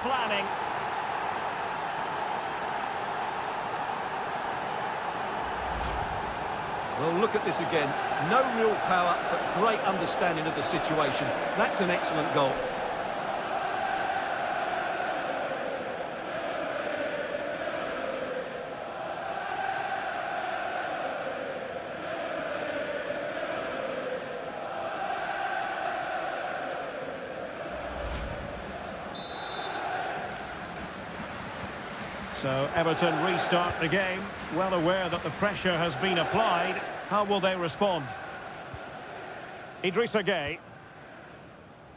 planning. Well, look at this again. No real power, but great understanding of the situation. That's an excellent goal. So Everton restart the game, well aware that the pressure has been applied. How will they respond? Idrissa Gueye.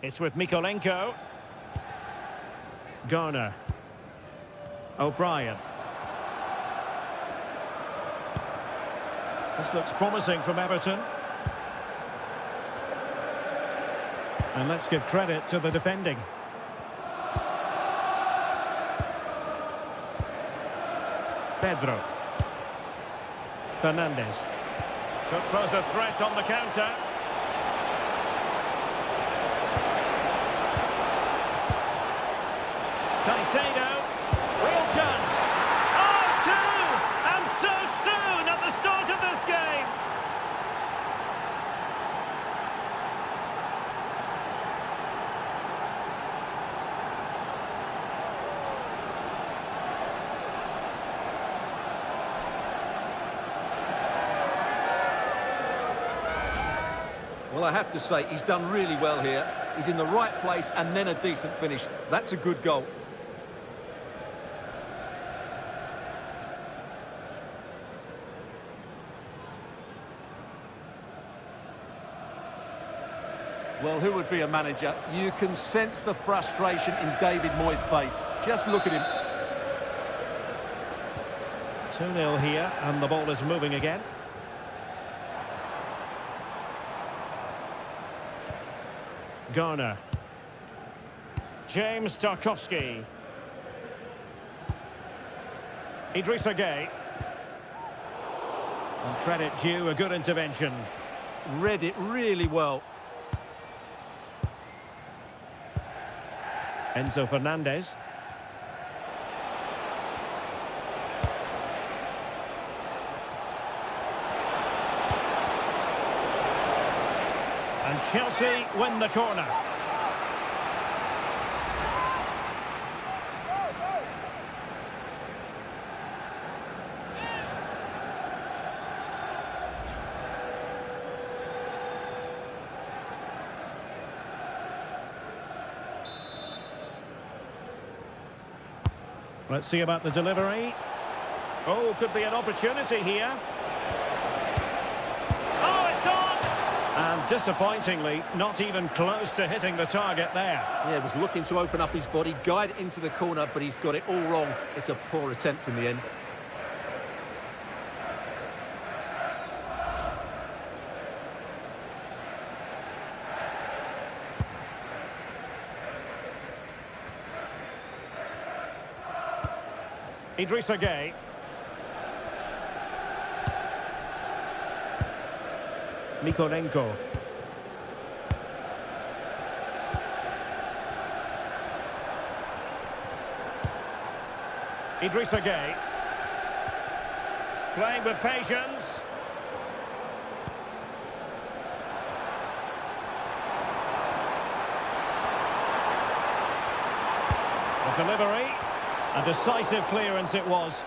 It's with Mikolenko. Garner. O'Brien. This looks promising from Everton. And let's give credit to the defending. Pedro. Fernandez. Could pose a threat on the counter. Caicedo. Real chance. Oh, two! And so soon at the start of this game. Well, I have to say, he's done really well here. He's in the right place and then a decent finish. That's a good goal. Well, who would be a manager? You can sense the frustration in David Moyes' face. Just look at him. 2-0 here, and the ball is moving again. Garner. James Tarkowski. Idrissa Gueye. And credit due, a good intervention. Read it really well. Enzo Fernandez. And Chelsea win the corner. Let's see about the delivery. Oh, could be an opportunity here. Oh, it's on! And disappointingly, not even close to hitting the target there. Yeah, was looking to open up his body, guide it into the corner, but he's got it all wrong. It's a poor attempt in the end. Idrissa Gueye. Mikolenko. Idrissa Gueye. Playing with patience. The delivery. A decisive clearance it was.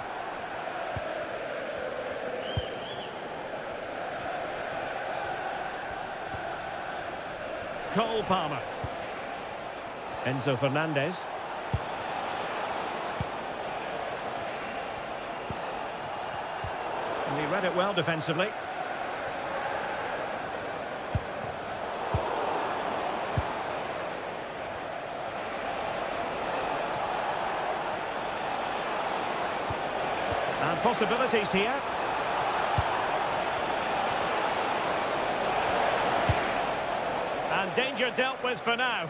Cole Palmer. Enzo Fernandez. And he read it well defensively. And possibilities here. And danger dealt with for now.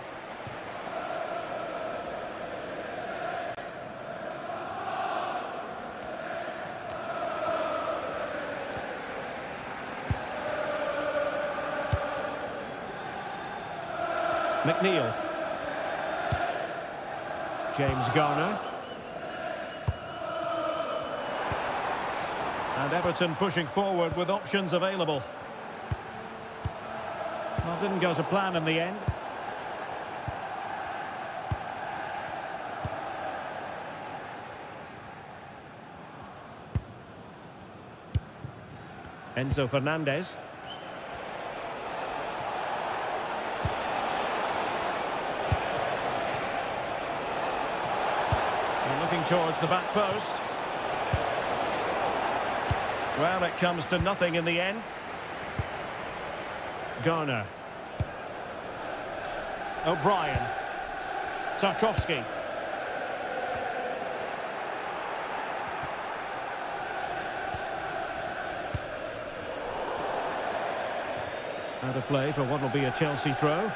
McNeil. James Garner. And Everton pushing forward with options available. Well, didn't go to plan in the end. Enzo Fernandez. And looking towards the back post. Well, it comes to nothing in the end. Garner. O'Brien. Tarkowski. Out of play for what will be a Chelsea throw.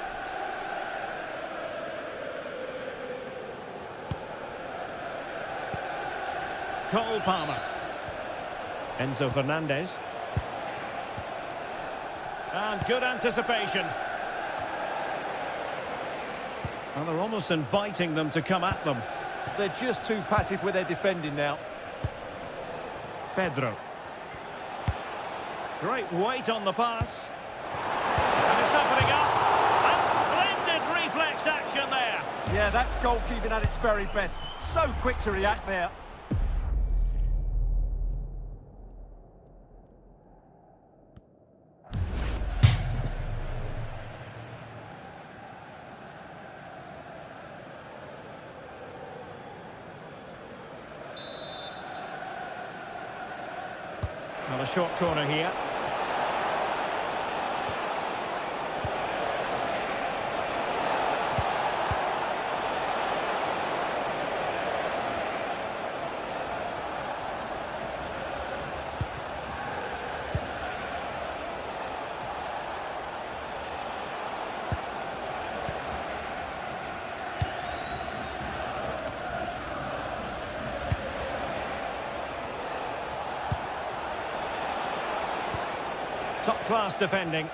Cole Palmer. Enzo Fernandez. And good anticipation. And they're almost inviting them to come at them. They're just too passive with their defending now. Pedro. Great weight on the pass. And it's opening up. And splendid reflex action there. Yeah, that's goalkeeping at its very best. So quick to react there. Well, a short corner here. Top-class defending.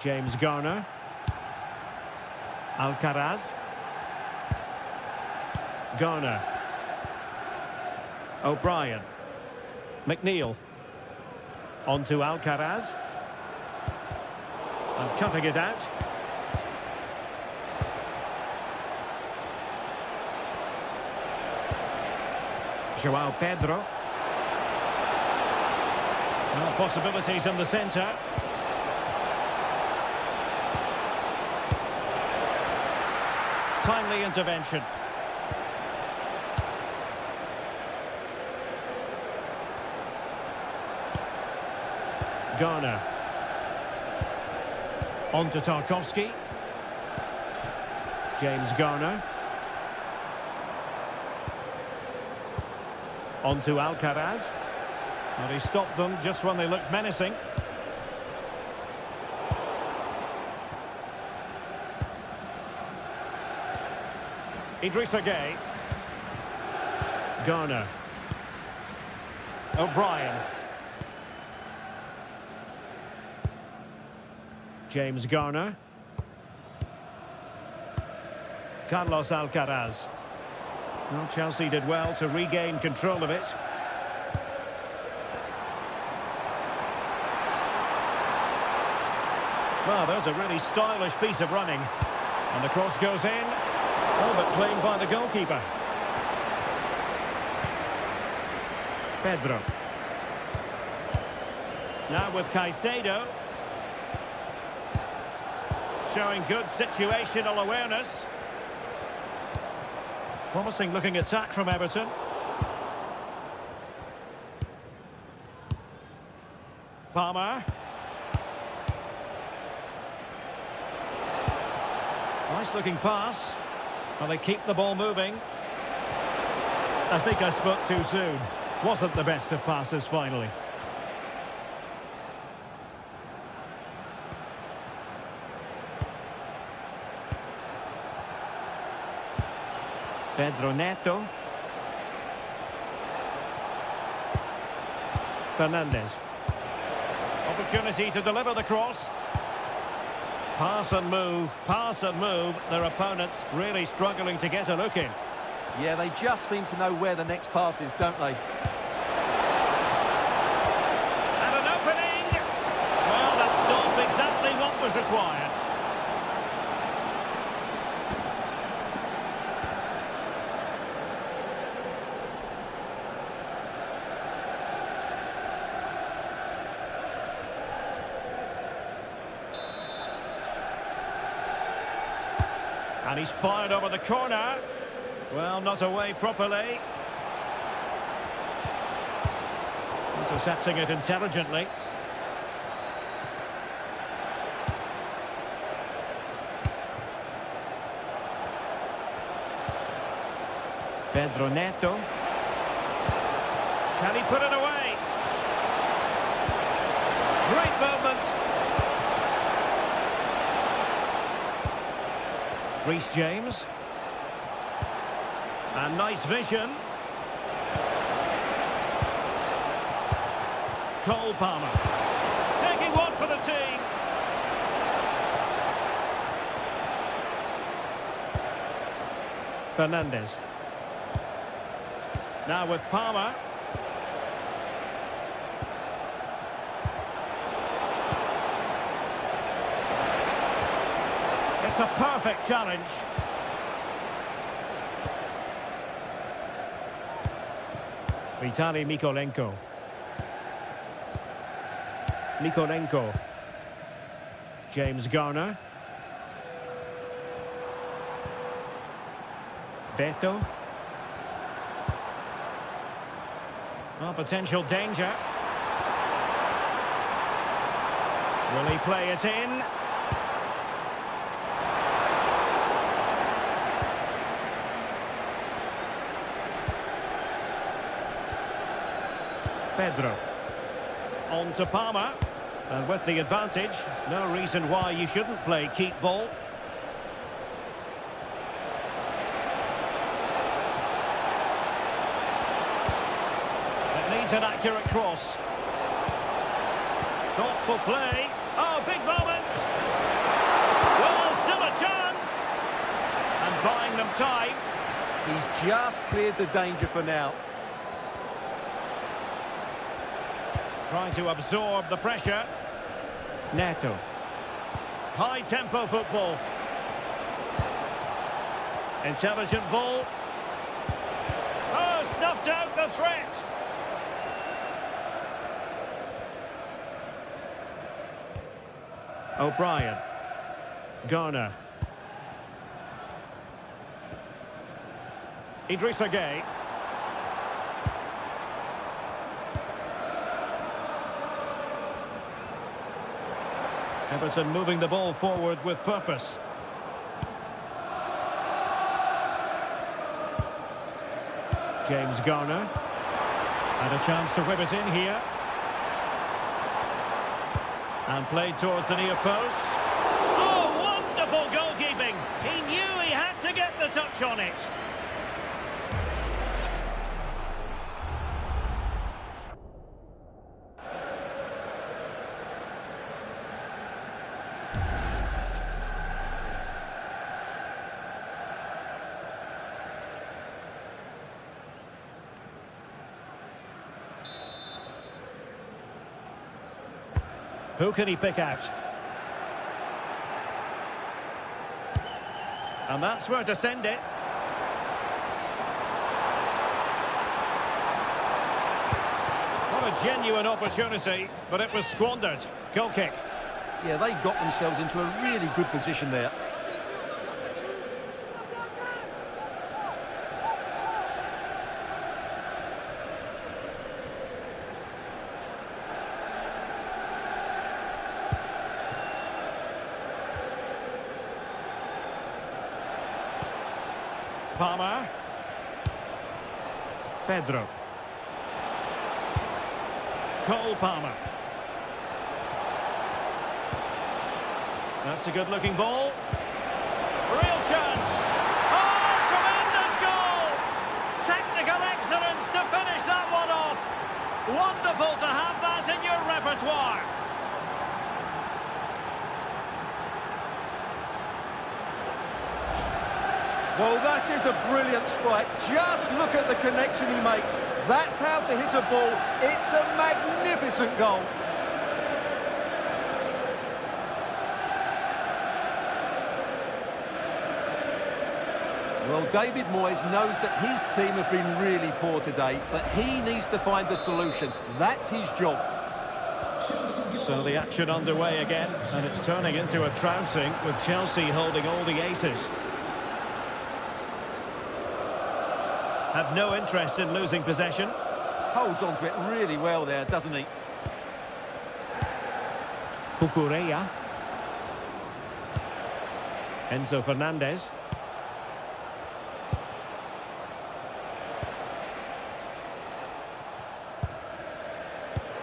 James Garner. Alcaraz. Garner. O'Brien. McNeil. On to Alcaraz. And cutting it out. João Pedro. Well, possibilities in the centre. Timely intervention. Garner. On to Tarkowski. James Garner. On to Alcaraz. And he stopped them just when they looked menacing. Idrissa Gueye. Garner. O'Brien. James Garner. Carlos Alcaraz. Well, Chelsea did well to regain control of it. Well, there's a really stylish piece of running. And the cross goes in. Oh, but claimed by the goalkeeper. Pedro. Now with Caicedo. Showing good situational awareness. Promising looking attack from Everton. Palmer. Nice looking pass. Well, they keep the ball moving. I think I spoke too soon. Wasn't the best of passes finally. Pedro Neto. Fernandez. Opportunity to deliver the cross. Pass and move, pass and move. Their opponents really struggling to get a look in. Yeah, they just seem to know where the next pass is, don't they? And an opening. Well, that stopped exactly what was required. And he's fired over the corner. Well, not away properly. Intercepting it intelligently. Pedro Neto. Can he put it away? Great movement. Reece James. And nice vision. Cole Palmer. Taking one for the team. Fernandes. Now with Palmer. It's a perfect challenge. Vitaly Mikolenko. James Garner. Beto. Well, potential danger. Will he play it in? Pedro. On to Palmer. And with the advantage, no reason why you shouldn't play keep ball. It needs an accurate cross. Thoughtful play. Oh, big moment. Well, still a chance. And buying them time. He's just cleared the danger for now. Trying to absorb the pressure. Neto. High-tempo football. Intelligent ball. Oh, snuffed out the threat. O'Brien. Garner. Idrissa Gueye. Everton moving the ball forward with purpose. James Garner. And a chance to whip it in here. And played towards the near post. Oh, wonderful goalkeeping. He knew he had to get the touch on it. Who can he pick out? And that's where to send it. What a genuine opportunity, but it was squandered. Goal kick. Yeah, they got themselves into a really good position there. Palmer. Pedro. Cole Palmer. That's a good-looking ball. Real chance. Oh, tremendous goal! Technical excellence to finish that one off. Wonderful to have that in your repertoire. Well, that is a brilliant strike. Just look at the connection he makes. That's how to hit a ball. It's a magnificent goal. Well, David Moyes knows that his team have been really poor today, but he needs to find the solution. That's his job. So the action underway again, and it's turning into a trouncing with Chelsea holding all the aces. Have no interest in losing possession. Holds on to it really well there, doesn't he? Cucurella. Enzo Fernandez.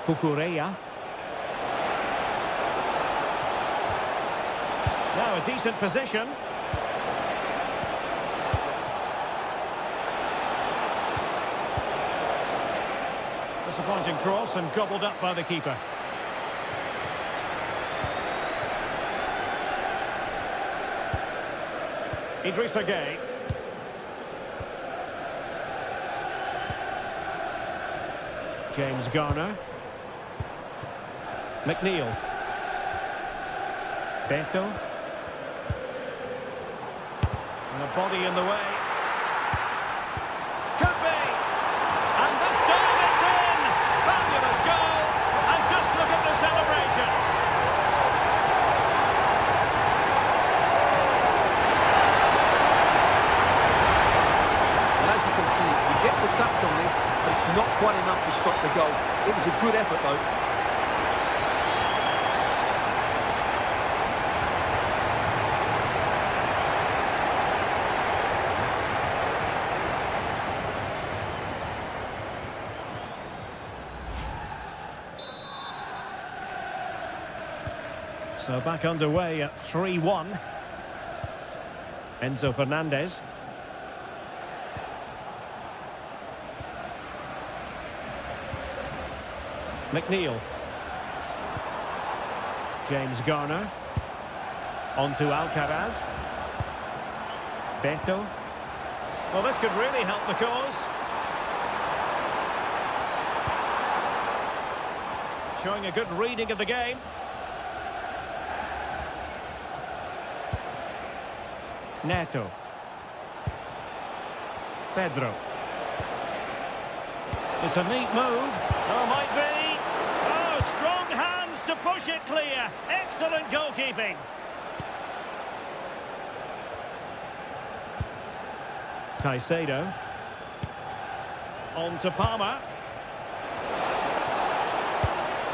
Cucurella. Now a decent position. Disappointing cross and gobbled up by the keeper. Idrissa Gueye. James Garner. McNeil. Beto. And a body in the way. Could be. And this time it's in. Fabulous goal. And just look at the celebrations. And as you can see, he gets a touch on this, but it's not quite enough to stop the goal. It was a good effort, though. So back underway at 3-1. Enzo Fernandez. McNeil. James Garner. On to Alcaraz. Beto. Well, this could really help the cause. Showing a good reading of the game. Neto. Pedro. It's a neat move. Oh, might be. Oh, strong hands to push it clear. Excellent goalkeeping. Caicedo. On to Palmer.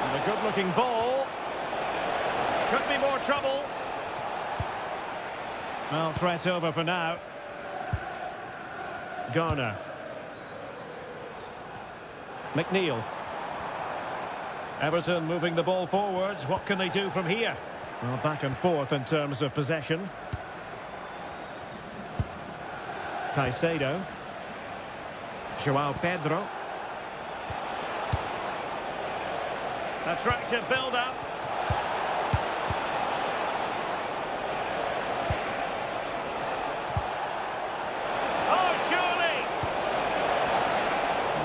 And a good-looking ball. Could be more trouble. Well, threat over for now. Garner. McNeil. Everton moving the ball forwards. What can they do from here? Well, back and forth in terms of possession. Caicedo. João Pedro. Attractive build-up.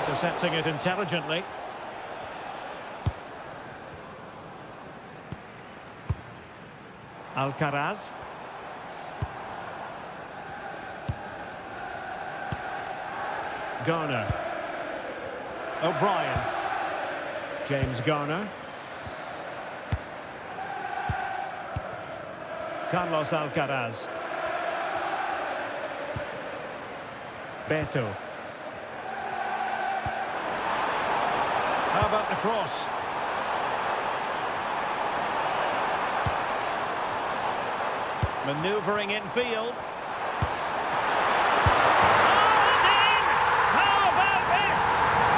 Intercepting it intelligently. Alcaraz. Garner. O'Brien. James Garner. Carlos Alcaraz. Beto. How about the cross? Manoeuvring in field. Oh, and in! How about this?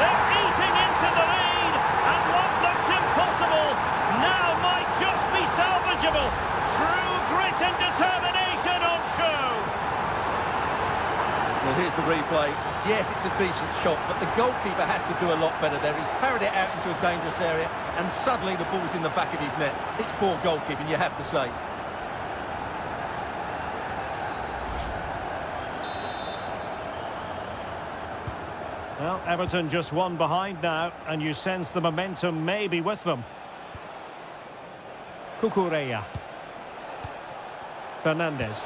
They're eating into the lead, and what looked impossible now might just be salvageable. True grit and determination on show. Well, here's the replay. Yes, it's a decent shot, but the goalkeeper has to do a lot better there. He's parried it out into a dangerous area, and suddenly the ball's in the back of his net. It's poor goalkeeping, you have to say. Well, Everton just one behind now, and you sense the momentum may be with them. Cucurella. Fernandez.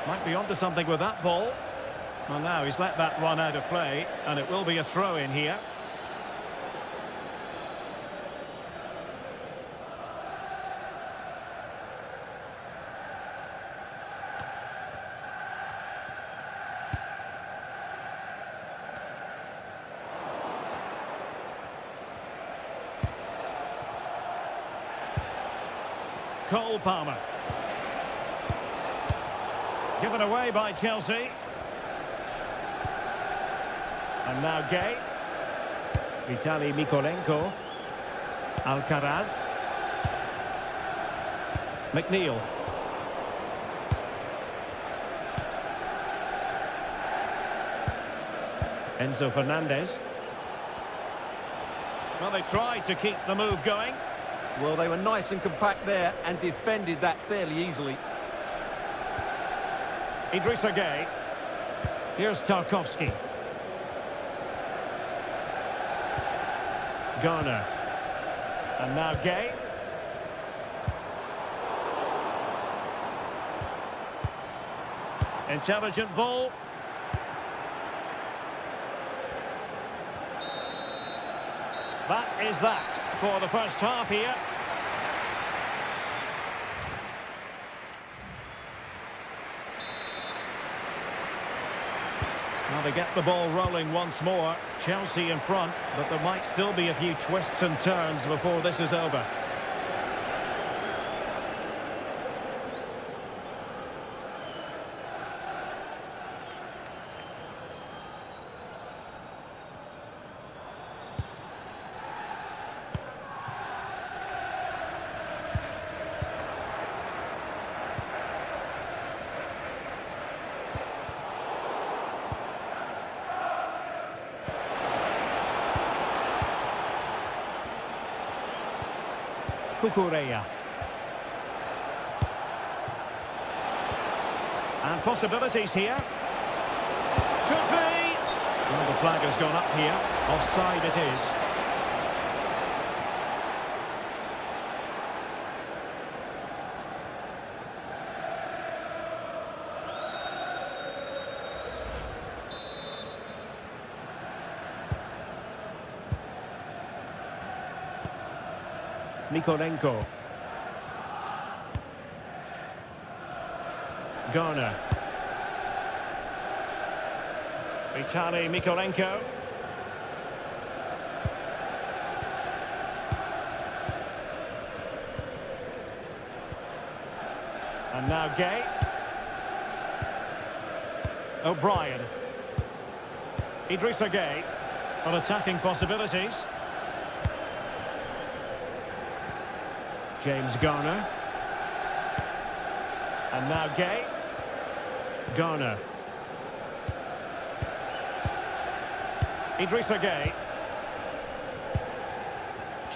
Might be onto something with that ball. Well, now he's let that run out of play, and it will be a throw in here. Cole Palmer. Given away by Chelsea. And now Gay. Vitaly Mikolenko. Alcaraz. McNeil. Enzo Fernandez. Well, they tried to keep the move going. Well, they were nice and compact there and defended that fairly easily. Idrissa Gay. Here's Tarkowski. Garner. And now Gay. Intelligent ball. That is that for the first half here. Now they get the ball rolling once more. Chelsea in front, but there might still be a few twists and turns before this is over. Cucurella. And possibilities here. Could be. Well, the flag has gone up here. Offside it is. Mikolenko. Garner. Vitaly Mikolenko. And now Gay. O'Brien. Idrissa Gay. On attacking possibilities. James Garner. And now Gay. Garner. Idrissa Gay.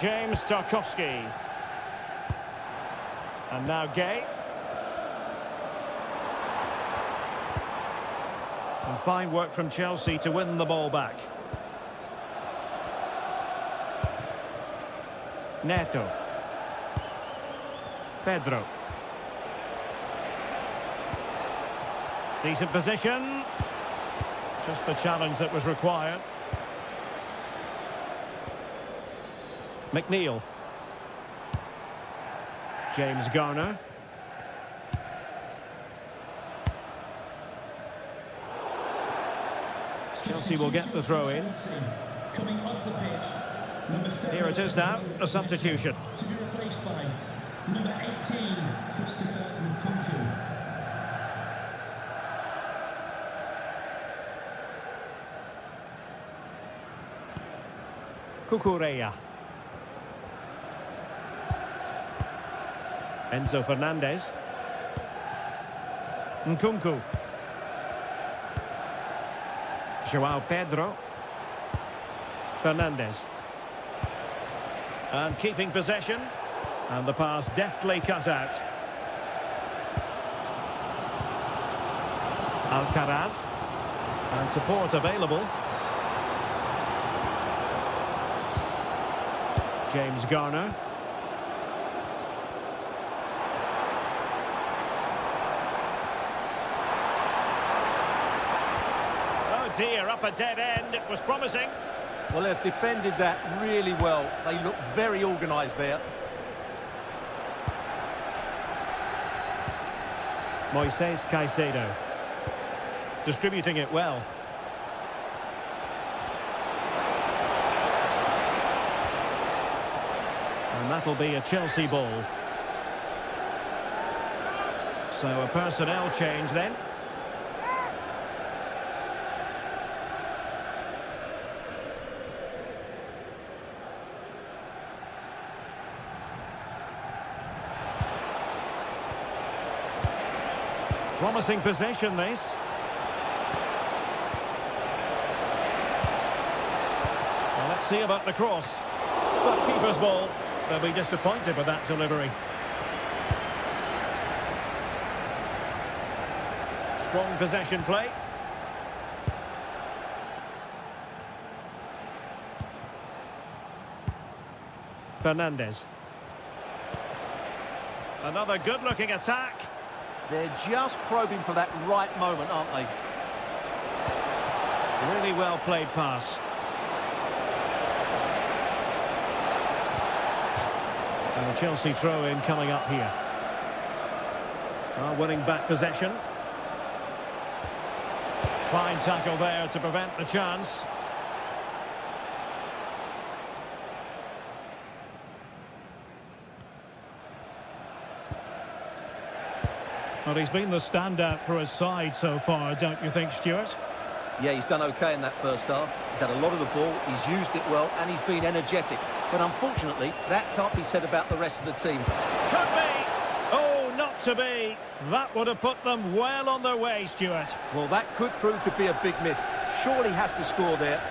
James Tarkowski. And now Gay. And fine work from Chelsea to win the ball back. Neto. Pedro. Decent position. Just the challenge that was required. McNeil. James Garner. Chelsea will get the throw in. Coming off the pitch, number 7. Here it is now, a substitution. To be replaced by number 18, Christopher Nkunku. Cucurella. Enzo Fernandez. Nkunku. João Pedro. Fernandez. And keeping possession. And the pass deftly cut out. Alcaraz. And support available. James Garner. Oh dear, up a dead end. It was promising. Well, they've defended that really well. They look very organised there. Moises Caicedo. Distributing it well. And that'll be a Chelsea ball. So a personnel change then. Promising possession, this. Well, let's see about the cross. But keeper's ball. They'll be disappointed with that delivery. Strong possession play. Fernandes. Another good-looking attack. They're just probing for that right moment, aren't they? Really well played pass. And a Chelsea throw-in coming up here. Well, winning back possession. Fine tackle there to prevent the chance. Well, he's been the standout for his side so far, don't you think, Stuart? Yeah, he's done okay in that first half. He's had a lot of the ball, he's used it well, and he's been energetic. But unfortunately, that can't be said about the rest of the team. Could be! Oh, not to be. That would have put them well on their way, Stuart. Well, that could prove to be a big miss. Surely has to score there.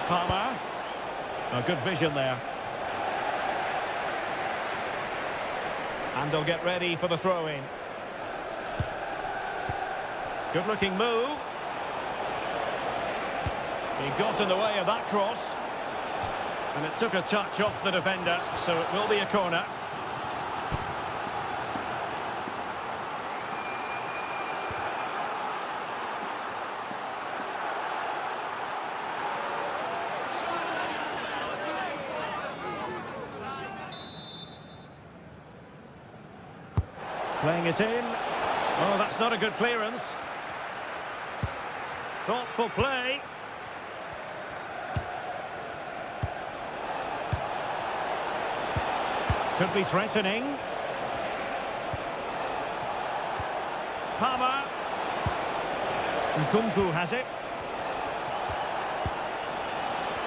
Palmer. A good vision there. And they'll get ready for the throw-in. Good-looking move. He got in the way of that cross. And it took a touch off the defender, so it will be a corner. Playing it in. Oh, that's not a good clearance. Thoughtful play. Could be threatening. Palmer. Nkunku has it.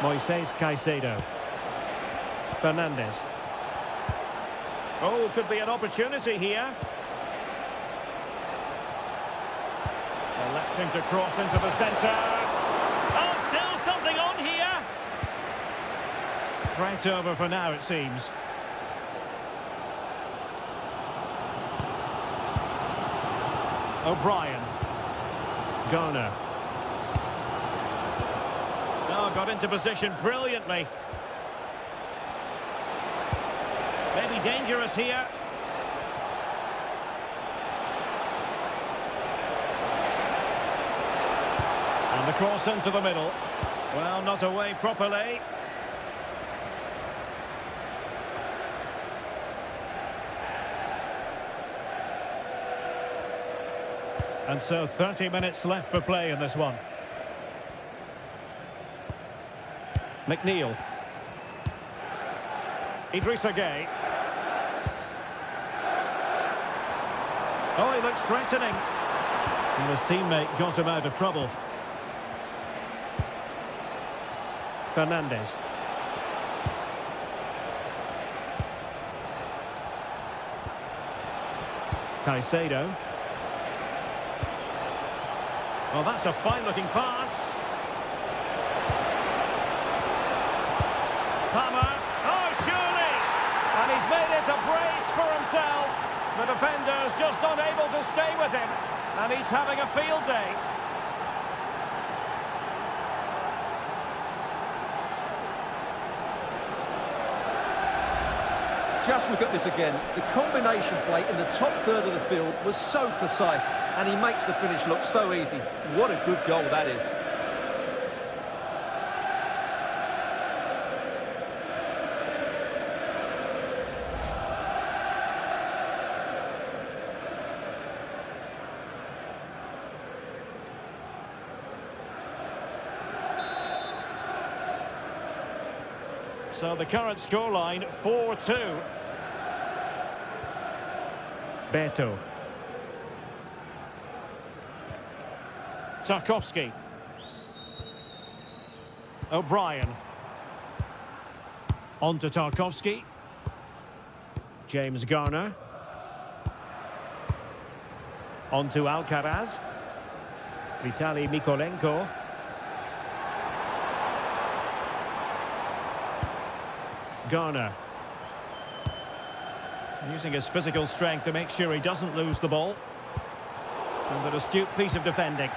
Moises Caicedo. Fernandes. Oh, could be an opportunity here. Electing to cross into the centre. Oh, still something on here. Threat over for now, it seems. O'Brien. Garner. Oh, got into position brilliantly. Maybe dangerous here. And the cross into the middle. Well, not away properly. And so 30 minutes left for play in this one. McNeil. Idrissa Gueye. Oh, he looks threatening. And his teammate got him out of trouble. Fernandes. Caicedo. Well, that's a fine-looking pass. defender's just unable to stay with him, and he's having a field day. Just look at this again. The combination play in the top third of the field was so precise, and he makes the finish look so easy. What a good goal that is. So the current scoreline, 4-2. Beto. Tarkowski. O'Brien. On to Tarkowski. James Garner. On to Alcaraz. Vitaly Mykolenko. Garner. Using his physical strength to make sure he doesn't lose the ball. And an astute piece of defending.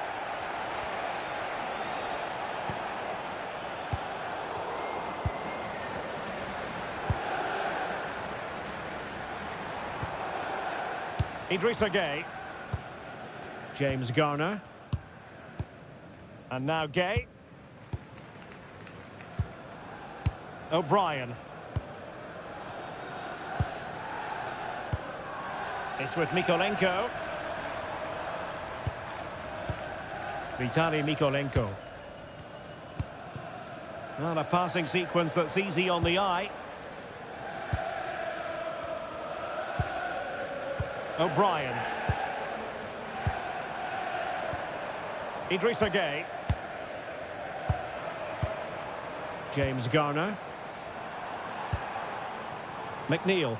Idrissa Gueye. James Garner. And now Gueye. O'Brien. It's with Mykolenko. Vitaly Mykolenko. Well, a passing sequence that's easy on the eye. O'Brien. Idrissa Gueye. James Garner. McNeil.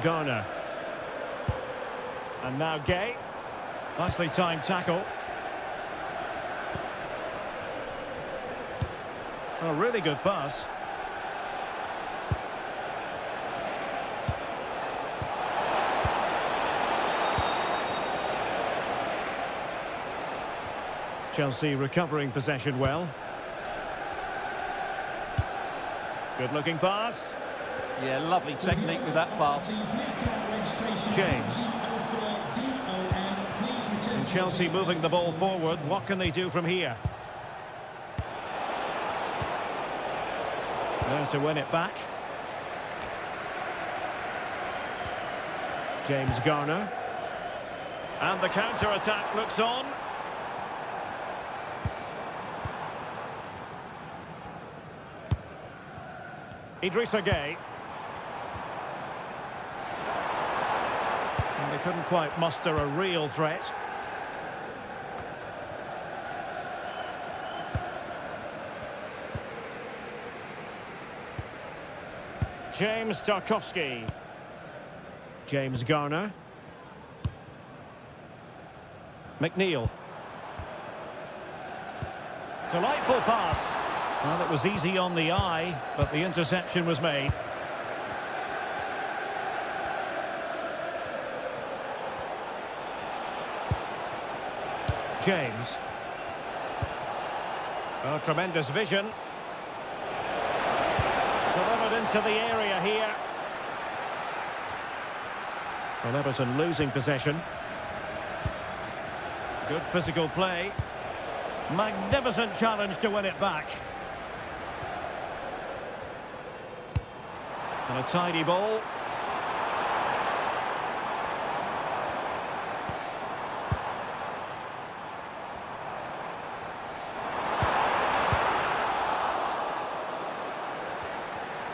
Garner. And now Gueye. Nicely timed tackle. A really good pass. Chelsea recovering possession well. Good looking pass. Yeah, lovely technique with that pass. James. And Chelsea moving the ball forward. What can they do from here? There to win it back. James Garner. And the counter-attack looks on. Idrissa Gueye. And they couldn't quite muster a real threat. James Tarkowski. James Garner. McNeil. Delightful pass. Well, it was easy on the eye, but the interception was made. James. Oh, tremendous vision. Delivered into the area here. Well, Everton losing possession. Good physical play. Magnificent challenge to win it back. And a tidy ball.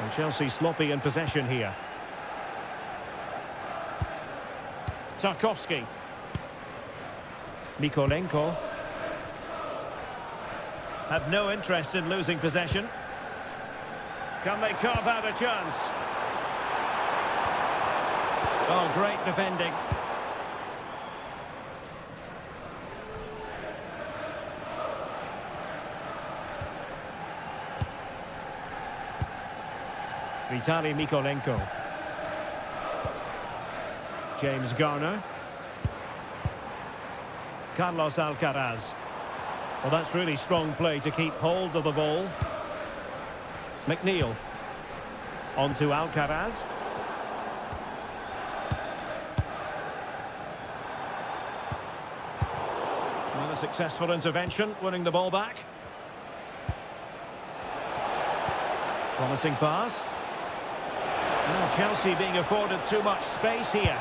And Chelsea sloppy in possession here. Tarkowski. Mykolenko. Have no interest in losing possession. Can they carve out a chance? Oh, great defending. Vitaly Mikolenko. James Garner. Carlos Alcaraz. Well, that's really strong play to keep hold of the ball. McNeil. On to Alcaraz. Well, a successful intervention, winning the ball back. Promising pass. Now Chelsea being afforded too much space here.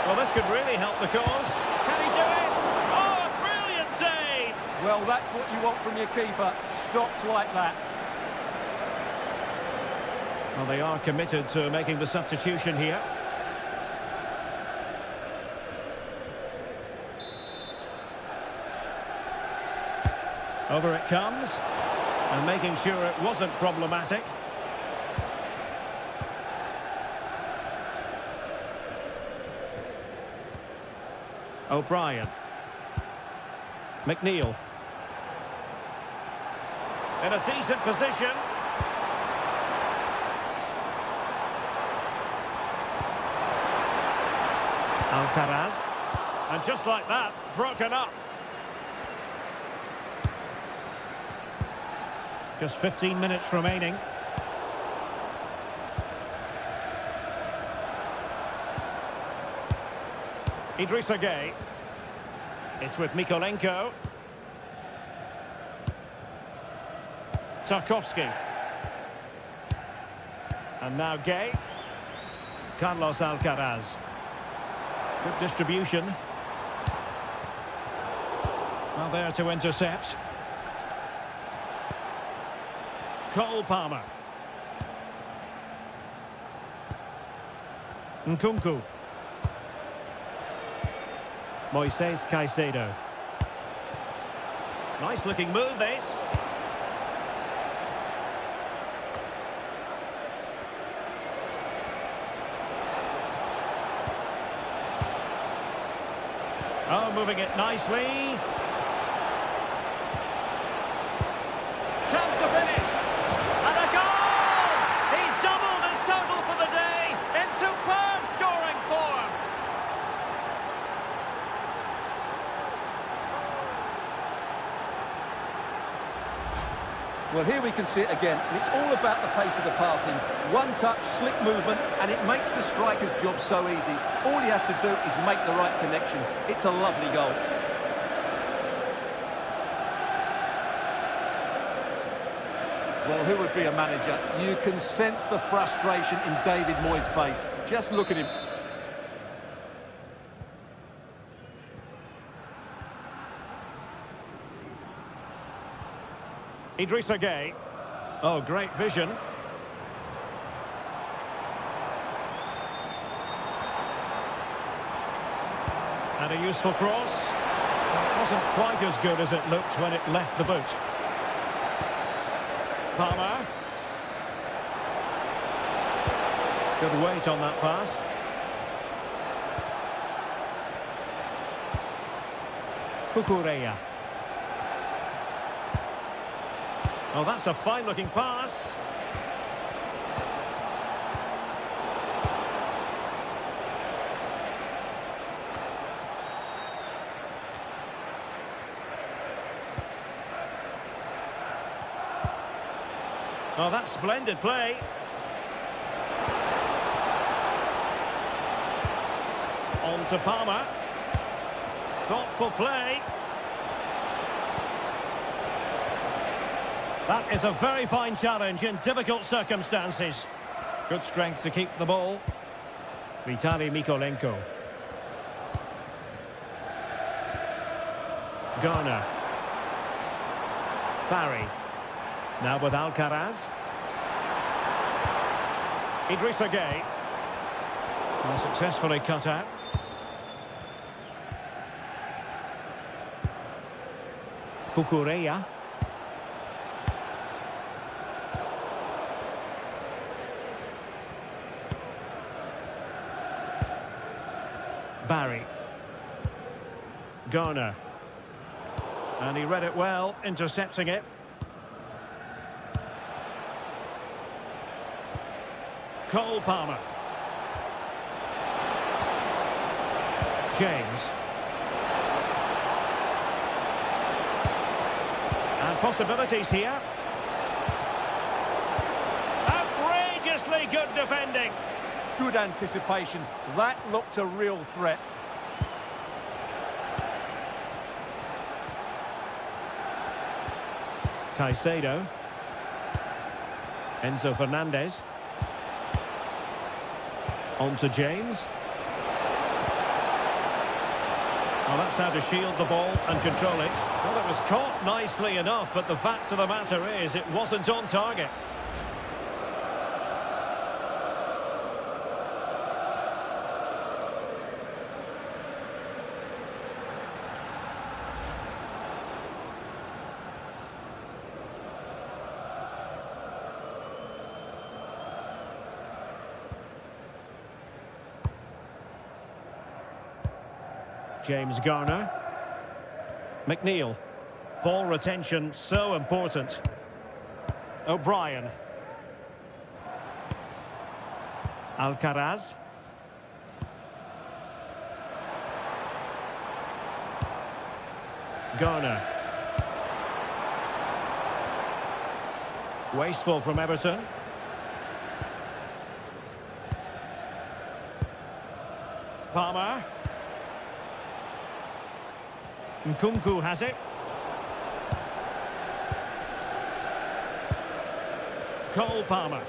Well, this could really help the cause. Can he do it? Oh, a brilliant save! Well, that's what you want from your keeper. Stops like that. Well, they are committed to making the substitution here. Over it comes. And making sure it wasn't problematic. O'Brien. McNeil. In a decent position. Alcaraz. And just like that, broken up. Just 15 minutes remaining. Idrissa Gueye. It's with Mikolenko. Tarkowski. And now Gueye. Carlos Alcaraz. Good distribution. Well, there to intercept. Cole Palmer. Nkunku. Moises Caicedo. Nice looking move, this. Oh, moving it nicely. Chance to finish. And a goal! He's doubled his total for the day in superb scoring form. Well, here we can see it again, and it's all about the pace of the passing. One touch, slick movement, and it makes the striker's job so easy. All he has to do is make the right connection. It's a lovely goal. Well, who would be a manager? You can sense the frustration in David Moyes' face. Just look at him. Idrissa Gueye. Oh, great vision. And a useful cross. It wasn't quite as good as it looked when it left the boot. Palmer. Good weight on that pass. Cucurella. Oh, that's a fine-looking pass. Oh, that's splendid play. On to Palmer. Thoughtful play. That is a very fine challenge in difficult circumstances. Good strength to keep the ball. Vitaly Mikolenko. Garner. Barry. Now with Alcaraz. Idrissa Gueye. Well, successfully cut out. Cucurella. Barry. Garner. And he read it well, intercepting it. Cole Palmer. James. And possibilities here. Outrageously good defending. Good anticipation. That looked a real threat. Caicedo. Enzo Fernandez. On to James. Well, that's how to shield the ball and control it. Well, it was caught nicely enough, but the fact of the matter is it wasn't on target. James Garner. McNeil. Ball retention so important. O'Brien. Alcaraz. Garner. Wasteful from Everton. Palmer. Nkunku has it. Cole Palmer.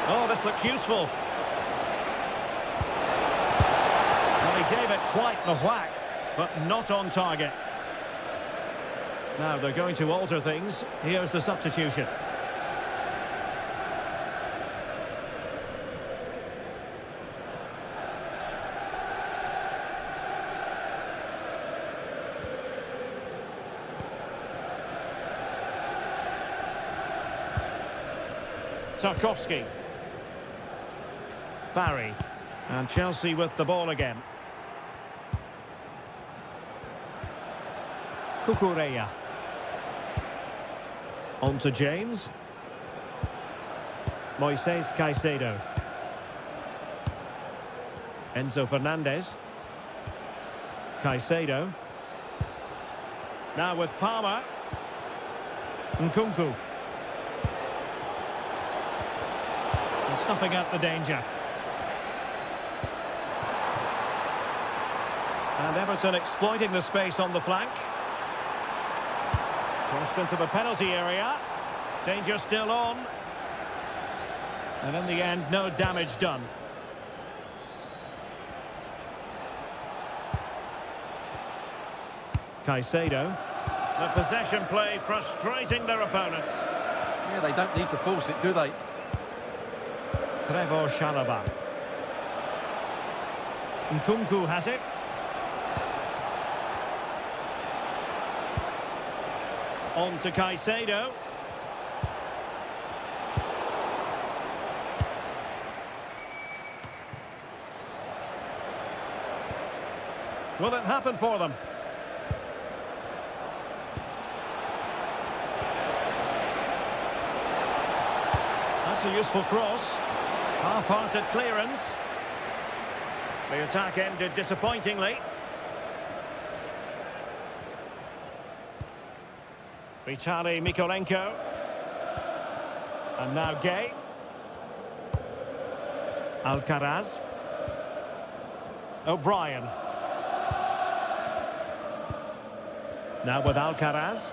Oh, this looks useful. Well, he gave it quite the whack, but not on target. Now they're going to alter things. Here's the substitution. Tarkowski. Barry. And Chelsea with the ball again. Cucurella. On to James. Moises Caicedo. Enzo Fernandez. Caicedo. Now with Palmer. Nkunku. Snuffing out the danger. And Everton exploiting the space on the flank. Crossed into the penalty area. Danger still on. And in the end, no damage done. Caicedo. The possession play frustrating their opponents. Yeah, they don't need to force it, do they? Trevor Chalobah. Nkunku has it. On to Caicedo. Will it happen for them? That's a useful cross. Half-hearted clearance. The attack ended disappointingly. Vitaly Mikolenko. And now Gay. Alcaraz. O'Brien. Now with Alcaraz.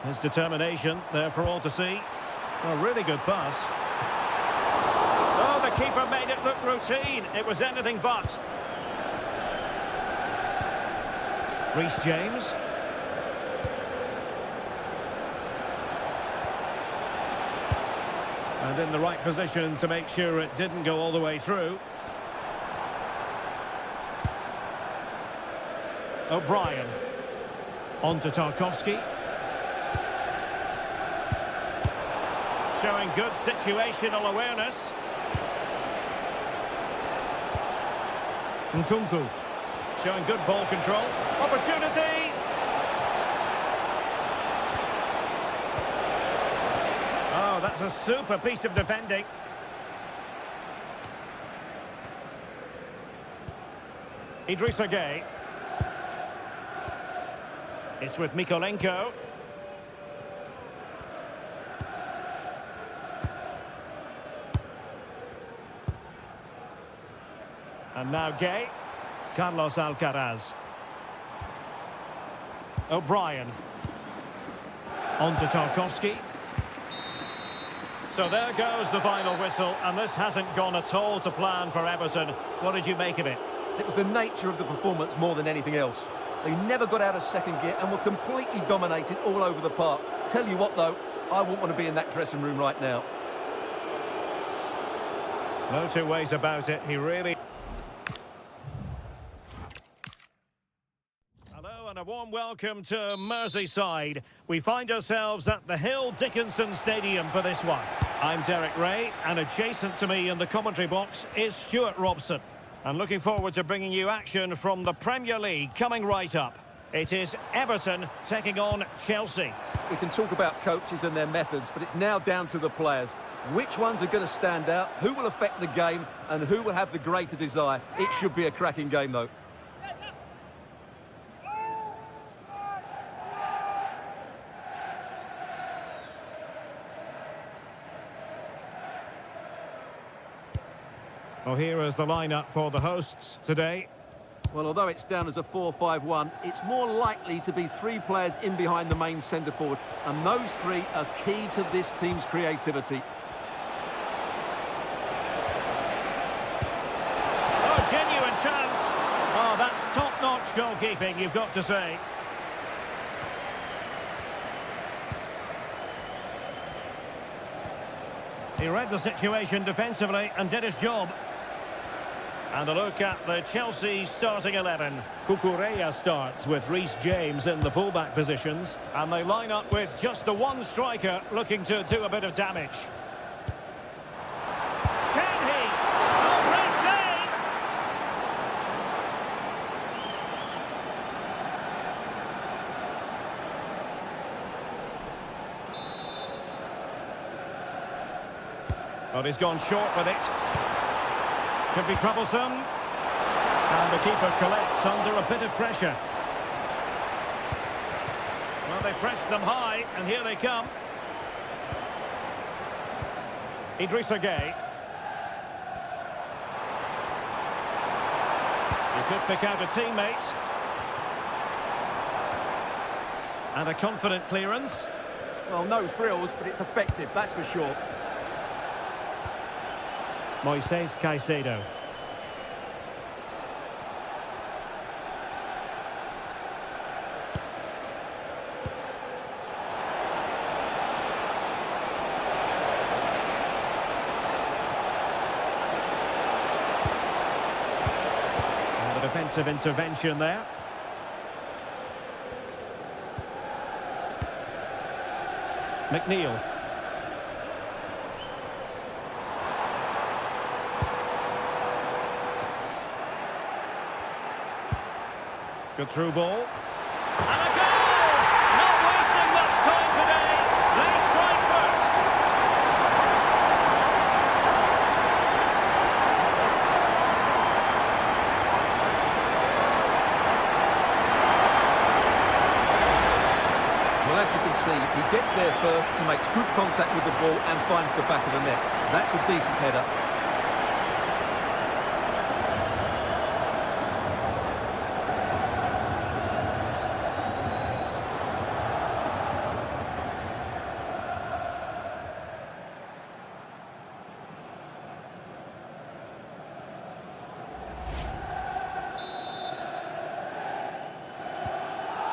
His determination there for all to see. A really good pass. Oh, the keeper made it look routine. It was anything but. Reece James. And in the right position to make sure it didn't go all the way through. O'Brien. On to Tarkowski. Showing good situational awareness. Nkunku. Showing good ball control. Opportunity! Oh, that's a super piece of defending. Idrissa Gueye. It's with Mykolenko. And now Gueye. Carlos Alcaraz. O'Brien. On to Tarkowski. So there goes the final whistle, and this hasn't gone at all to plan for Everton. What did you make of it? It was the nature of the performance more than anything else. They never got out of second gear and were completely dominated all over the park. Tell you what, though, I wouldn't want to be in that dressing room right now. No two ways about it. He really... Hello and a warm welcome to Merseyside. We find ourselves at the Hill Dickinson Stadium for this one. I'm Derek Ray, and adjacent to me in the commentary box is Stuart Robson. And looking forward to bringing you action from the Premier League coming right up. It is Everton taking on Chelsea. We can talk about coaches and their methods, but it's now down to the players. Which ones are going to stand out, who will affect the game, and who will have the greater desire. It should be a cracking game, though. Well, here is the lineup for the hosts today. Well, although it's down as a 4-5-1, it's more likely to be three players in behind the main centre-forward, and those three are key to this team's creativity. Oh, genuine chance. Oh, that's top-notch goalkeeping, you've got to say. He read the situation defensively and did his job. And a look at the Chelsea starting 11. Cucurella starts with Reece James in the fullback positions. And they line up with just the one striker looking to do a bit of damage. Can he? Oh, great save! Well, he's gone short with it. Could be troublesome. And the keeper collects under a bit of pressure. Well, they pressed them high, and here they come. Idrissa Gueye. He could pick out a teammate. And a confident clearance. Well, no frills, but it's effective, that's for sure. Moises Caicedo. And the defensive intervention there. McNeil. Good through ball. And a goal! Not wasting much time today. They strike first. Well, as you can see, he gets there first, he makes good contact with the ball and finds the back of the net. That's a decent header.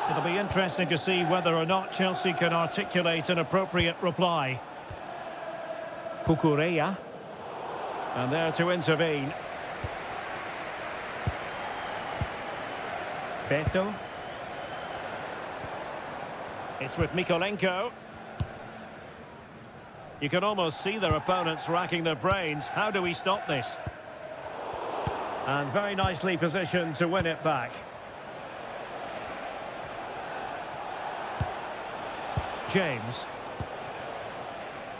It'll be interesting to see whether or not Chelsea can articulate an appropriate reply. Cucurella. And there to intervene. Beto. It's with Mykolenko. You can almost see their opponents racking their brains. How do we stop this? And very nicely positioned to win it back. James.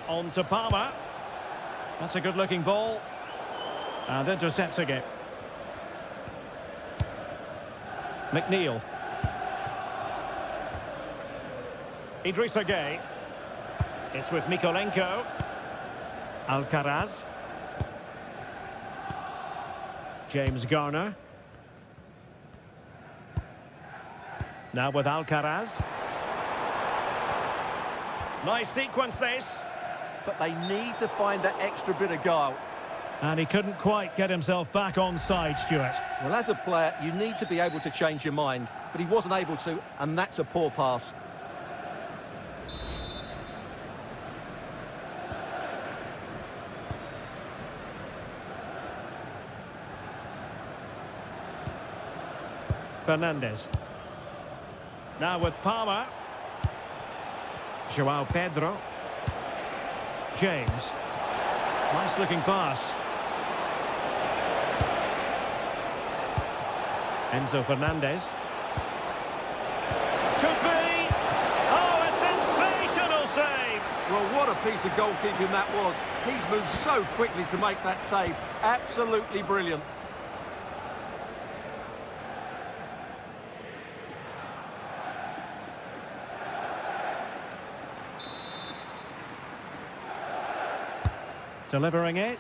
On to Palmer. That's a good-looking ball. And intercepting it. McNeil. Idrissa Gueye. It's with Mikolenko. Alcaraz. James Garner. Now with Alcaraz. Nice sequence this. But they need to find that extra bit of guile. And he couldn't quite get himself back on side, Stuart. Well, as a player, you need to be able to change your mind. But he wasn't able to, and that's a poor pass. Fernandez. Now with Palmer. Joao Pedro. James. Nice looking pass. Enzo Fernandez. Could be. Oh, a sensational save. Well, what a piece of goalkeeping that was. He's moved so quickly to make that save. Absolutely brilliant. Delivering it.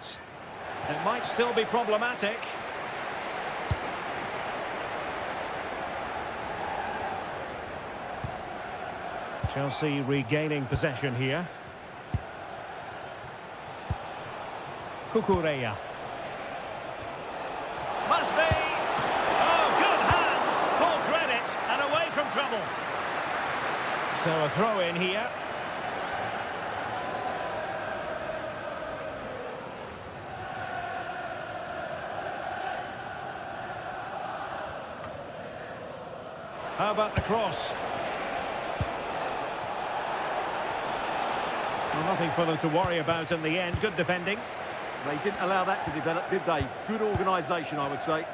It might still be problematic. Chelsea regaining possession here. Cucurella. Must be. Oh, good hands. Full credit and away from trouble. So a throw in here. How about the cross? Well, nothing for them to worry about in the end. Good defending. They didn't allow that to develop, did they? Good organisation, I would say.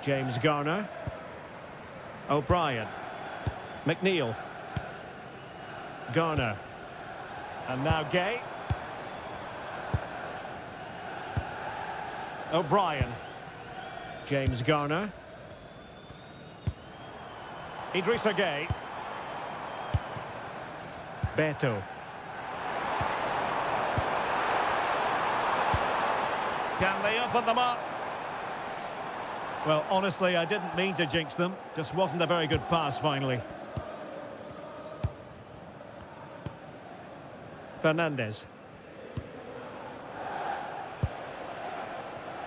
James Garner. O'Brien. McNeil. Garner. And now Gueye. O'Brien. James Garner. Idrissa Gueye. Beto. Can they open them up? Well, honestly, I didn't mean to jinx them. Just wasn't a very good pass, finally. Fernandez.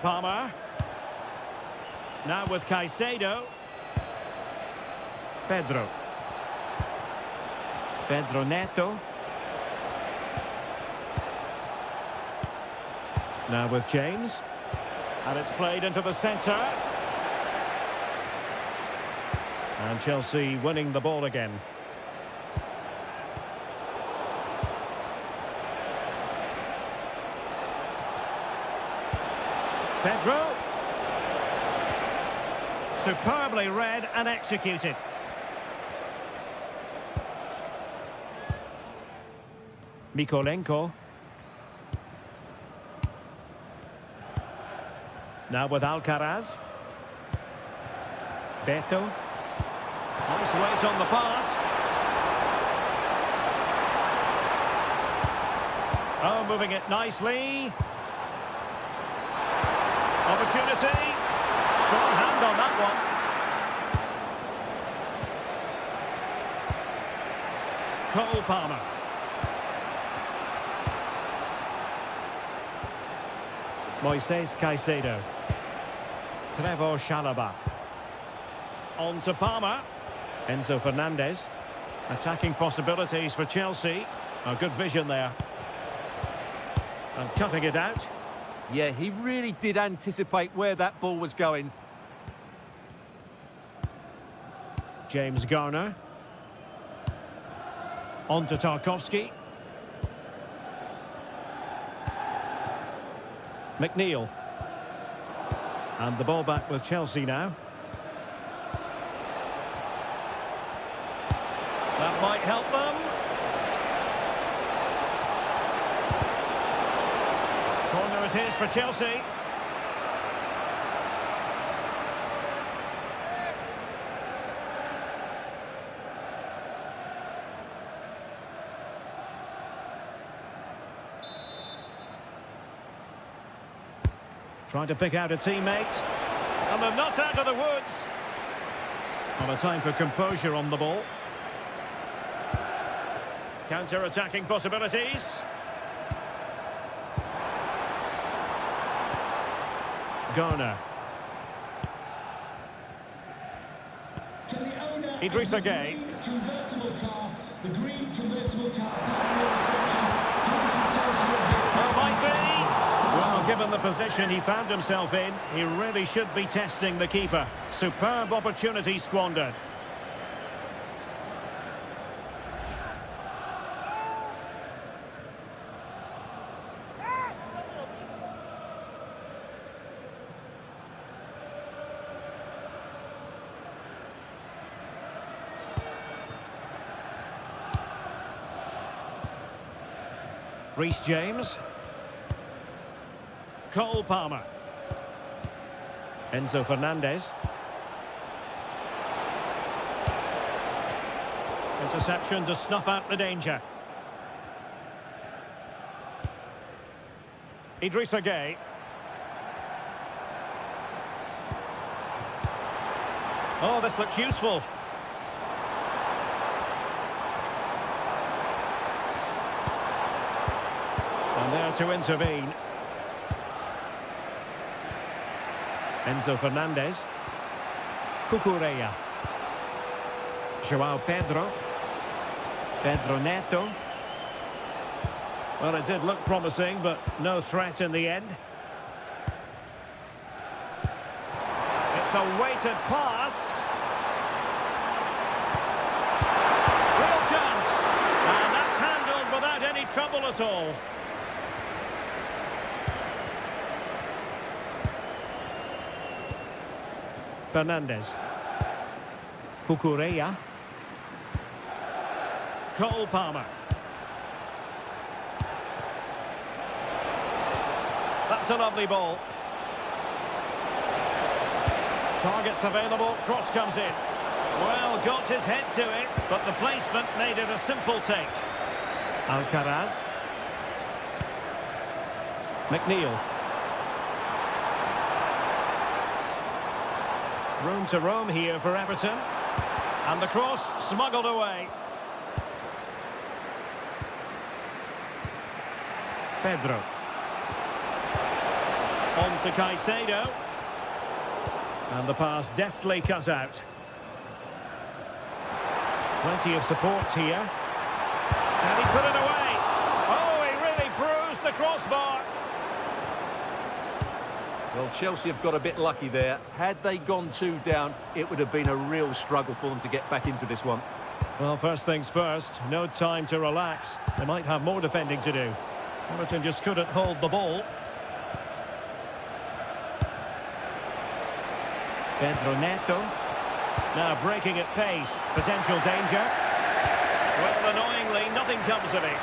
Palmer. Now with Caicedo. Pedro. Pedro Neto. Now with James. And it's played into the centre. And Chelsea winning the ball again. Pedro. Superbly read and executed. Mikolenko. Now with Alcaraz. Beto. Nice weight on the pass. Oh, moving it nicely. Opportunity. Strong hand on that one. Cole Palmer. Moises Caicedo. Trevor Chalobah. On to Palmer. Enzo Fernandez. Attacking possibilities for Chelsea. A good vision there. And cutting it out. Yeah, he really did anticipate where that ball was going. James Garner. On to Tarkowski. McNeil. And the ball back with Chelsea now. That might help them. Corner it is for Chelsea. Trying to pick out a teammate. And they're not out of the woods. On a time for composure on the ball. Counter-attacking possibilities. Garner. Can the owner Idrissa of the Gueye. green convertible car, the green convertible car parking in reception, please return to your vehicle? Oh, might be. Well, given the position he found himself in, he really should be testing the keeper. Superb opportunity squandered. Reece James. Cole Palmer. Enzo Fernandez. Interception to snuff out the danger. Idrissa Gueye. Oh, this looks useful. And there to intervene. Enzo Fernandez. Cucurella. João Pedro. Pedro Neto. Well, it did look promising, but no threat in the end. It's a weighted pass. Real chance. And that's handled without any trouble at all. Fernandez. Cucurella. Cole Palmer. That's a lovely ball. Targets available, cross comes in. Well, got his head to it, but the placement made it a simple take. Alcaraz. McNeil. Room to roam here for Everton. And the cross smuggled away. Pedro. On to Caicedo. And the pass deftly cut out. Plenty of support here. And he put it away. Oh, he really bruised the crossbar. Well, Chelsea have got a bit lucky there. Had they gone 2 down, it would have been a real struggle for them to get back into this one. Well, first things first, no time to relax. They might have more defending to do. Everton just couldn't hold the ball. Pedro Neto. Now breaking at pace. Potential danger. Well, annoyingly, nothing comes of it.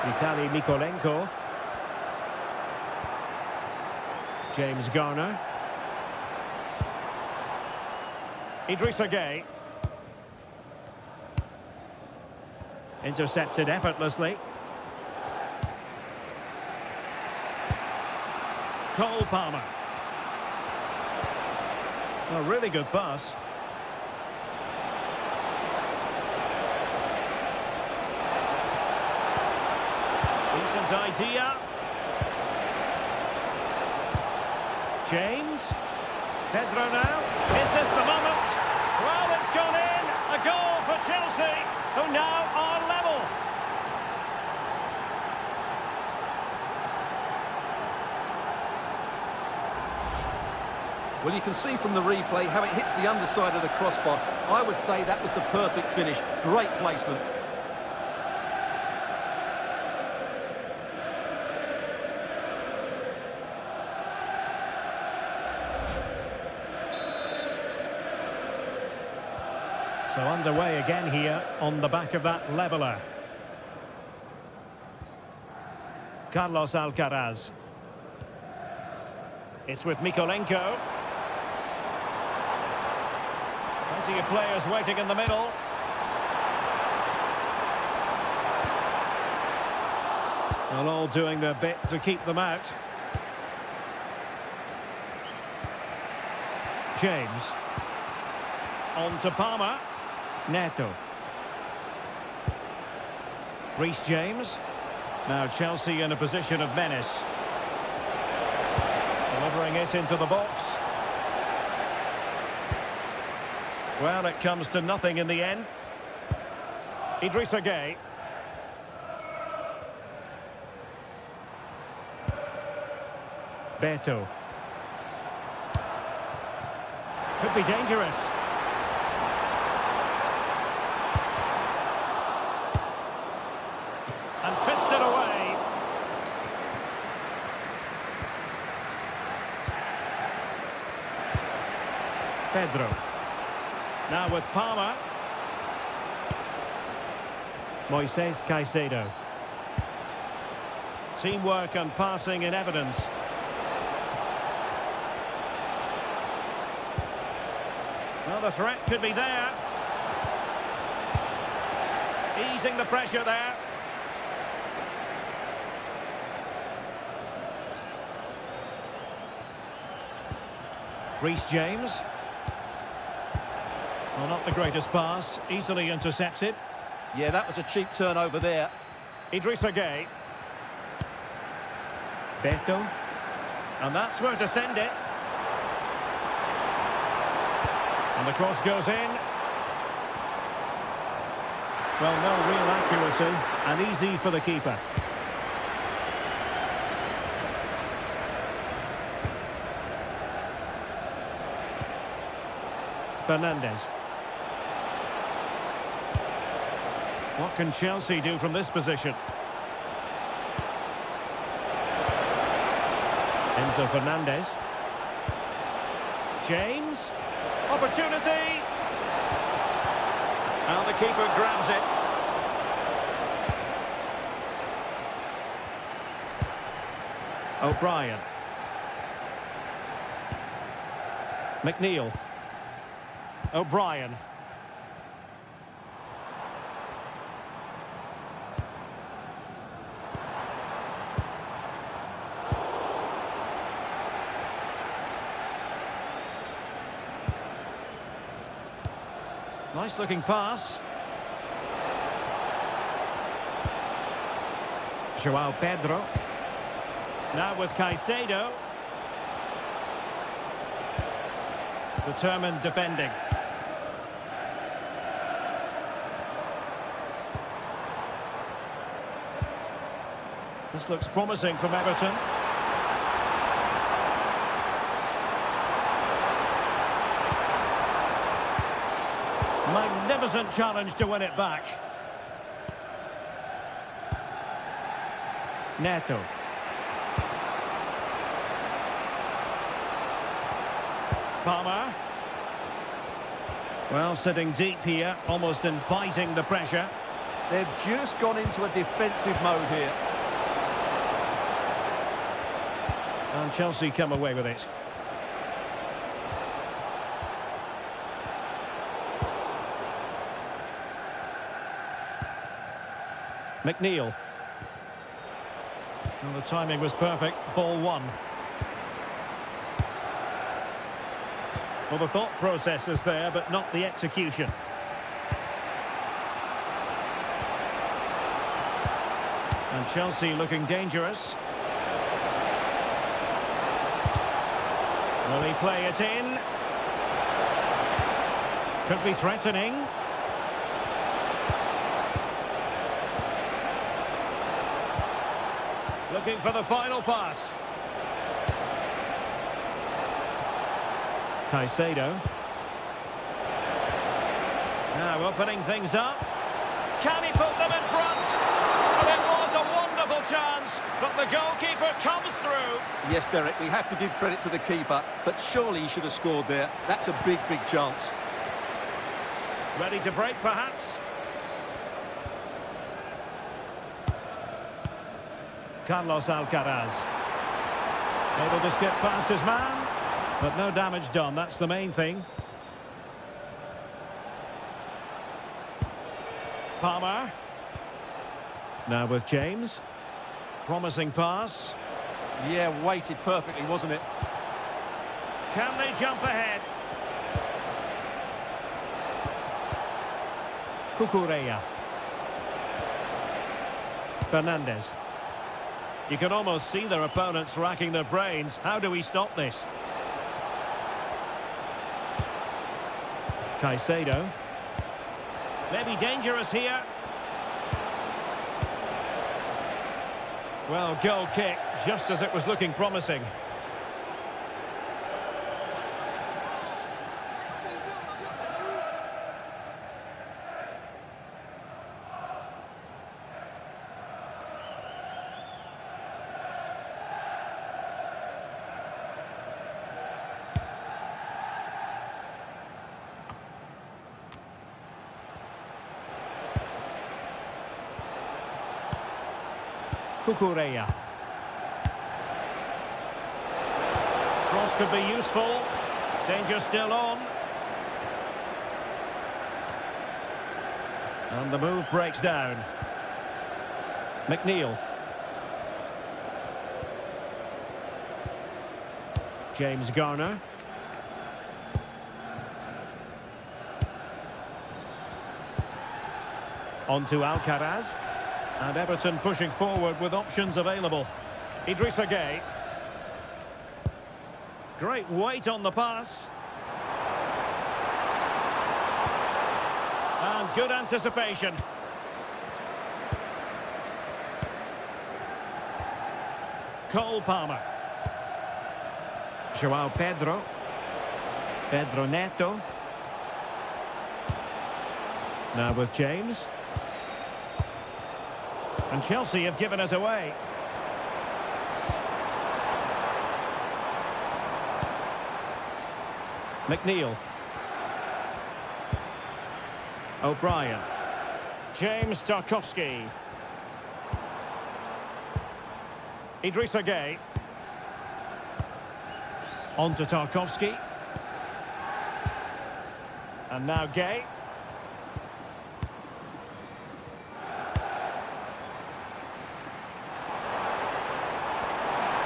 Vitaly Mykolenko. James Garner. Idrissa Gueye. Intercepted effortlessly. Cole Palmer. A really good pass. Decent idea. James. Pedro now. Is this the moment? Well, it's gone in. A goal for Chelsea, who now are level. Well, you can see from the replay how it hits the underside of the crossbar. I would say that was the perfect finish. Great placement. So underway again here on the back of that leveller. Carlos Alcaraz. It's with Mikolenko. Plenty of players waiting in the middle. Well, all doing their bit to keep them out. James. On to Palmer. Neto. Reece James. Now Chelsea in a position of menace. Delivering it into the box. Well, it comes to nothing in the end. Idrissa Gueye. Beto. Could be dangerous. And fisted away. Pedro. Now with Palmer. Moises Caicedo. Teamwork and passing in evidence. Well, the threat could be there. Easing the pressure there. Reece James. Well, not the greatest pass. Easily intercepted. Yeah, that was a cheap turnover there. Idrissa Gueye. Beto. And that's where to send it. And the cross goes in. Well, no real accuracy. And easy for the keeper. Fernandes. What can Chelsea do from this position? Enzo Fernandez. James. Opportunity. And the keeper grabs it. O'Brien. McNeil. O'Brien. Nice looking pass. Joao Pedro. Now with Caicedo. Determined defending. This looks promising from Everton. Magnificent challenge to win it back. Neto. Palmer. Well, sitting deep here, almost inviting the pressure. They've just gone into a defensive mode here. And Chelsea come away with it. McNeil. Well, the timing was perfect. Ball one. Well, the thought process is there, but not the execution. And Chelsea looking dangerous. Will he play it in? Could be threatening. Looking for the final pass. Caicedo. Now opening things up. Can he put them in front? And it was a wonderful chance, but the goalkeeper comes through. Yes, Derek, we have to give credit to the keeper, but surely he should have scored there. That's a big, big chance. Ready to break, perhaps? Carlos Alcaraz. Able to skip past his man, but no damage done. That's the main thing. Palmer. Now with James. Promising pass. Yeah, weighted perfectly, wasn't it? Can they jump ahead? Cucurella. Fernandez. You can almost see their opponents racking their brains. How do we stop this? Caicedo. Maybe dangerous here. Well, goal kick, just as it was looking promising. Cucurella. Cross could be useful. Danger still on. And the move breaks down. McNeil. James Garner. On to Alcaraz. And Everton pushing forward with options available. Idrissa Gueye. Great weight on the pass. And good anticipation. Cole Palmer. João Pedro. Pedro Neto. Now with James. And Chelsea have given us away. McNeil. O'Brien. James Tarkowski. Idrissa Gueye. On to Tarkowski. And now Gueye.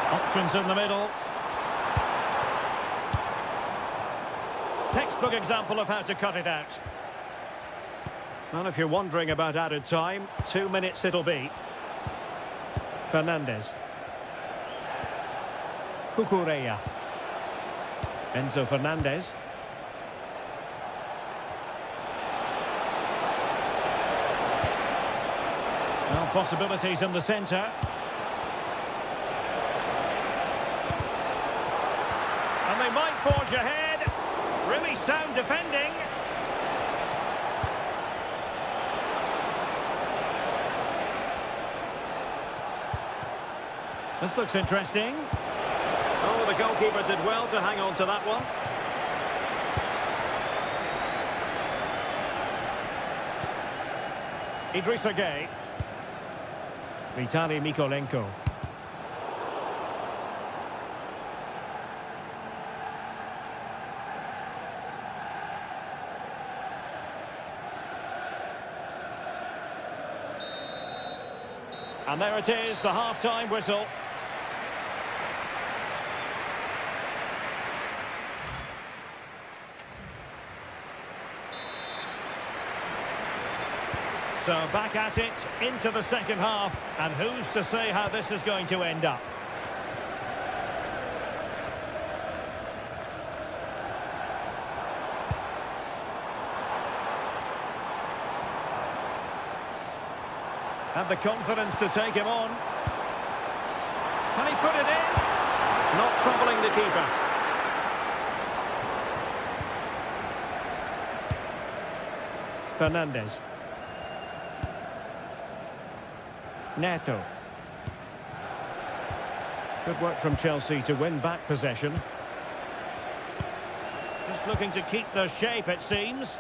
Options in the middle. Textbook example of how to cut it out. Well, if you're wondering about added time, 2 minutes it'll be. Fernandez. Cucurella. Enzo Fernandez. Well, possibilities in the centre. And they might forge ahead. Really sound defending. This looks interesting. Oh, the goalkeeper did well to hang on to that one. Idrissa Gueye. Vitaly Mykolenko. And there it is, the half-time whistle. So back at it, into the second half, and who's to say how this is going to end up? Had the confidence to take him on. Can he put it in? Not troubling the keeper. Fernandez. Neto. Good work from Chelsea to win back possession. Just looking to keep their shape, it seems.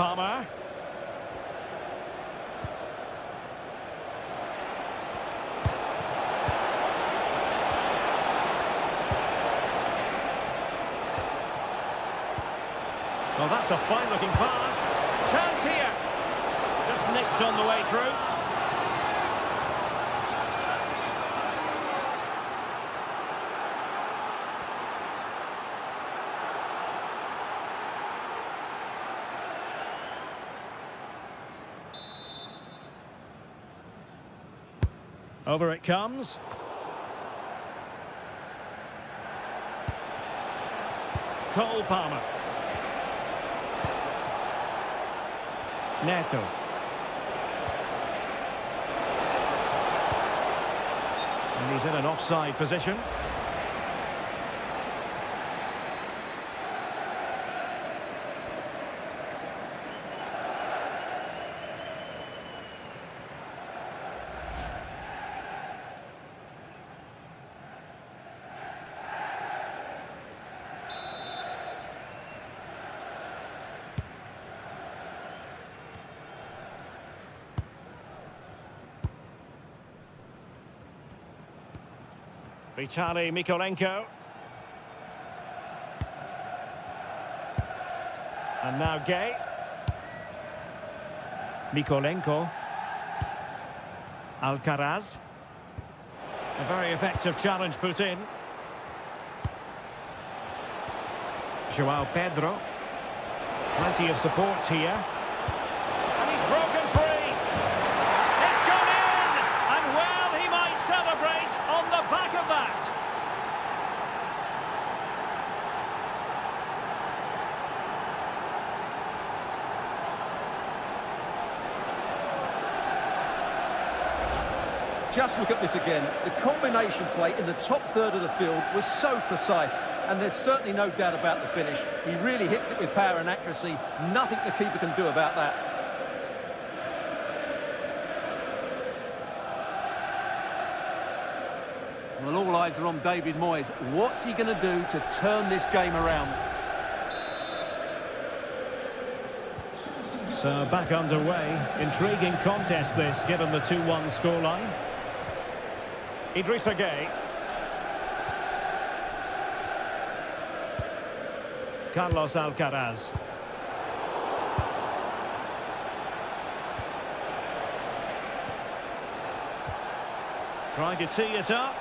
Palmer. Well, that's a fine-looking pass. Chance here. Just nicked on the way through. Over it comes. Cole Palmer. Neto. And he's in an offside position. Vitaly Mykolenko. And now Gay. Mykolenko. Alcaraz. A very effective challenge put in. João Pedro. Plenty of support here. And he's broken free. It's gone in! And well, he might celebrate on the back of that. Just look at this again. The combination play in the top third of the field was so precise, and there's certainly no doubt about the finish. He really hits it with power and accuracy. Nothing the keeper can do about that. Well, all eyes are on David Moyes. What's he going to do to turn this game around? So back underway. Intriguing contest this, given the 2-1 scoreline. Idrissa Gueye. Carlos Alcaraz. Trying to tee it up.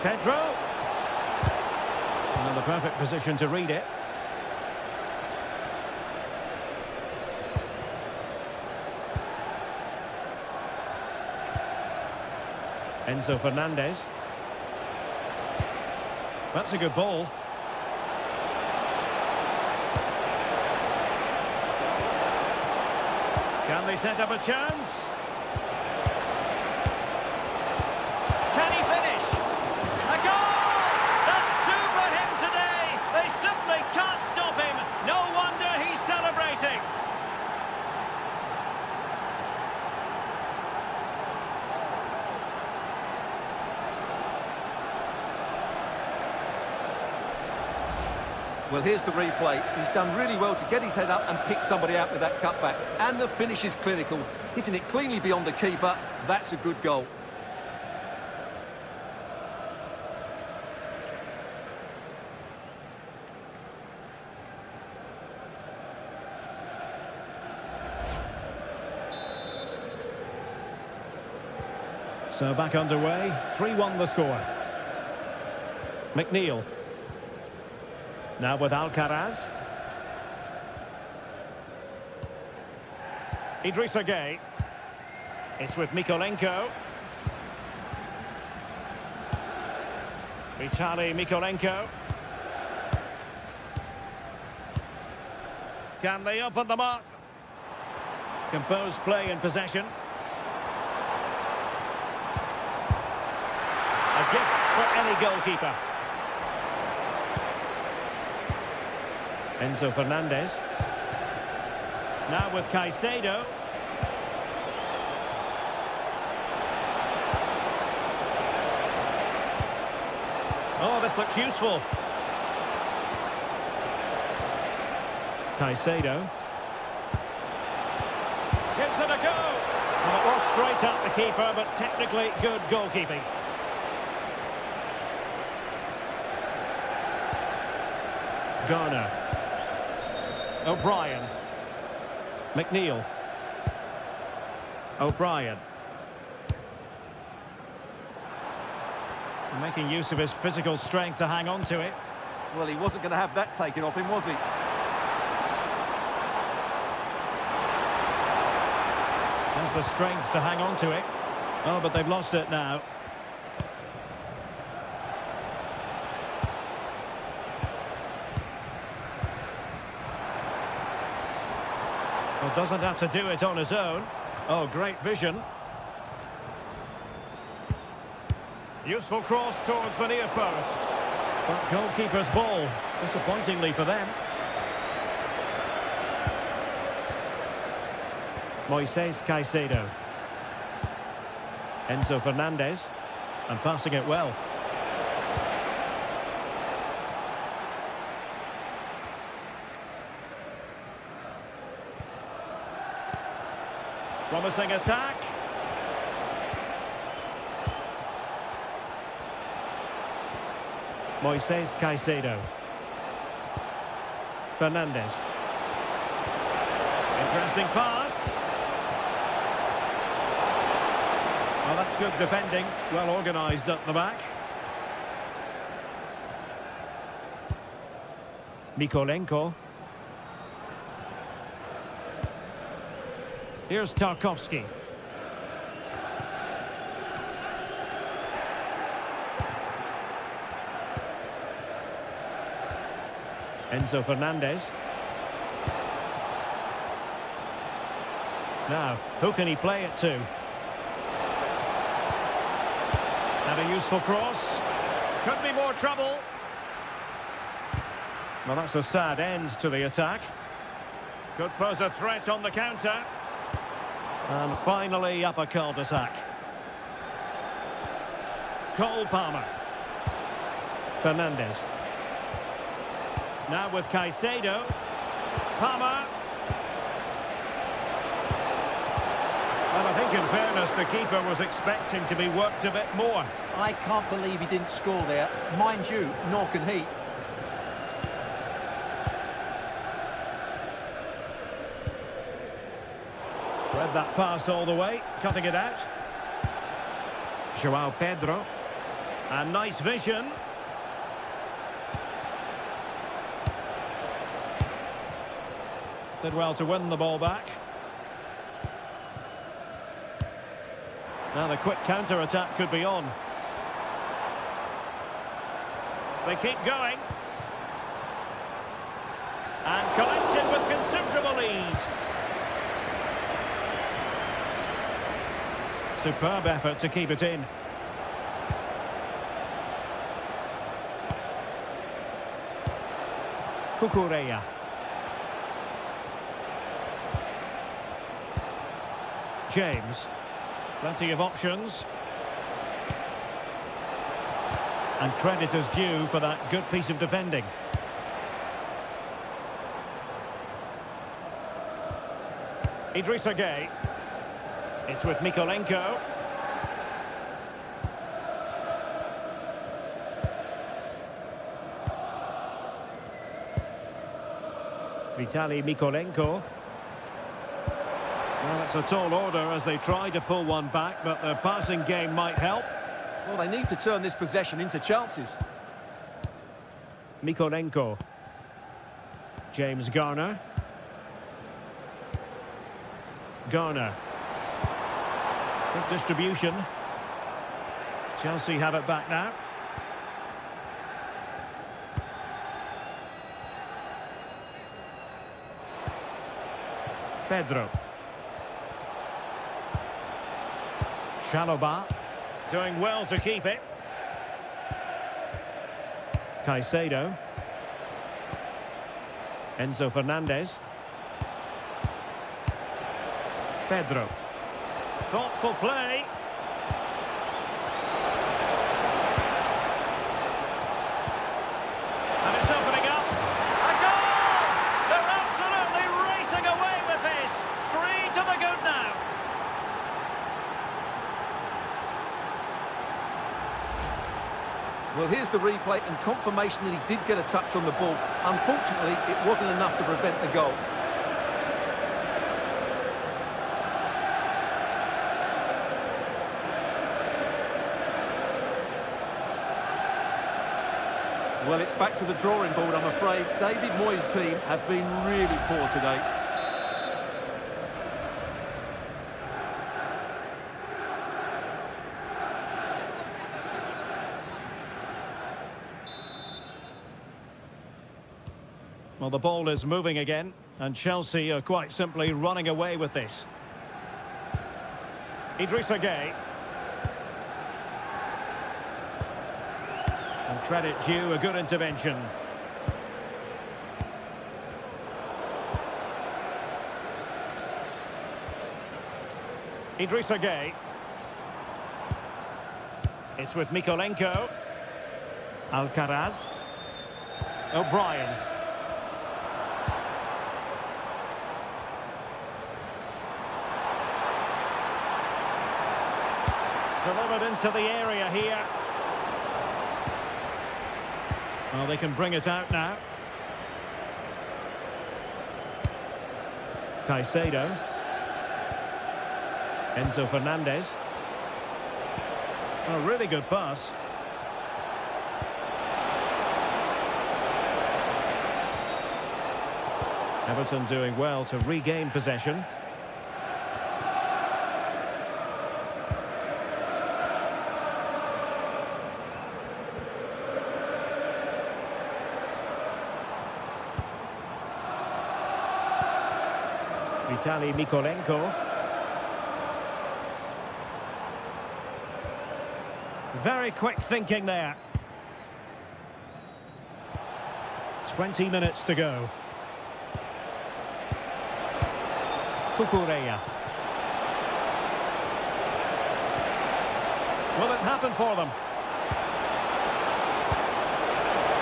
Pedro. And in the perfect position to read it. Enzo Fernandez. That's a good ball. Can they set up a chance? Can he finish? A goal! That's two for him today. They simply can't stop him. No wonder he's celebrating. Well, here's the replay. He's done really well to get his head up and pick somebody out with that cutback. And the finish is clinical. Hitting it cleanly beyond the keeper. That's a good goal. So back underway. 3-1 the score. McNeil. Now with Alcaraz. Idrissa Gueye. It's with Mykolenko. Vitaly Mykolenko. Can they open them up? Composed play in possession. A gift for any goalkeeper. Enzo Fernandez. Now with Caicedo. Oh, this looks useful. Caicedo. Gives it a go. Well, it was straight at the keeper, but technically good goalkeeping. Garner. O'Brien. McNeil. O'Brien. Making use of his physical strength to hang on to it. Well, he wasn't going to have that taken off him, was he? Has the strength to hang on to it. Oh, but they've lost it now. Well, doesn't have to do it on his own. Oh, great vision. Useful cross towards the near post. But goalkeeper's ball, disappointingly for them. Moises Caicedo. Enzo Fernandez. And passing it well. Promising attack. Moises Caicedo. Fernandez. Interesting pass. Well, that's good defending. Well organised at the back. Mikolenko. Here's Tarkowski. Enzo Fernandez. Now, who can he play it to? And a useful cross. Could be more trouble. Well, that's a sad end to the attack. Could pose a threat on the counter. And finally, up a cul-de-sac. Cole Palmer. Fernandez. Now with Caicedo. Palmer. Well, I think in fairness, the keeper was expecting to be worked a bit more. I can't believe he didn't score there. Mind you, nor can he. Read that pass all the way, cutting it out. João Pedro. And nice vision. Did well to win the ball back. Now the quick counter-attack could be on. They keep going. And collected with considerable ease. Superb effort to keep it in. Cucurella. James. Plenty of options. And credit is due for that good piece of defending. Idrissa Gueye. It's with Mikolenko. Vitaly Mikolenko. Well, it's a tall order as they try to pull one back, but their passing game might help. Well, they need to turn this possession into chances. Mikolenko. James Garner. Garner. Good distribution. Chelsea have it back now. Pedro. Chalobah. Doing well to keep it. Caicedo. Enzo Fernandez. Pedro. Thoughtful play. And it's opening up. A goal! They're absolutely Well, here's the replay and confirmation that he did get a touch on the ball. Unfortunately, it wasn't enough to prevent the goal. Well, it's back to the drawing board, I'm afraid. David Moyes' team have been really poor today. Well, the ball is moving again, and Chelsea are quite simply running away with this. Idrissa Gueye. And credit due, a good intervention. Idrissa Gueye. It's with Mykolenko. Alcaraz. O'Brien. Delivered into the area here. Well, they can bring it out now. Caicedo. Enzo Fernandez. A really good pass. Everton doing well to regain possession. Vitaly Mykolenko. Very quick thinking there. 20 minutes to go. Cucurella. Will it happen for them?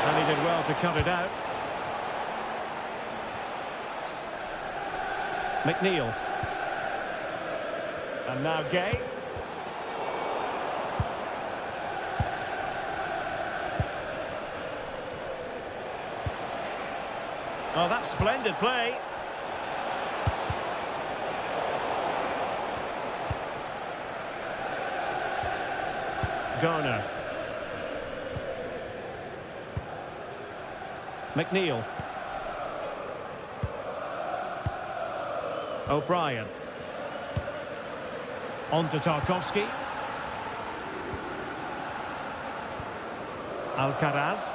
And he did well to cut it out. McNeil. And now Gueye. Oh, that's splendid play. Garner. McNeil. O'Brien. On to Tarkowski. Alcaraz.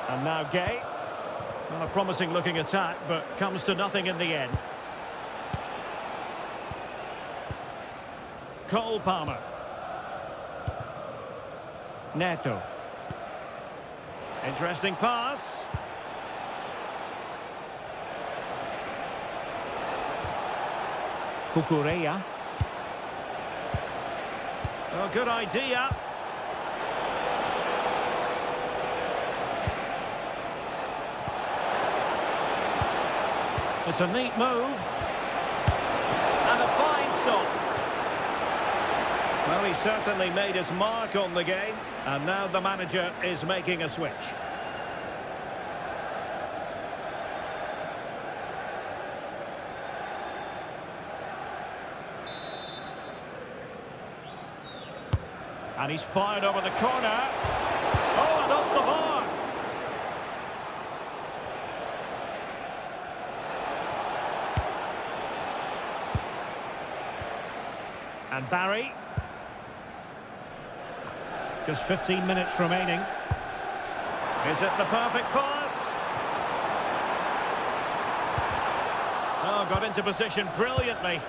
And now Gueye. Well, a promising looking attack, but comes to nothing in the end. Cole Palmer. Neto. Interesting pass. Cucurella. Oh, good idea. It's a neat move. And a fine stop. Well, he certainly made his mark on the game. And now the manager is making a switch. And he's fired over the corner. Oh, and off the bar. And Barry. Just 15 minutes remaining. Is it the perfect pass? Oh, got into position brilliantly.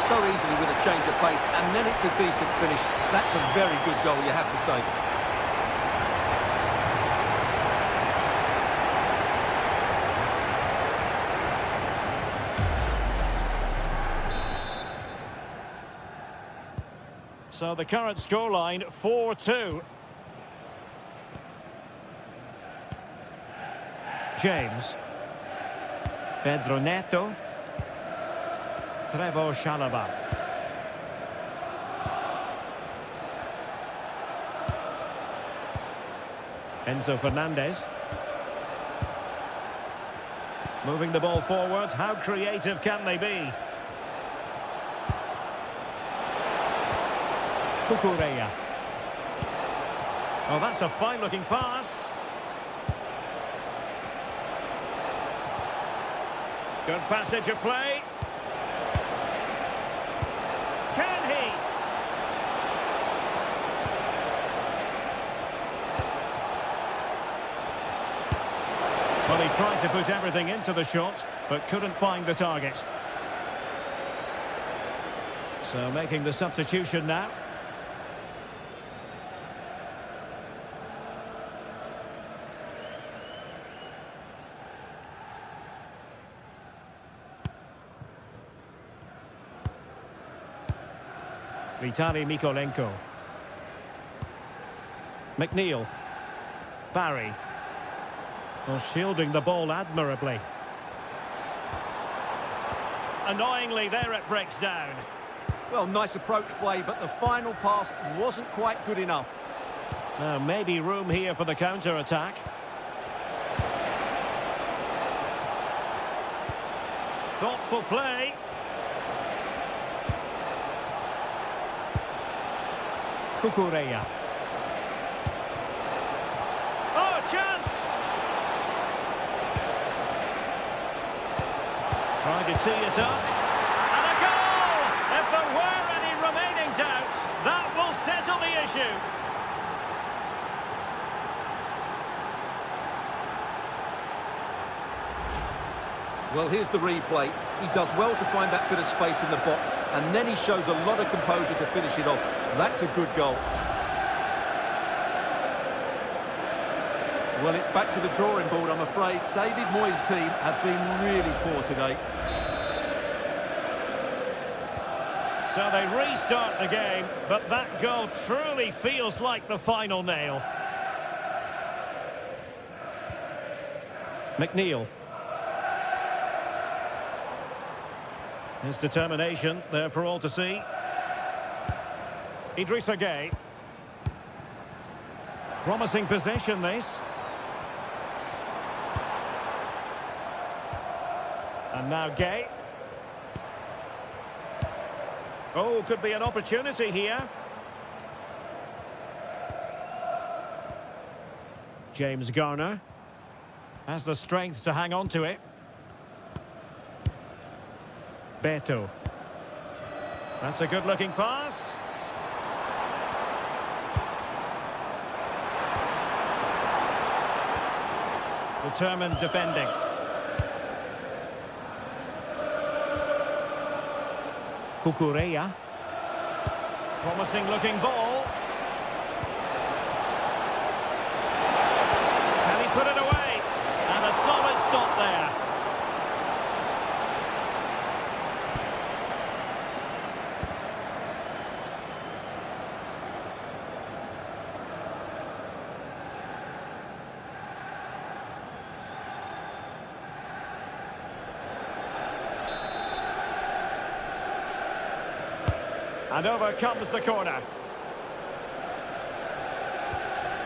So easily with a change of pace, and then it's a decent finish. That's a very good goal, you have to say. So the current scoreline 4-2. James. Pedro Neto. Trevoh Chalobah. Enzo Fernandez. Moving the ball forwards. How creative can they be? Cucurella. Oh, that's a fine-looking pass. Good passage of play. Can he? Well, he tried to put everything into the shot, but couldn't find the target. So making the substitution now. Vitaly Mykolenko. McNeil. Barry. Well, shielding the ball admirably. Annoyingly, there it breaks down. Well, nice approach play, but the final pass wasn't quite good enough. Now, maybe room here for the counter-attack. Thoughtful play. Cucurella. Oh, chance! Trying to tee it up. And a goal! If there were any remaining doubts, that will settle the issue. Well, here's the replay. He does well to find that bit of space in the box, and then he shows a lot of composure to finish it off. That's a good goal. Well, it's back to the drawing board, I'm afraid. David Moyes' team have been really poor today. So they restart the game, but that goal truly feels like the final nail. McNeil. His determination there for all to see. Idrissa Gueye. Promising possession, this. And now Gueye. Oh, could be an opportunity here. James Garner has the strength to hang on to it. Beto. That's a good-looking pass. Determined defending. Cucurella. Promising-looking ball. Can he put it away? And a solid stop there. And over comes the corner.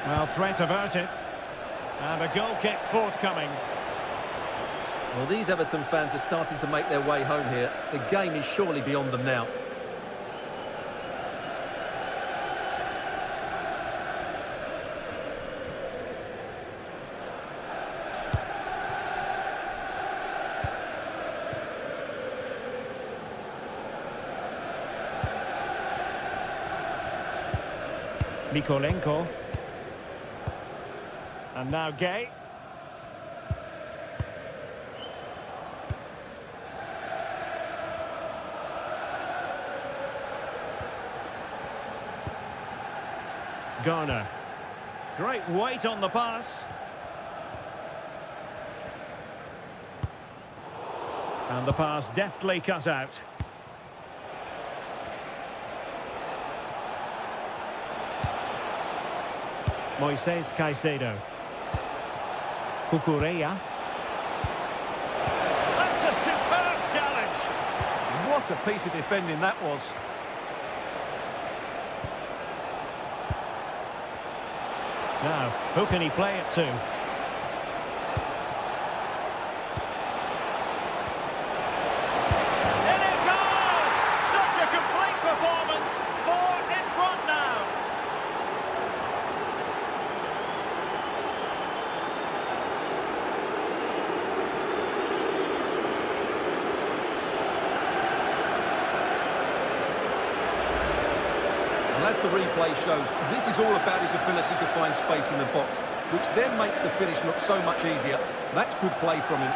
Well, threat averted. And a goal kick forthcoming. Well, these Everton fans are starting to make their way home here. The game is surely beyond them now. Mykolenko. And now Gueye. Garner. Great weight on the pass. And the pass deftly cut out. Moises Caicedo. Cucurella. That's a superb challenge. What a piece of defending that was. Now, who can he play it to? In it goes! Such a complete performance. 4 in front now. And as the replay shows, this is all about his ability to find space in the box, which then makes the finish look so much easier. That's good play from him.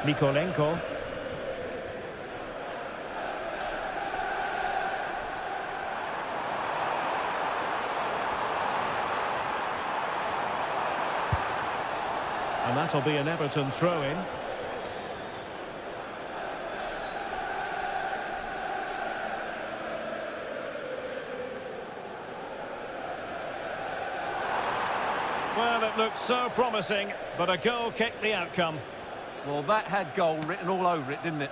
Mikolenko. And that'll be an Everton throw-in. Well, it looked so promising, but a goal kicked the outcome. Well, that had goal written all over it, didn't it?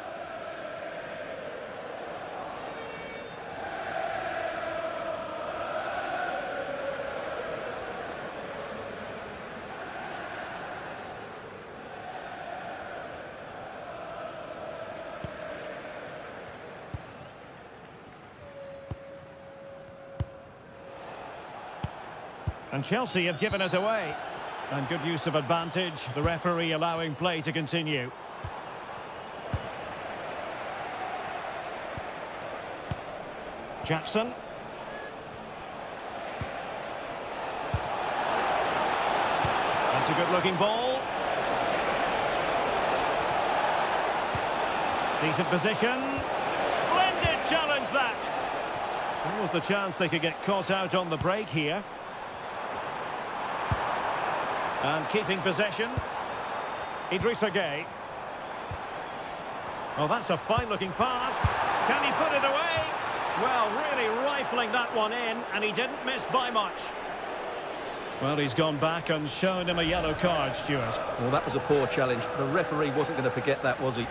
And Chelsea have given us away. And good use of advantage, the referee allowing play to continue. Jackson. That's a good-looking ball. Decent position. Splendid challenge that. There was the chance they could get caught out on the break here. And keeping possession. Idrissa Gueye. Oh, that's a fine-looking pass. Can he put it away? Well, really rifling that one in, and he didn't miss by much. Well, he's gone back and shown him a yellow card, Stuart. Well, that was a poor challenge. The referee wasn't going to forget that, was he?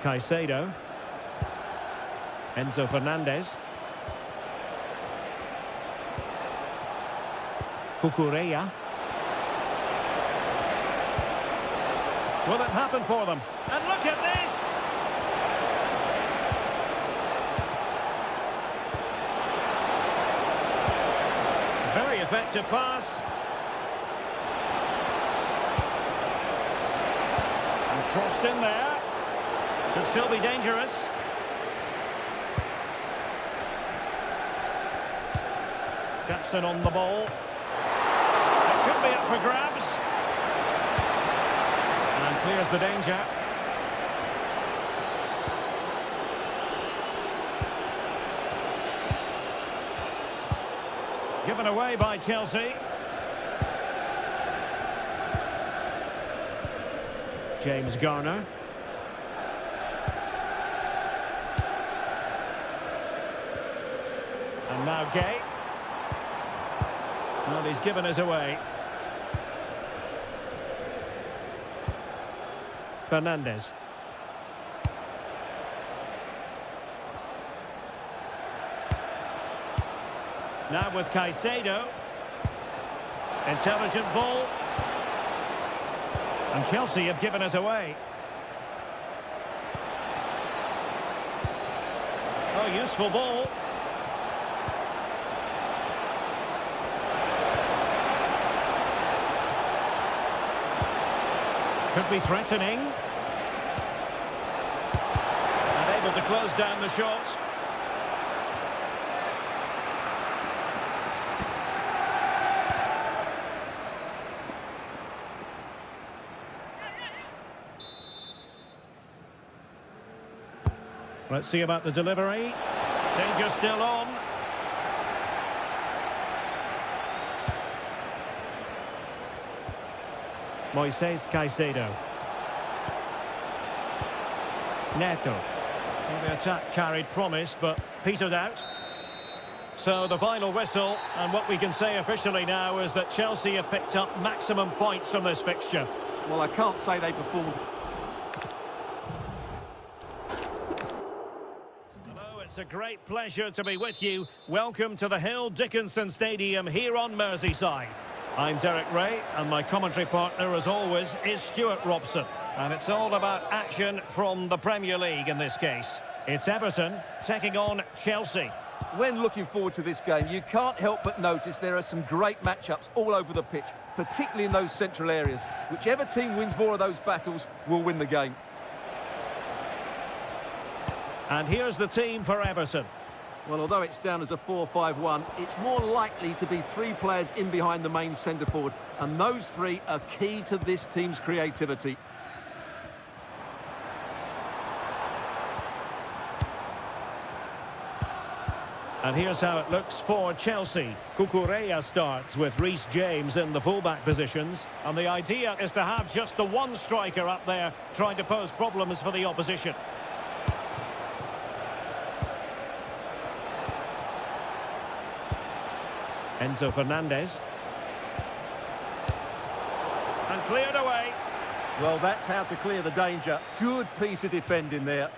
Caicedo. Enzo Fernandez. Cucurella. Will it happen for them? And look at this. Very effective pass. And crossed in there. Could still be dangerous. Jackson on the ball. It could be up for grabs. And clears the danger. Given away by Chelsea. James Garner. And now Gueye. Well, he's given us away. Fernandez. Now with Caicedo. Intelligent ball. And Chelsea have given us away. Oh, useful ball. Could be threatening. And able to close down the shot. Let's see about the delivery. Danger still on. Moises Caicedo. Neto. Well, the attack carried promise, but petered out. So the final whistle, and what we can say officially now is that Chelsea have picked up maximum points from this fixture. Well, I can't say they performed. Hello, it's a great pleasure to be with you. Welcome to the Hill Dickinson Stadium here on Merseyside. I'm Derek Ray, and my commentary partner, as always, is Stuart Robson. And it's all about action from the Premier League in this case. It's Everton taking on Chelsea. When looking forward to this game, you can't help but notice there are some great matchups all over the pitch, particularly in those central areas. Whichever team wins more of those battles will win the game. And here's the team for Everton. Well, although it's down as a 4-5-1, it's more likely to be three players in behind the main centre-forward, and those three are key to this team's creativity. And here's how it looks for Chelsea. Cucurella starts with Reece James in the fullback positions, and the idea is to have just the one striker up there trying to pose problems for the opposition. Enzo Fernandez. And cleared away. Well, that's how to clear the danger. Good piece of defending there.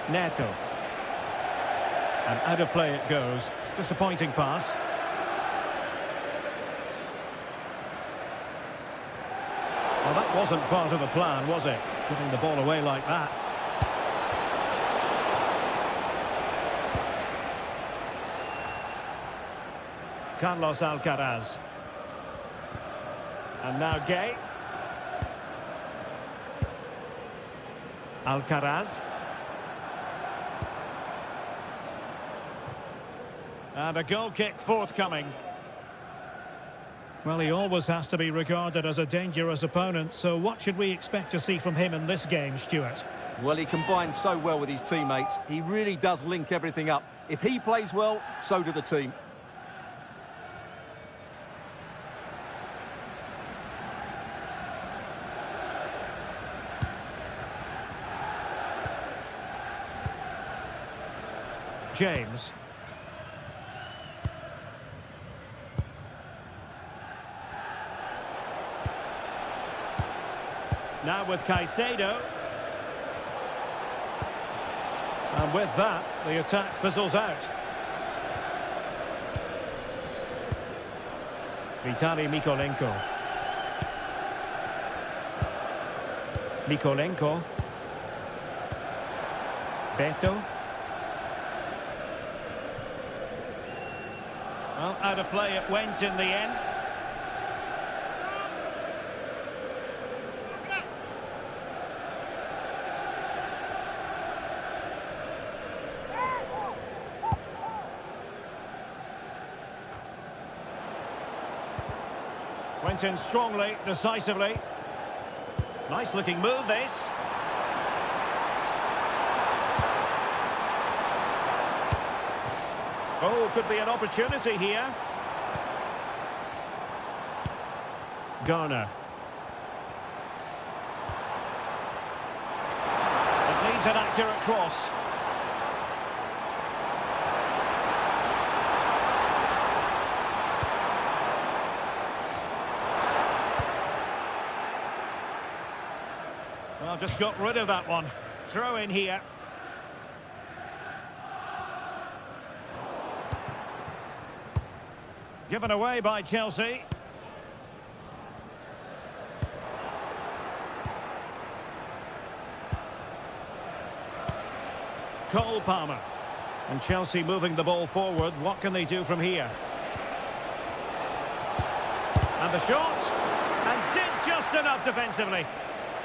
Neto. And out of play it goes. Disappointing pass. Well, that wasn't part of the plan, was it? Giving the ball away like that. Carlos Alcaraz. And now Gay. Alcaraz. And a goal kick forthcoming. Well, he always has to be regarded as a dangerous opponent, so what should we expect to see from him in this game, Stuart? Well, he combines so well with his teammates. He really does link everything up. If he plays well, so do the team. James. Now with Caicedo. And with that, the attack fizzles out. Vitali Mykolenko. Mykolenko. Beto. Well, out of play it went in the end. Went in strongly, decisively. Nice looking move, this. Oh, could be an opportunity here. Garner. It needs an accurate cross. Well, just got rid of that one. Throw in here. Given away by Chelsea. Cole Palmer. And Chelsea moving the ball forward. What can they do from here? And the shot. And did just enough defensively.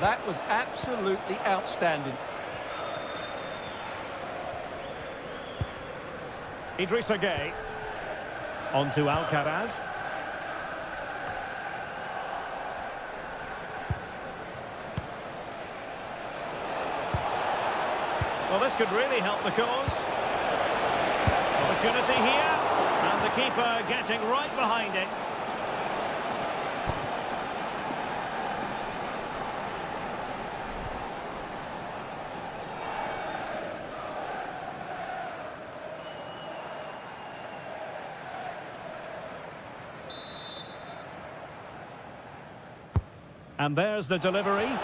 That was absolutely outstanding. Idrissa Gueye. On to Alcaraz. Well, this could really help the cause. Opportunity here. And the keeper getting right behind it. And there's the delivery. And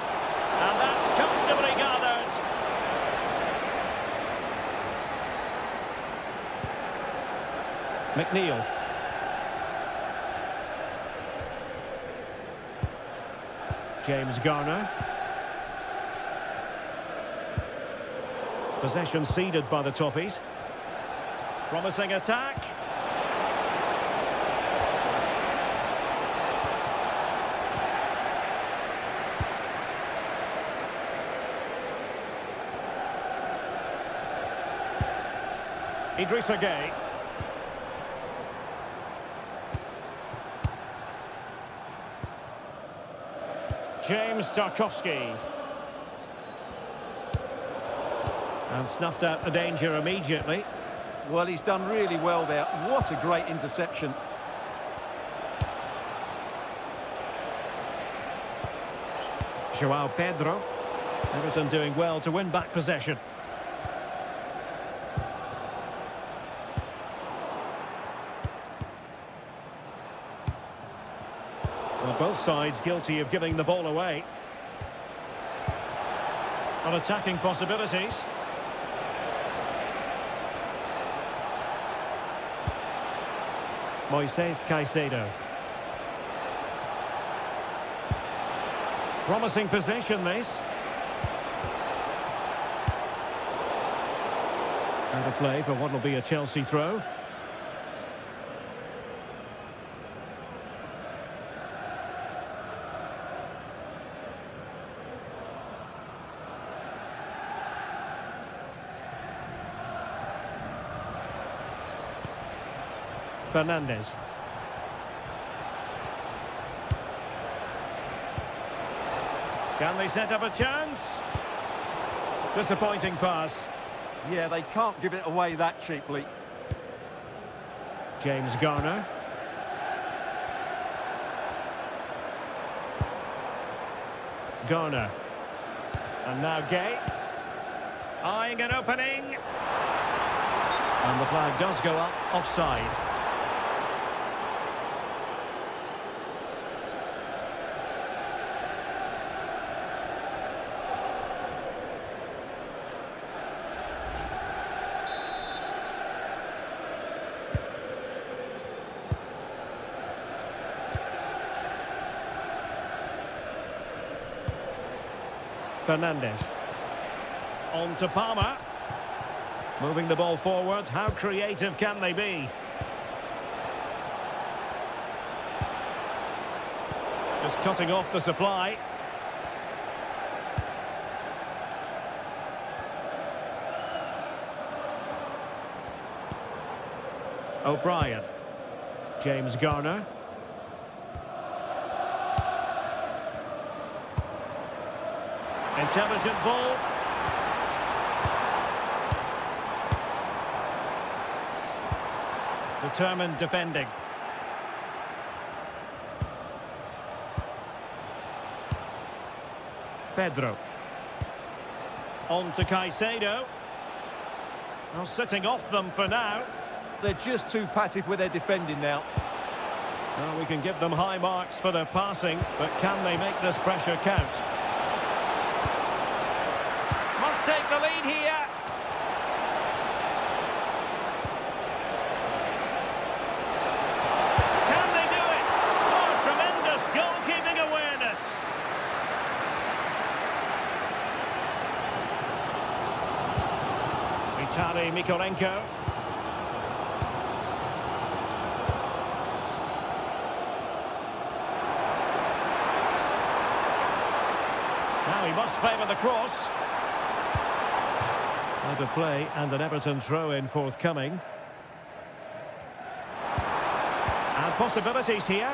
that's comfortably gathered. McNeil. James Garner. Possession ceded by the Toffees. Promising attack. Idrissa Gueye. James Tarkowski. And snuffed out the danger immediately. Well, he's done really well there. What a great interception. João Pedro. Everton doing well to win back possession. Well, both sides guilty of giving the ball away. On attacking possibilities. Moises Caicedo. Promising possession, this. Out of play for what will be a Chelsea throw. Fernandes. Can they set up a chance? Disappointing pass. Yeah, they can't give it away that cheaply. James Garner. Garner. And now Gueye. Eyeing an opening. And the flag does go up offside. Fernandes. On to Palmer. Moving the ball forward. How creative can they be? Just cutting off the supply. O'Brien. James Garner. Intelligent ball. Determined defending. Pedro. On to Caicedo. Well, sitting off them for now. They're just too passive with their defending now. Well, we can give them high marks for their passing, but can they make this pressure count? Must take the lead here. Can they do it? Oh, tremendous goalkeeping awareness. Vitali Mikolenko. Now he must favour the cross. Out of play and an Everton throw-in forthcoming. And possibilities here.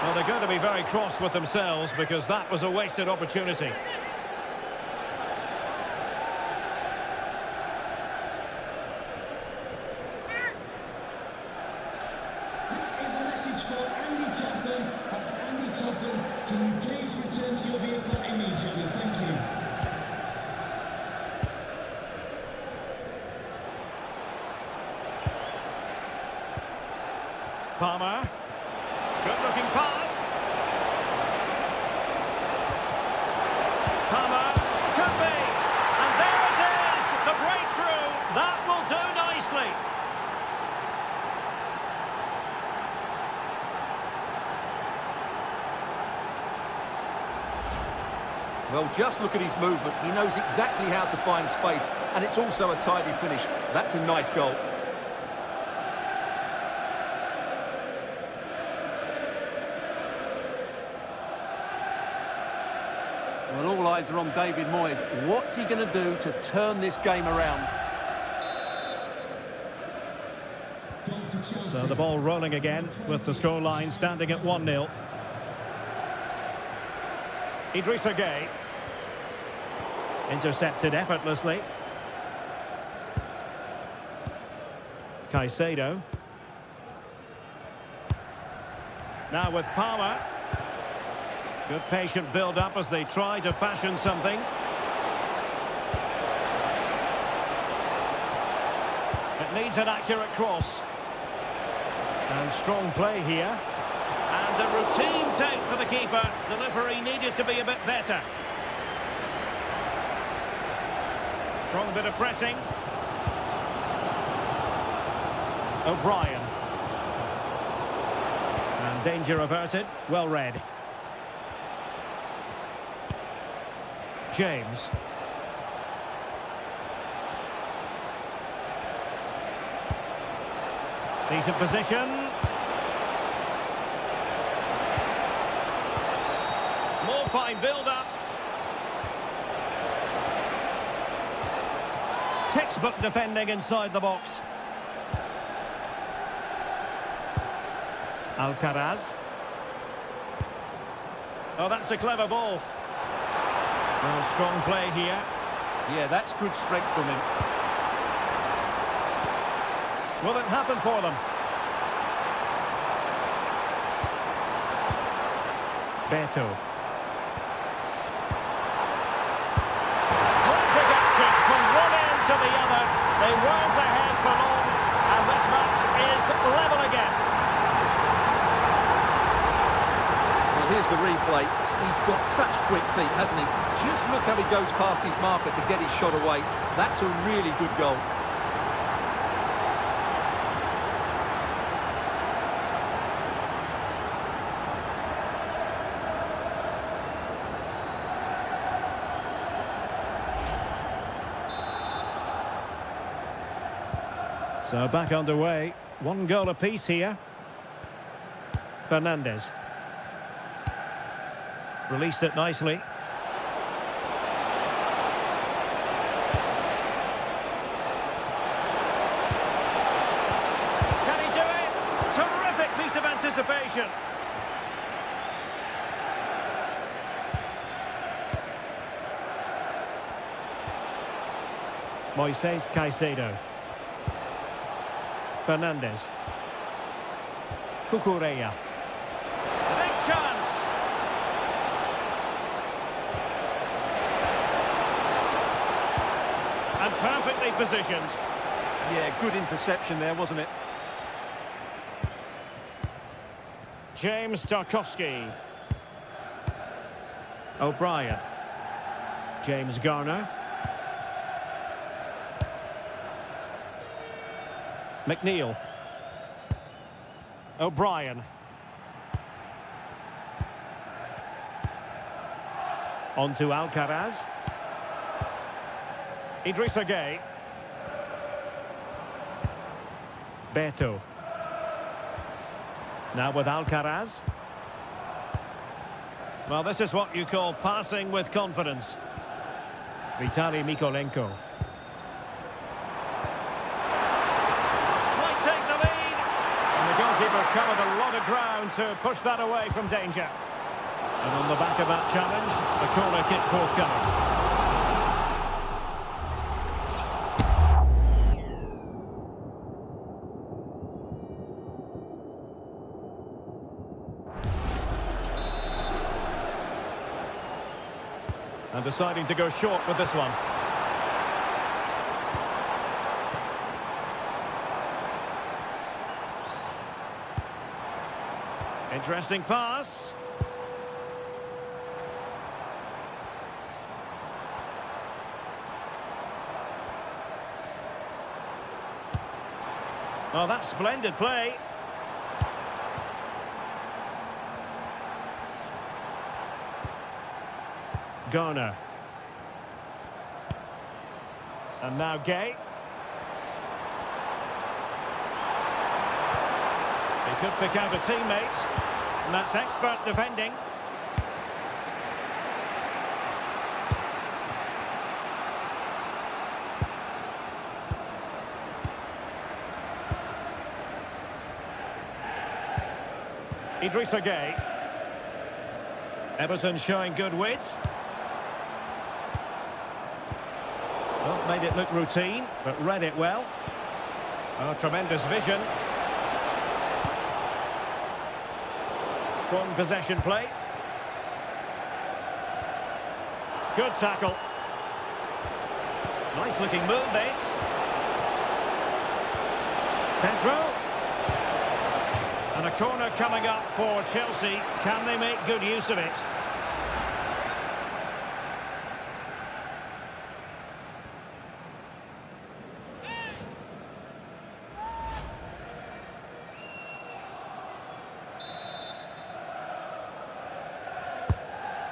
Well, they're going to be very cross with themselves because that was a wasted opportunity. This is a message for Andy Topham. That's Andy Topham. Can you please return to your vehicle immediately? Thank you. Palmer. Good-looking pass. Palmer. Could be. And there it is. The breakthrough. That will do nicely. Well, just look at his movement. He knows exactly how to find space, and it's also a tidy finish. That's a nice goal. Well, all eyes are on David Moyes. What's he going to do to turn this game around? Goal for Chelsea. So the ball rolling again with the scoreline standing at 1-0. Idrissa Gueye. Intercepted effortlessly. Caicedo. Now with Palmer. Good patient build-up as they try to fashion something. It needs an accurate cross. And strong play here. And a routine take for the keeper. Delivery needed to be a bit better. Strong bit of pressing. O'Brien. And danger averted. Well read. James. Decent position. More fine build-up. Textbook defending inside the box. Alcaraz. Oh, that's a clever ball. Well, strong play here. Yeah, that's good strength from him. Will it happen for them? Beto. Frantic action from one end to the other. They weren't ahead for long, and this match is level again. Well, here's the replay. He's got such quick feet, hasn't he? Just look how he goes past his marker to get his shot away. That's a really good goal. So back underway. One goal apiece here. Fernandes. Released it nicely. Can he do it? Terrific piece of anticipation. Moises Caicedo. Fernandes. Cucurella. Big chance. And perfectly positioned. Yeah, good interception there, wasn't it? James Tarkowski. O'Brien. James Garner. McNeil. O'Brien. On to Alcaraz. Idrissa Gueye. Beto. Now with Alcaraz. Well, this is what you call passing with confidence. Vitaly Mikolenko. Might take the lead. And the goalkeeper covered a lot of ground to push that away from danger. And on the back of that challenge, a corner kick forthcoming. And deciding to go short with this one. Interesting pass. Oh, that's splendid play. Garner. And now Gay. He could pick out a teammate. And that's expert defending. Idrissa Gay. Everton showing good width. Well, made it look routine, but read it well. Oh, tremendous vision. Strong possession play. Good tackle. Nice looking move, this. Pedro. And a corner coming up for Chelsea. Can they make good use of it?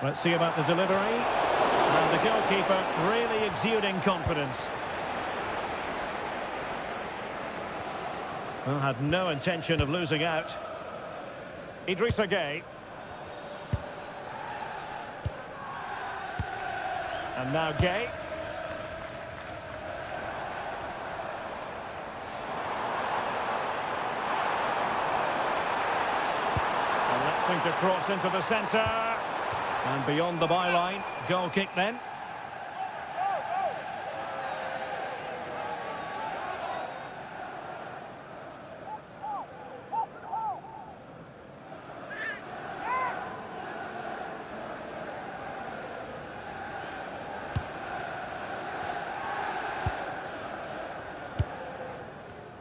Let's see about the delivery. And the goalkeeper really exuding confidence. Well, had no intention of losing out. Idrissa Gay. And now Gay. Electing to cross into the centre. And beyond the byline, goal kick then.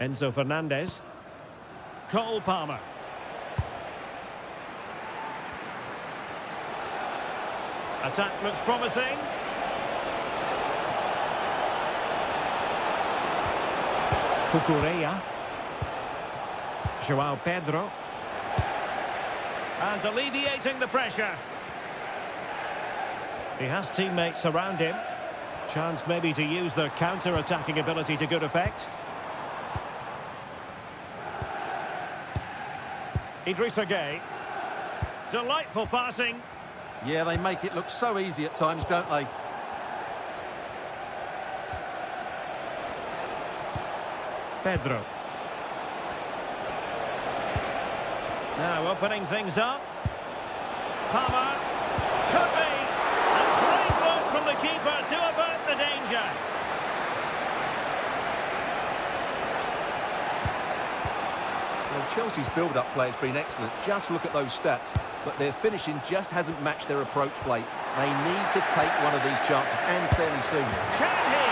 Enzo Fernandez. Cole Palmer. Attack looks promising. Cucurella. João Pedro. And alleviating the pressure. He has teammates around him. Chance maybe to use their counter-attacking ability to good effect. Idrissa Gay. Delightful passing. Yeah, they make it look so easy at times, don't they? Pedro. Now opening things up. Palmer. Could be. A great work from the keeper to avert the danger. Well, Chelsea's build-up play has been excellent. Just look at those stats. But their finishing just hasn't matched their approach play. They need to take one of these chances, and fairly soon. Can he?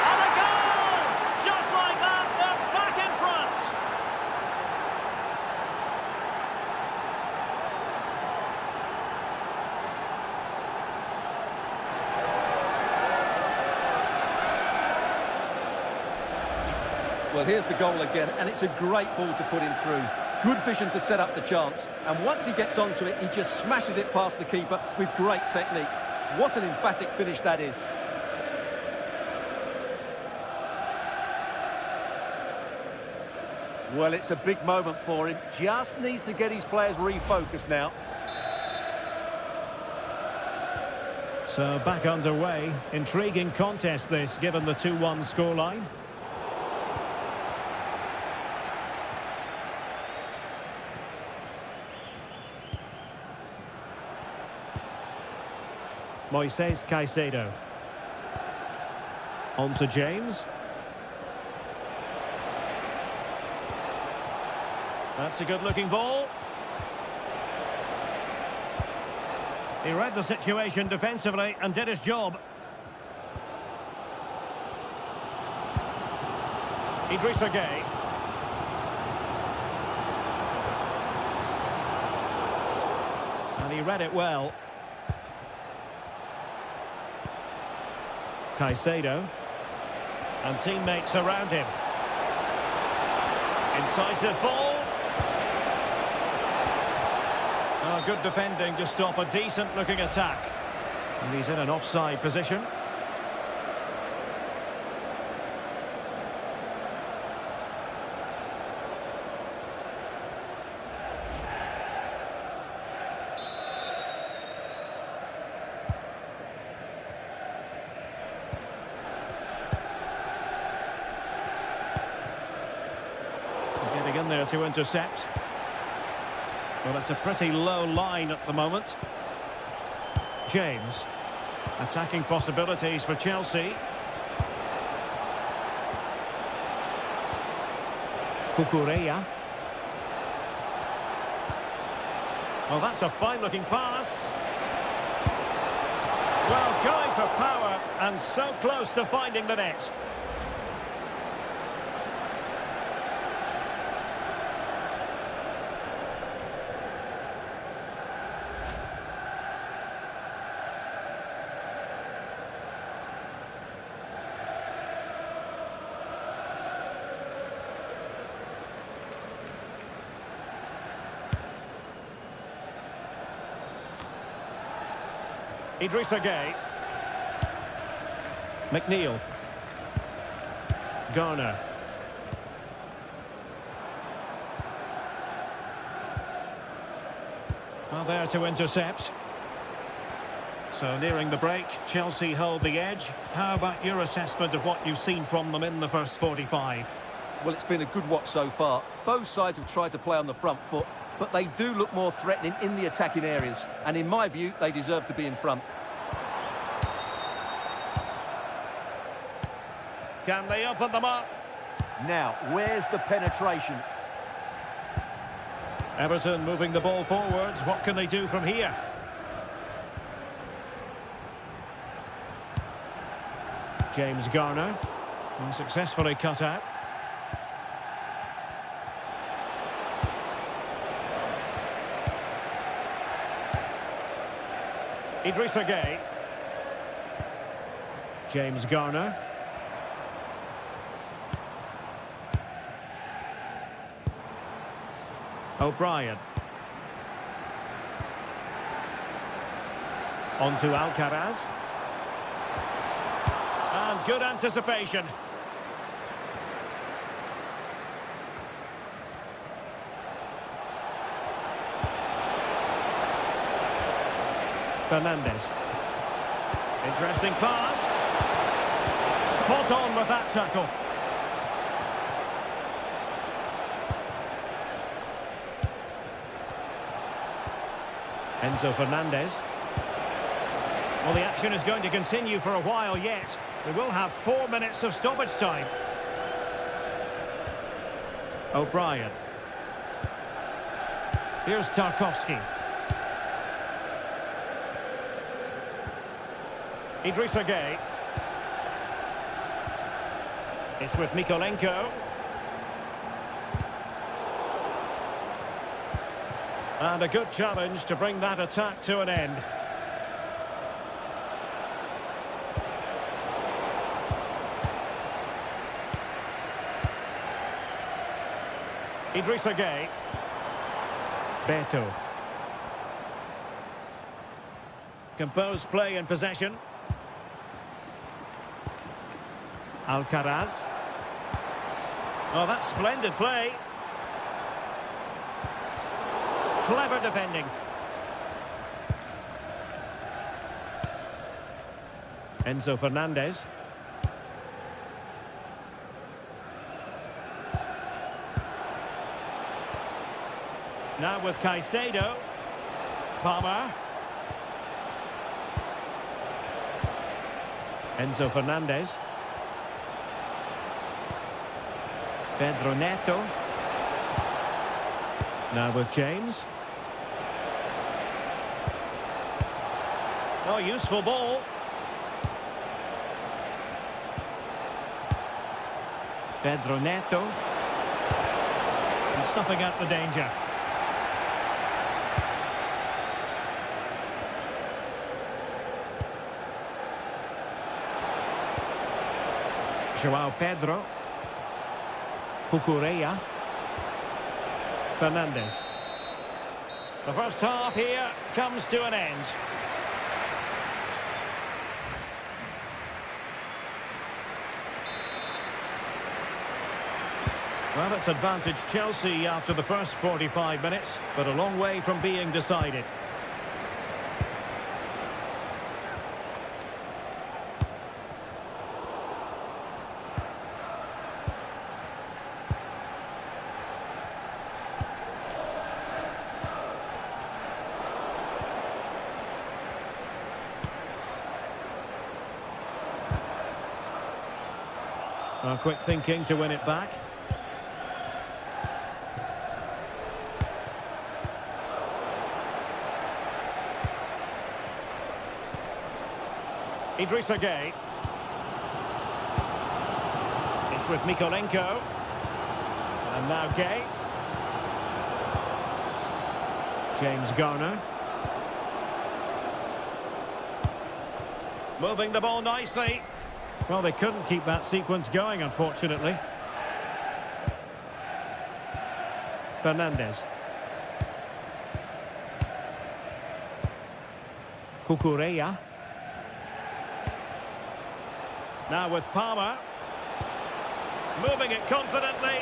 And a goal! Just like that, they're back in front. Well, here's the goal again, and it's a great ball to put him through. Good vision to set up the chance, and once he gets onto it, he just smashes it past the keeper with great technique. What an emphatic finish that is. Well, it's a big moment for him. Just needs to get his players refocused now. So back underway. Intriguing contest this, given the 2-1 scoreline. Moises Caicedo. On to James. That's a good-looking ball. He read the situation defensively and did his job. Idrissa Gueye. And he read it well. Caicedo. And teammates around him. Incisive ball. Oh, good defending to stop a decent-looking attack. And he's in an offside position. Getting in there to intercept. Well, it's a pretty low line at the moment. James. Attacking possibilities for Chelsea. Cucurella. Oh, that's a fine-looking pass. Well, going for power and so close to finding the net. Idrissa Gueye. McNeil. Garner. Well, there to intercept. So nearing the break, Chelsea hold the edge. How about your assessment of what you've seen from them in the first 45? Well, it's been a good watch so far. Both sides have tried to play on the front foot, but they do look more threatening in the attacking areas. And in my view, they deserve to be in front. Can they open them up? Now, where's the penetration? Everton moving the ball forwards. What can they do from here? James Garner. Successfully cut out. Idrissa Gueye. James Garner. O'Brien. On to Alcaraz. And good anticipation. Fernandez. Interesting pass. Spot on with that tackle. Enzo Fernandez. Well, the action is going to continue for a while yet. We will have 4 minutes of stoppage time. O'Brien. Here's Tarkowski. Idrissa Gueye. It's with Mikolenko. And a good challenge to bring that attack to an end. Idrissa Gueye. Beto. Composed play in possession. Alcaraz. Oh, that's splendid play. Clever defending. Enzo Fernandez. Now with Caicedo. Palmer. Enzo Fernandez. Pedro Neto. Now with James. Oh, useful ball. Pedro Neto. And snuffing out the danger. João Pedro. Cucurella. Fernandez. The first half here comes to an end. Well, it's advantage Chelsea after the first 45 minutes, but a long way from being decided. Well, quick thinking to win it back. Idrissa Gueye. It's with Mikolenko. And now Gueye. James Garner. Moving the ball nicely. Well, they couldn't keep that sequence going, unfortunately. Fernandez. Cucurella. Now with Palmer. Moving it confidently.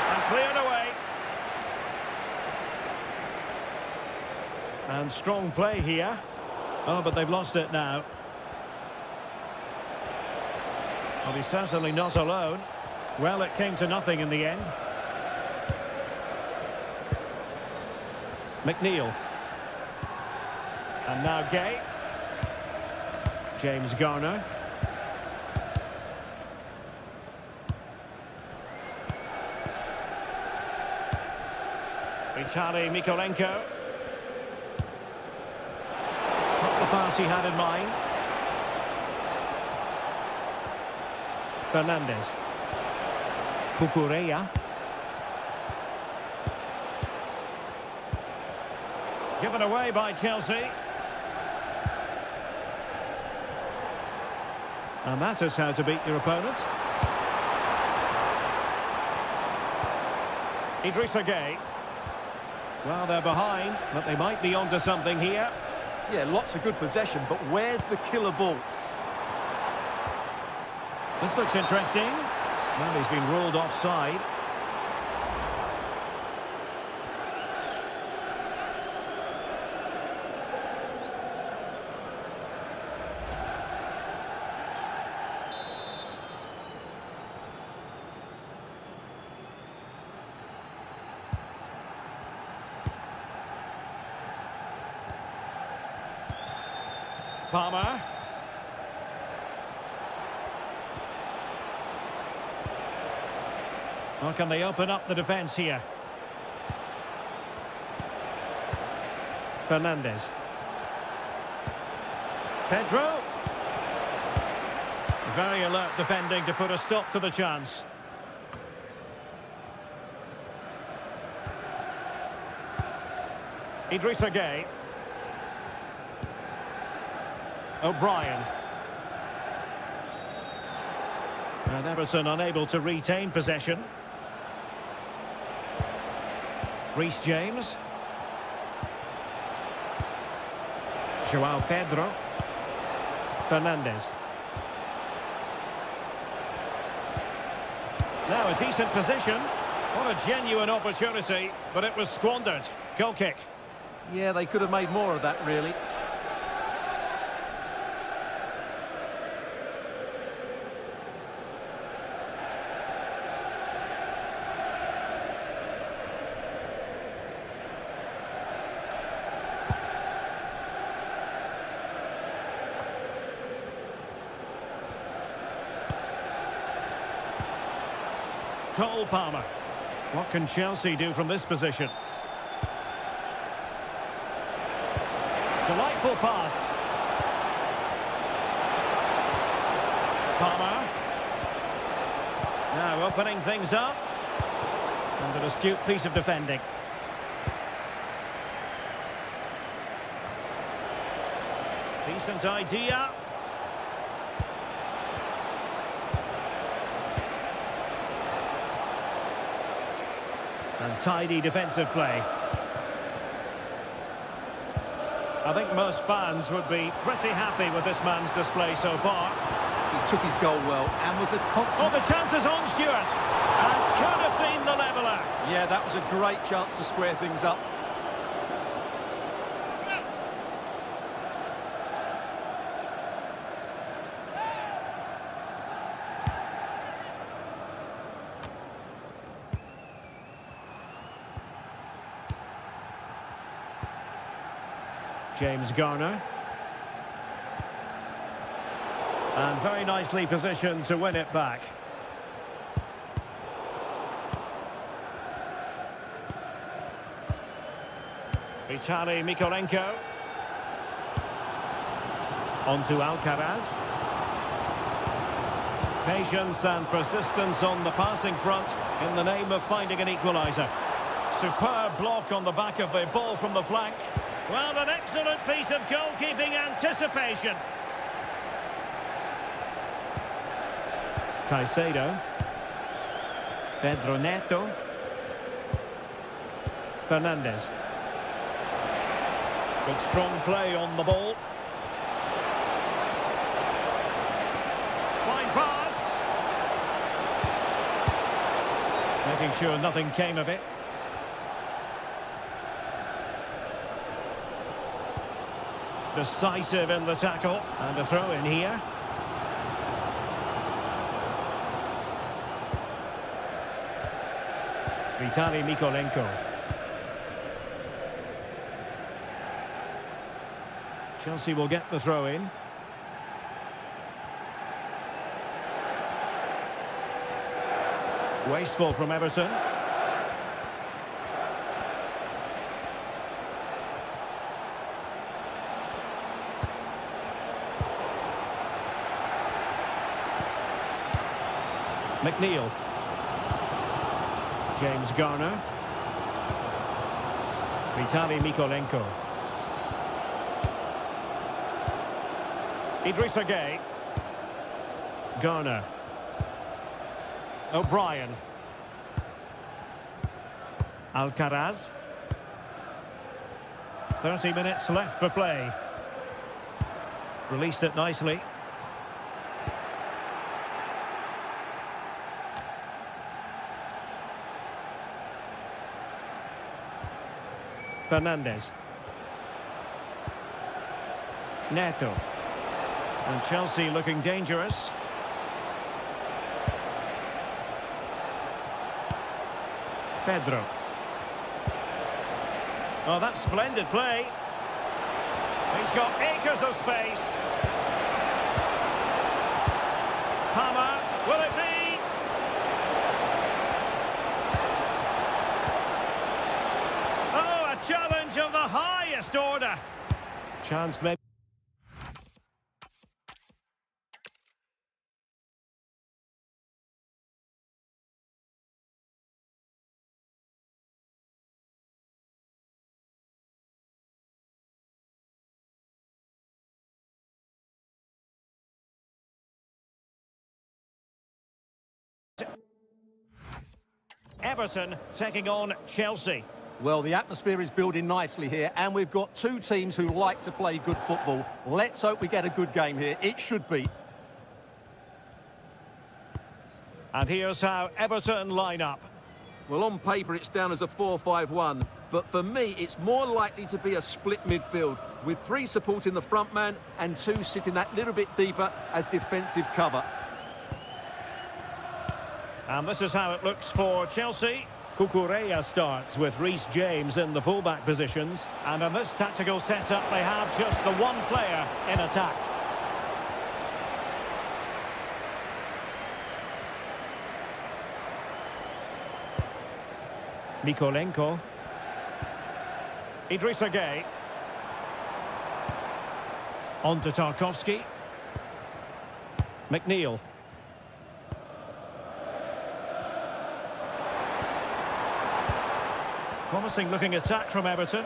And cleared away. And strong play here. Oh, but they've lost it now. Well, he's certainly not alone. Well, it came to nothing in the end. McNeil. And now Gueye. James Garner. Vitaly Mikolenko. Not the pass he had in mind. Fernandez. Cucurella. Given away by Chelsea. And that is how to beat your opponent. Idrissa Gueye. Well, they're behind, but they might be onto something here. Yeah, lots of good possession, but where's the killer ball? This looks interesting. Well, he's been ruled offside. Palmer. Well, can they open up the defence here? Fernandez. Pedro. Very alert defending to put a stop to the chance. Idrissa Gueye. O'Brien. And Everton unable to retain possession. Reece James. João Pedro. Fernandez. Now a decent position. What a genuine opportunity, but it was squandered. Goal kick. Yeah, they could have made more of that, really. Cole Palmer. What can Chelsea do from this position? Delightful pass. Palmer. Now opening things up. And an astute piece of defending. Decent idea. And tidy defensive play. I think most fans would be pretty happy with this man's display so far. He took his goal well and was a constant... Oh, the chance is on, Stuart. And could have been the leveller. Yeah, that was a great chance to square things up. James Garner. And very nicely positioned to win it back. Vitaly Mikolenko. On to Alcaraz. Patience and persistence on the passing front in the name of finding an equaliser. Superb block on the back of the ball from the flank. Well, an excellent piece of goalkeeping anticipation. Caicedo. Pedro Neto. Fernandes. Good strong play on the ball. Fine pass. Making sure nothing came of it. Decisive in the tackle. And a throw in here. Vitaly Mikolenko. Chelsea will get the throw in. Wasteful from Everton. McNeil. James Garner. Vitaly Mikolenko. Idrissa Gueye. Garner. O'Brien. Alcaraz. 30 minutes left for play. Released it nicely. Fernandes. Neto. And Chelsea looking dangerous. Pedro. Oh, that's splendid play. He's got acres of space. Palmer, will it be? Oh, a challenge of the highest order. Chance maybe. Everton taking on Chelsea. Well, the atmosphere is building nicely here, and we've got two teams who like to play good football. Let's hope we get a good game here. It should be. And here's how Everton line up. Well, on paper, it's down as a 4-5-1. But for me, it's more likely to be a split midfield, with 3 supporting the front man and 2 sitting that little bit deeper as defensive cover. And this is how it looks for Chelsea. Cucurella starts with Reece James in the fullback positions. And in this tactical setup, they have just the one player in attack. Mikolenko. Idrissa Gueye. On to Tarkowski. McNeil. Promising looking attack from Everton.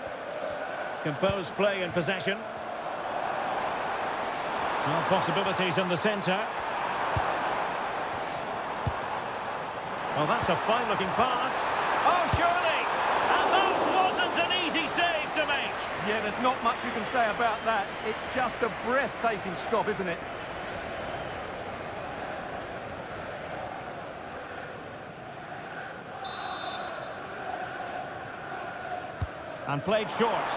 Composed play and possession. Now possibilities in the centre. Well, that's a fine looking pass. Oh, surely! And that wasn't an easy save to make. Yeah, there's not much you can say about that. It's just a breathtaking stop, isn't it? And played short.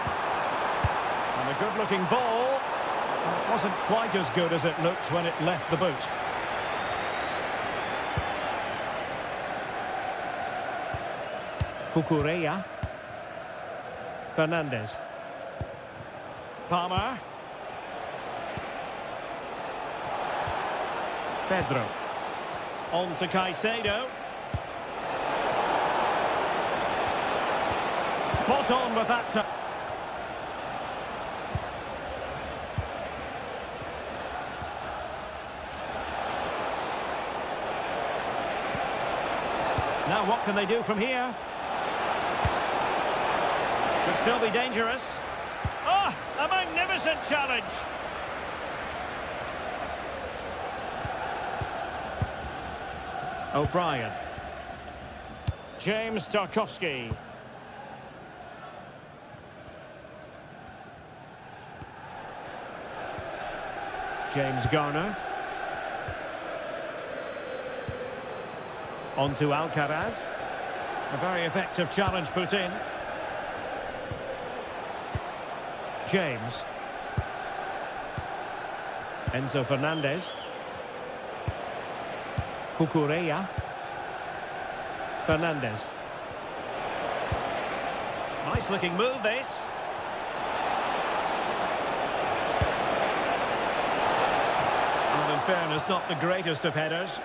And a good-looking ball. It wasn't quite as good as it looked when it left the boot. Cucurella. Fernandes. Palmer. Pedro. On to Caicedo. Spot on with that. Now what can they do from here? Could still be dangerous. Oh, a magnificent challenge. O'Brien. James Tarkowski. James Garner. On to Alcaraz. A very effective challenge put in. James. Enzo Fernandez. Cucurella. Fernandez. Nice looking move this. And in fairness, not the greatest of headers.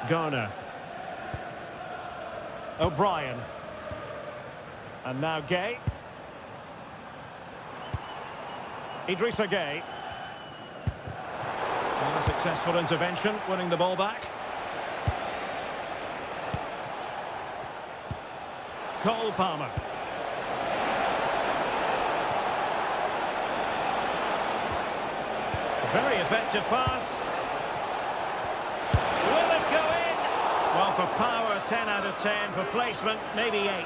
Garner. O'Brien. And now Gueye. Idrissa Gueye. And a successful intervention, winning the ball back. Cole Palmer. Very effective pass. Well, for power, 10 out of 10. For placement, maybe 8.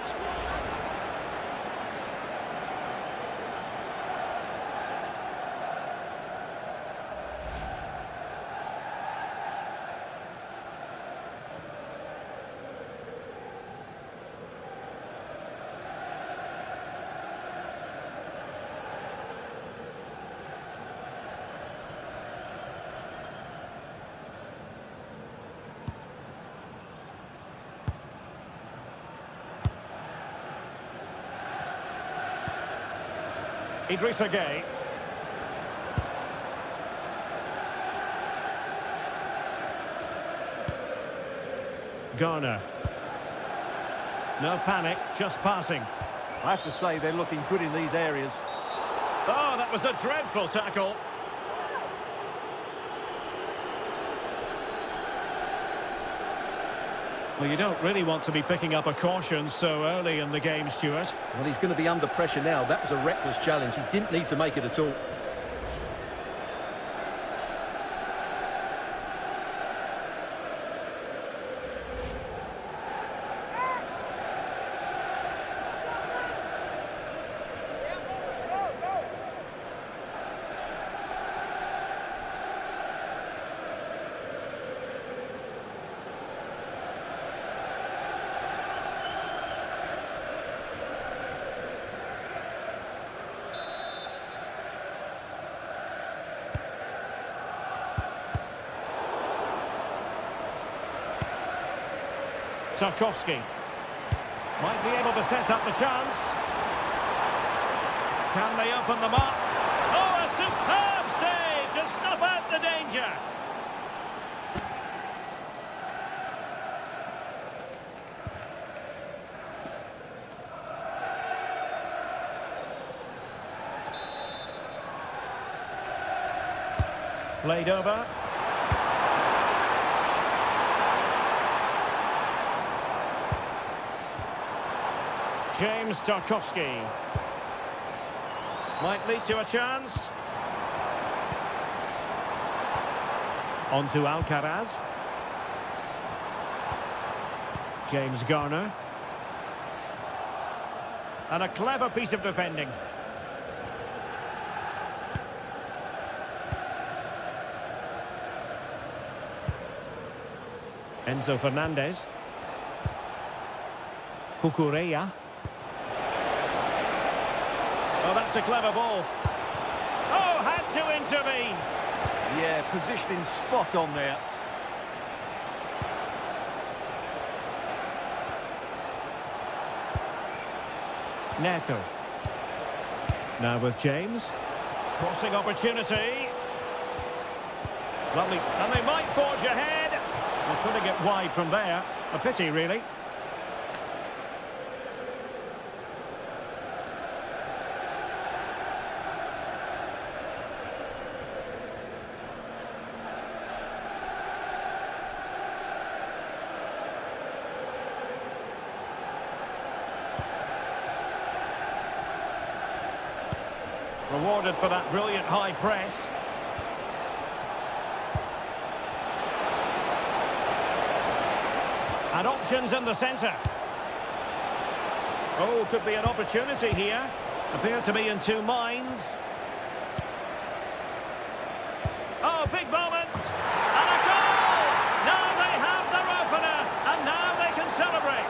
Idrissa Gueye. Garner. No panic, just passing. I have to say they're looking good in these areas. Oh, that was a dreadful tackle. Well, you don't really want to be picking up a caution so early in the game, Stuart. Well, he's going to be under pressure now. That was a reckless challenge. He didn't need to make it at all. Tarkowski. Might be able to set up the chance. Can they open them up? Oh, a superb save to snuff out the danger. Played over. James Tarkowski. Might lead to a chance. On to Alcaraz. James Garner. And a clever piece of defending. Enzo Fernandez. Cucurella. Oh, that's a clever ball. Oh, had to intervene. Yeah, positioning spot on there. Neto. Now with James. Crossing opportunity. Lovely. And they might forge ahead. Well, putting it wide from there. A pity, really. Rewarded for that brilliant high press. And options in the centre. Oh, could be an opportunity here. Appear to be in two minds. Oh, big moment. And a goal! Now they have their opener. And now they can celebrate.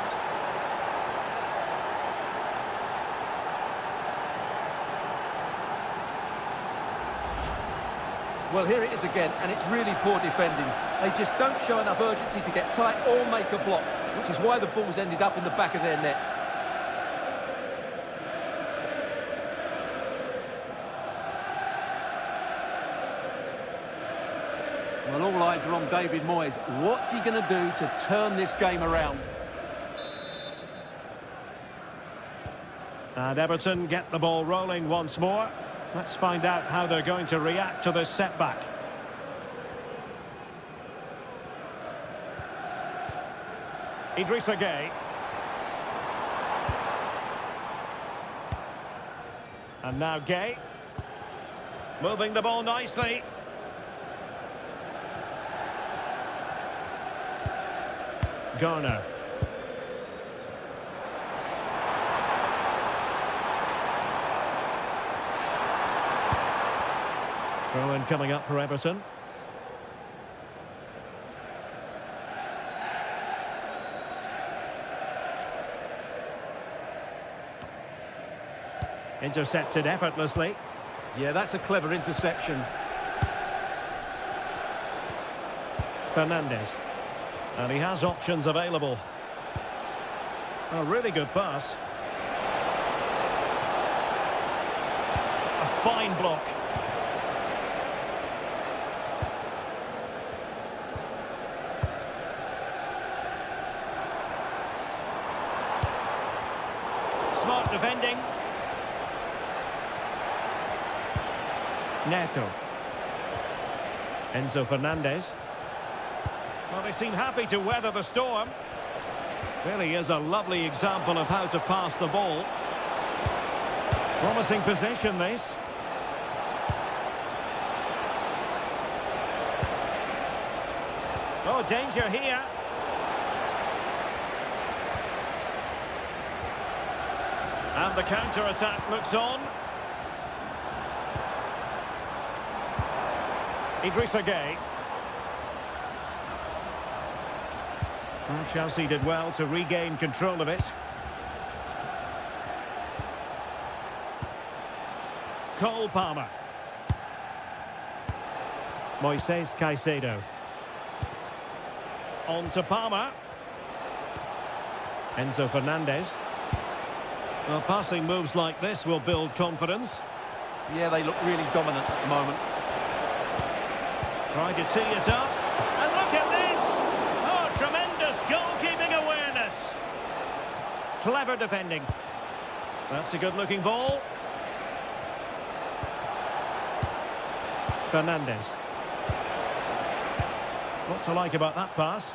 Well, here it is again, and it's really poor defending. They just don't show enough urgency to get tight or make a block, which is why the ball's ended up in the back of their net. Well, all eyes are on David Moyes. What's he going to do to turn this game around? And Everton get the ball rolling once more. Let's find out how they're going to react to this setback. Idrissa Gueye. And now Gueye. Moving the ball nicely. Garner. Throw-in coming up for Everton. Intercepted effortlessly. Yeah, that's a clever interception. Fernandez. And he has options available. A really good pass. A fine block. Smart defending. Neto. Enzo Fernandez. Well, they seem happy to weather the storm. Really is a lovely example of how to pass the ball. Promising possession, this. Oh, danger here. And the counter-attack looks on. Idrissa Gueye. Well, Chelsea did well to regain control of it. Cole Palmer. Moises Caicedo. On to Palmer. Enzo Fernandez. Well, passing moves like this will build confidence. Yeah, they look really dominant at the moment. Trying to tee it up. And look at this! Oh, tremendous goalkeeping awareness. Clever defending. That's a good-looking ball. Fernandez. What to like about that pass?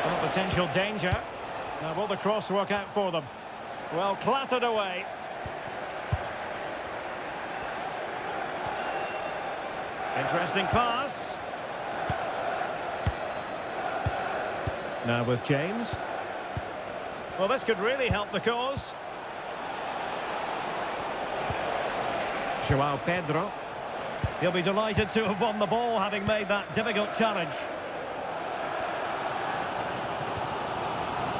Well, potential danger. Now, will the cross work out for them? Well, clattered away. Interesting pass. Now with James. Well, this could really help the cause. João Pedro. He'll be delighted to have won the ball, having made that difficult challenge.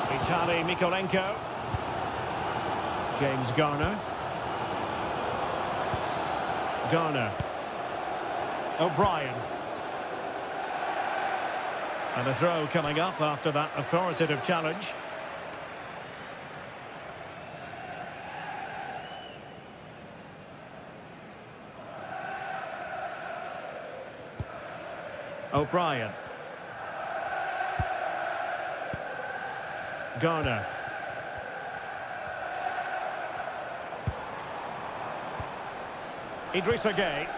Vitaly Mikolenko. James Garner. Garner. O'Brien. And a throw coming up after that authoritative challenge. O'Brien. Garner. Idrissa Gueye.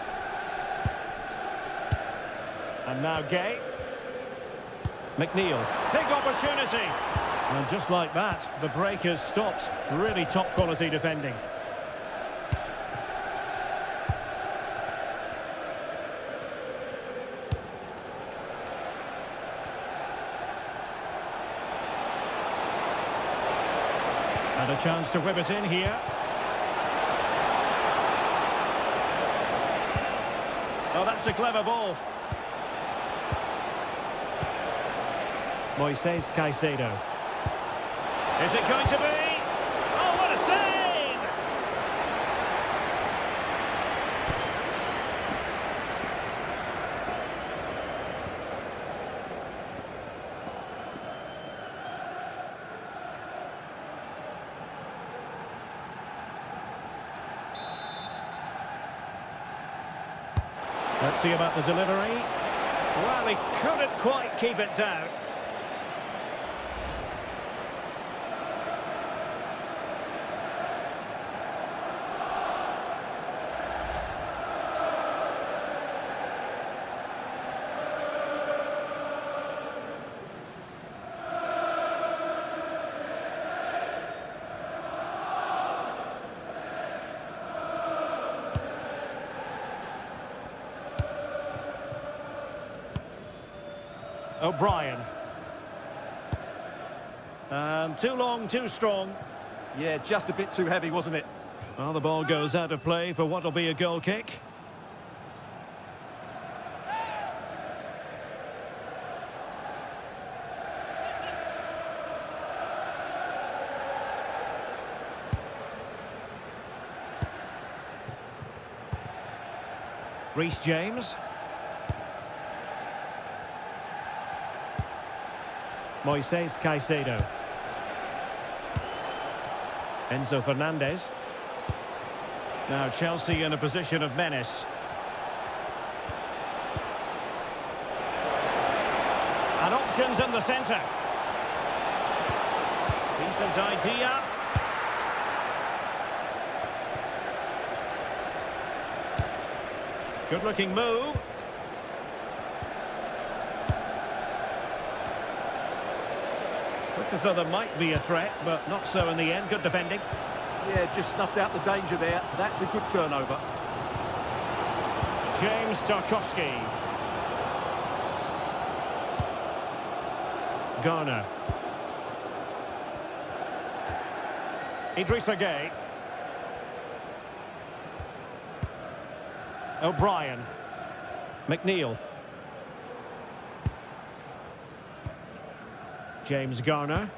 And now Gueye. McNeil. Big opportunity. And just like that, the break has stopped. Really top quality defending. And a chance to whip it in here. Oh, that's a clever ball. Moises Caicedo. Is it going to be? Oh, what a save! Let's see about the delivery. Well, he couldn't quite keep it down. O'Brien. And too long, too strong. Yeah, just a bit too heavy, wasn't it? Well, the ball goes out of play for what will be a goal kick. Reece James. Moises Caicedo. Enzo Fernandez. Now Chelsea in a position of menace. And options in the centre. Decent idea. Good looking move. Looked as though there might be a threat, but not so in the end. Good defending. Yeah, just snuffed out the danger there. That's a good turnover. James Tarkowski. Garner. Idrissa Gueye. O'Brien. McNeil. James Garner.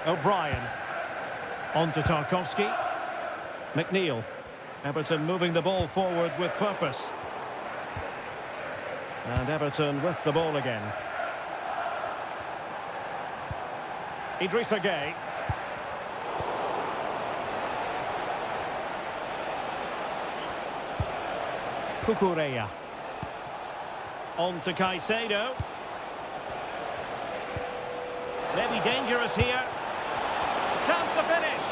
O'Brien. On to Tarkowski. McNeil. Everton moving the ball forward with purpose. And Everton with the ball again. Idrissa Gueye. Cucurella. On to Caicedo. Maybe dangerous here. Chance to finish.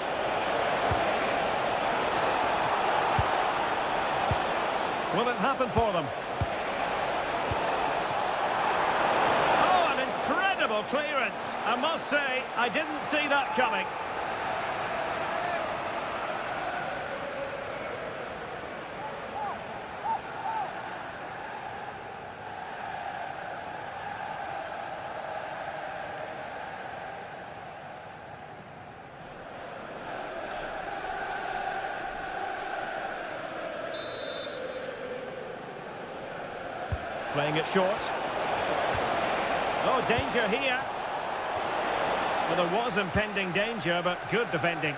Will it happen for them? Oh, an incredible clearance. I must say, I didn't see that coming. Playing it short. Oh, danger here. Well, there was impending danger, but good defending.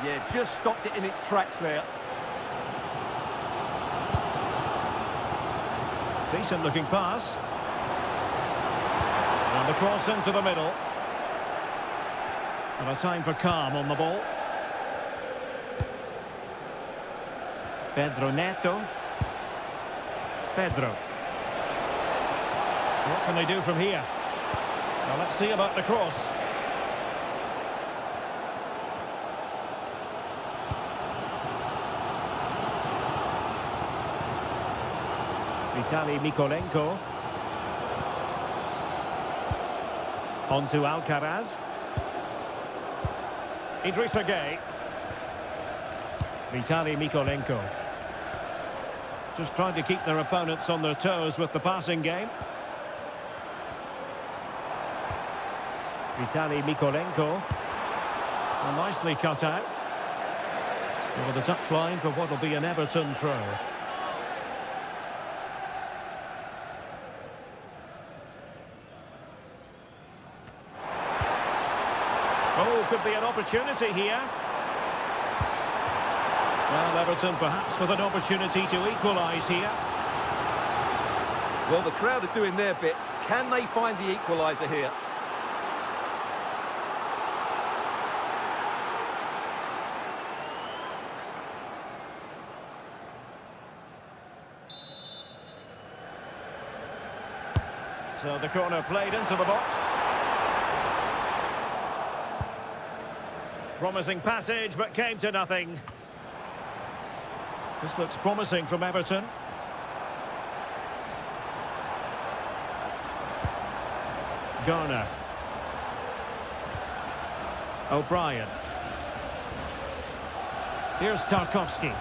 Yeah, just stopped it in its tracks there. Decent looking pass. And the cross into the middle. And a time for calm on the ball. Pedro Neto. Pedro. What can they do from here? Well, let's see about the cross. Vitaly Mykolenko. On to Alcaraz. Idrissa Gueye. Vitaly Mykolenko. Just trying to keep their opponents on their toes with the passing game. Vitaly Mykolenko. Well, nicely cut out. Over the touchline for what will be an Everton throw. Oh, could be an opportunity here. Well, Everton perhaps with an opportunity to equalise here. Well, the crowd are doing their bit. Can they find the equaliser here? So the corner played into the box. Promising passage, but came to nothing. This looks promising from Everton. Garner. O'Brien. Here's Tarkowski.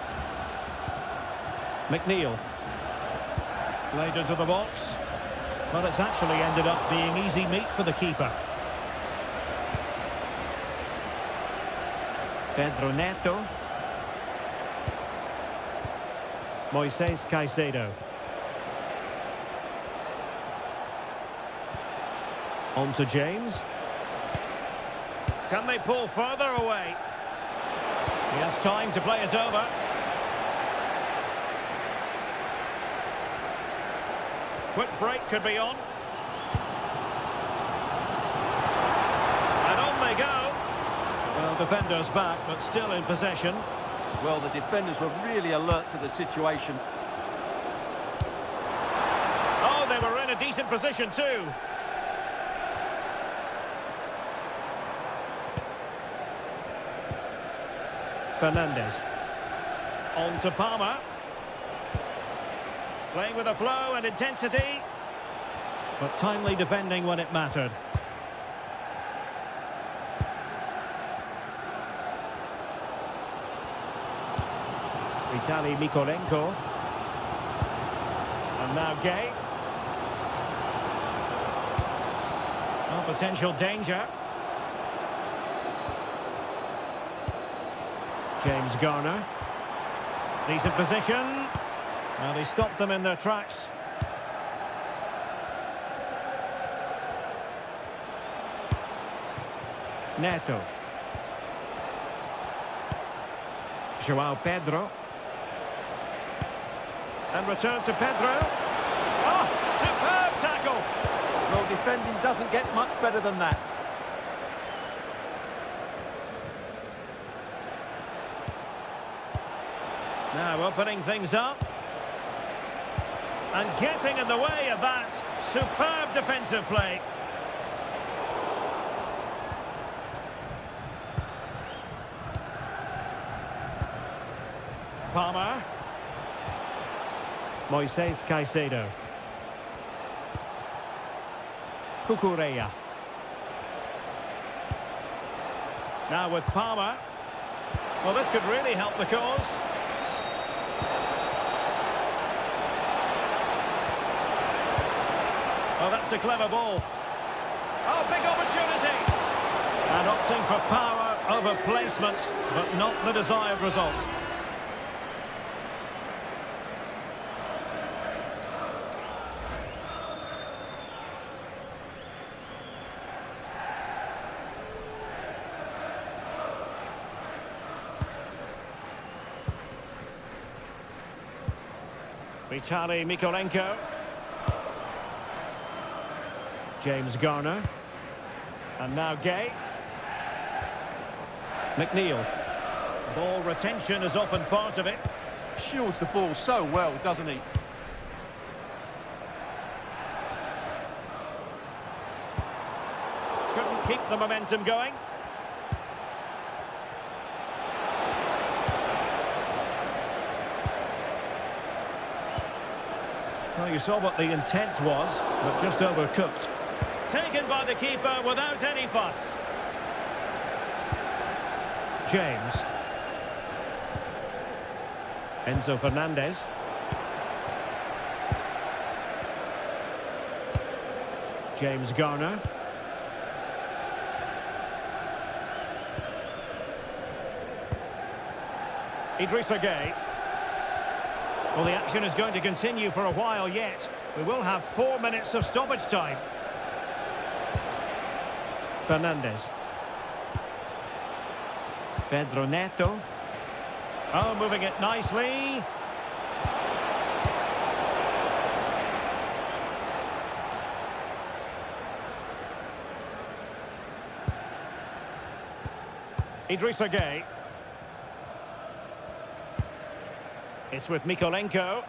McNeil. Played into the box. Well, it's actually ended up being easy meat for the keeper. Pedro Neto. Moises Caicedo. On to James. Can they pull further away? He has time to play it over. Quick break could be on. And on they go. Well, defenders back, but still in possession. Well, the defenders were really alert to the situation. Oh, they were in a decent position too. Fernandez. On to Palmer. Playing with a flow and intensity. But timely defending when it mattered. Vitaly Mykolenko. And now Gueye. Oh, potential danger. James Garner. Decent position. Well, they stopped them in their tracks. Neto. João Pedro. And return to Pedro. Oh, defending doesn't get much better than that. Now opening things up. And getting in the way of that. Superb defensive play. Palmer. Moises Caicedo. Cucurella. Now with Palmer. Well, this could really help the cause. Oh, that's a clever ball. Oh, big opportunity. And opting for power over placement, but not the desired result. Vitali Mykolenko. James Garner. And now Gay. McNeil. Ball retention is often part of it. Shields the ball so well, doesn't he? Couldn't keep the momentum going. Well, you saw what the intent was, but just overcooked. Taken by the keeper without any fuss. James. Enzo Fernandez. James Garner. Idrissa Gueye. Well, the action is going to continue for a while yet. We will have 4 minutes of stoppage time. Fernandez. Pedro Neto. Oh, moving it nicely. Idrissa Gueye. It's with Mykolenko.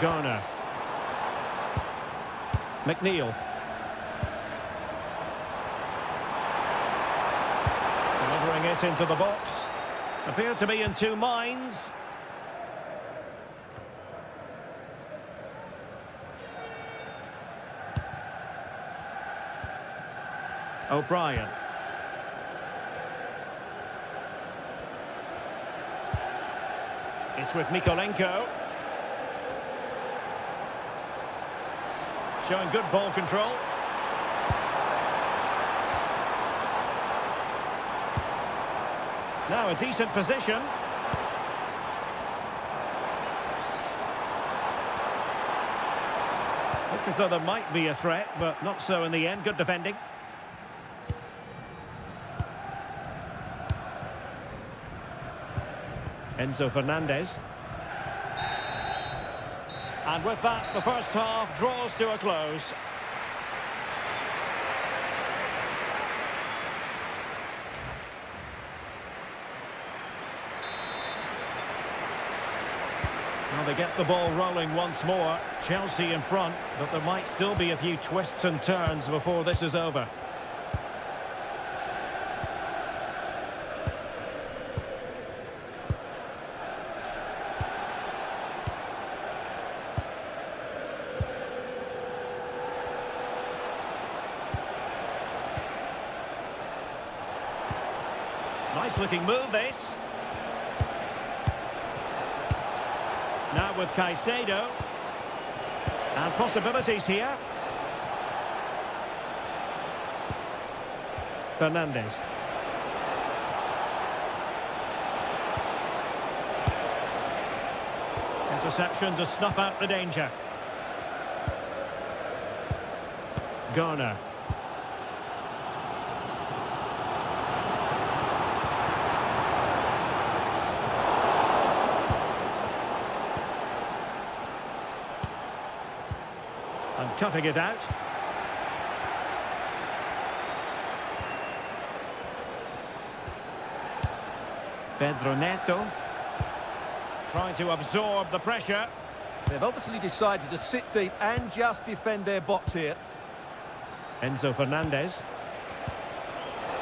Garner. McNeil. Delivering it into the box. Appear to be in two minds. O'Brien. It's with Mykolenko. Showing good ball control. Now a decent position. Look as though there might be a threat, but not so in the end. Good defending. Enzo Fernandez. And with that, the first half draws to a close. Well, they get the ball rolling once more. Chelsea in front, but there might still be a few twists and turns before this is over. Nice looking move, this. Now with Caicedo. And possibilities here. Fernandez. Interception to snuff out the danger. Garner. And cutting it out. Pedro Neto. Trying to absorb the pressure. They've obviously decided to sit deep and just defend their box here. Enzo Fernandez.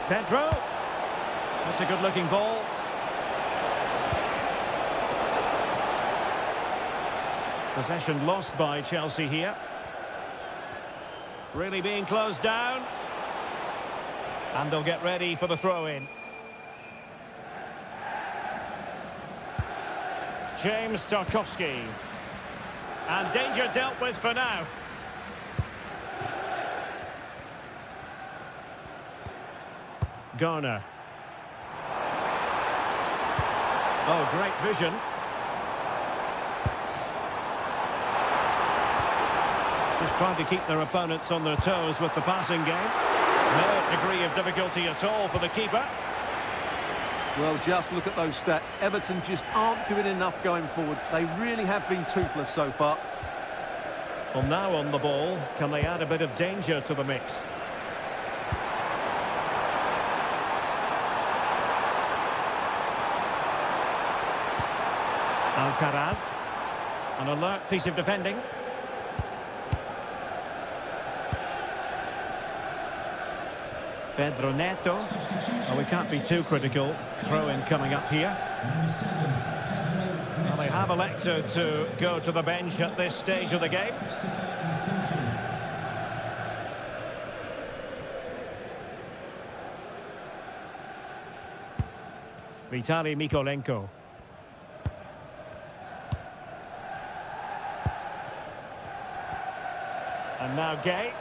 Pedro. That's a good-looking ball. Possession lost by Chelsea here. Really being closed down. And they'll get ready for the throw-in. James Tarkowski. And danger dealt with for now. Garner. Oh, great vision. Just trying to keep their opponents on their toes with the passing game. No degree of difficulty at all for the keeper. Well, just look at those stats. Everton just aren't doing enough going forward. They really have been toothless so far. Well, now on the ball, can they add a bit of danger to the mix? Alcaraz. An alert piece of defending. Pedro Neto. Oh, we can't be too critical. Throw-in coming up here. Well, they have elected to go to the bench at this stage of the game. Vitaly Mykolenko. And now Gay.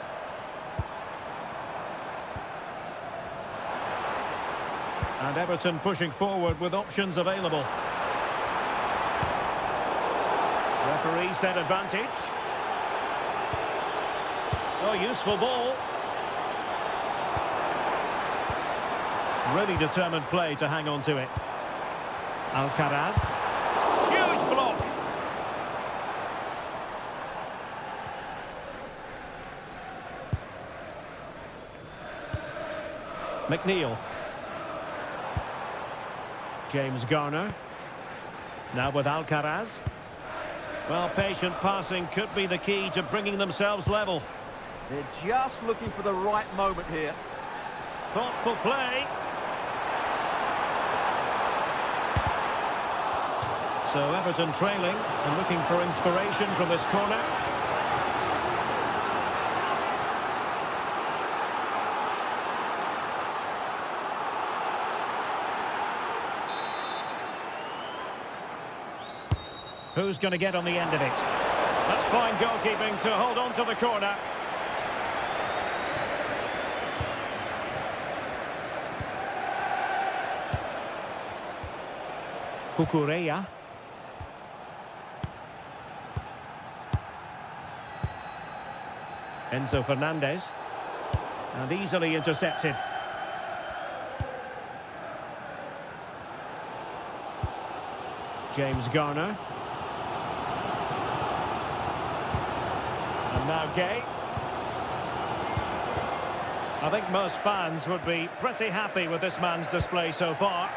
And Everton pushing forward with options available. Referee set advantage. Oh, useful ball. Really determined play to hang on to it. Alcaraz. Huge block. McNeil. James Garner. Now with Alcaraz. Well, patient passing could be the key to bringing themselves level. They're just looking for the right moment here. Thoughtful play. So Everton trailing and looking for inspiration from this corner. Who's going to get on the end of it? That's fine goalkeeping to hold on to the corner. Cucurella. Enzo Fernandez. And easily intercepted. James Garner. And now Gay. I think most fans would be pretty happy with this man's display so far.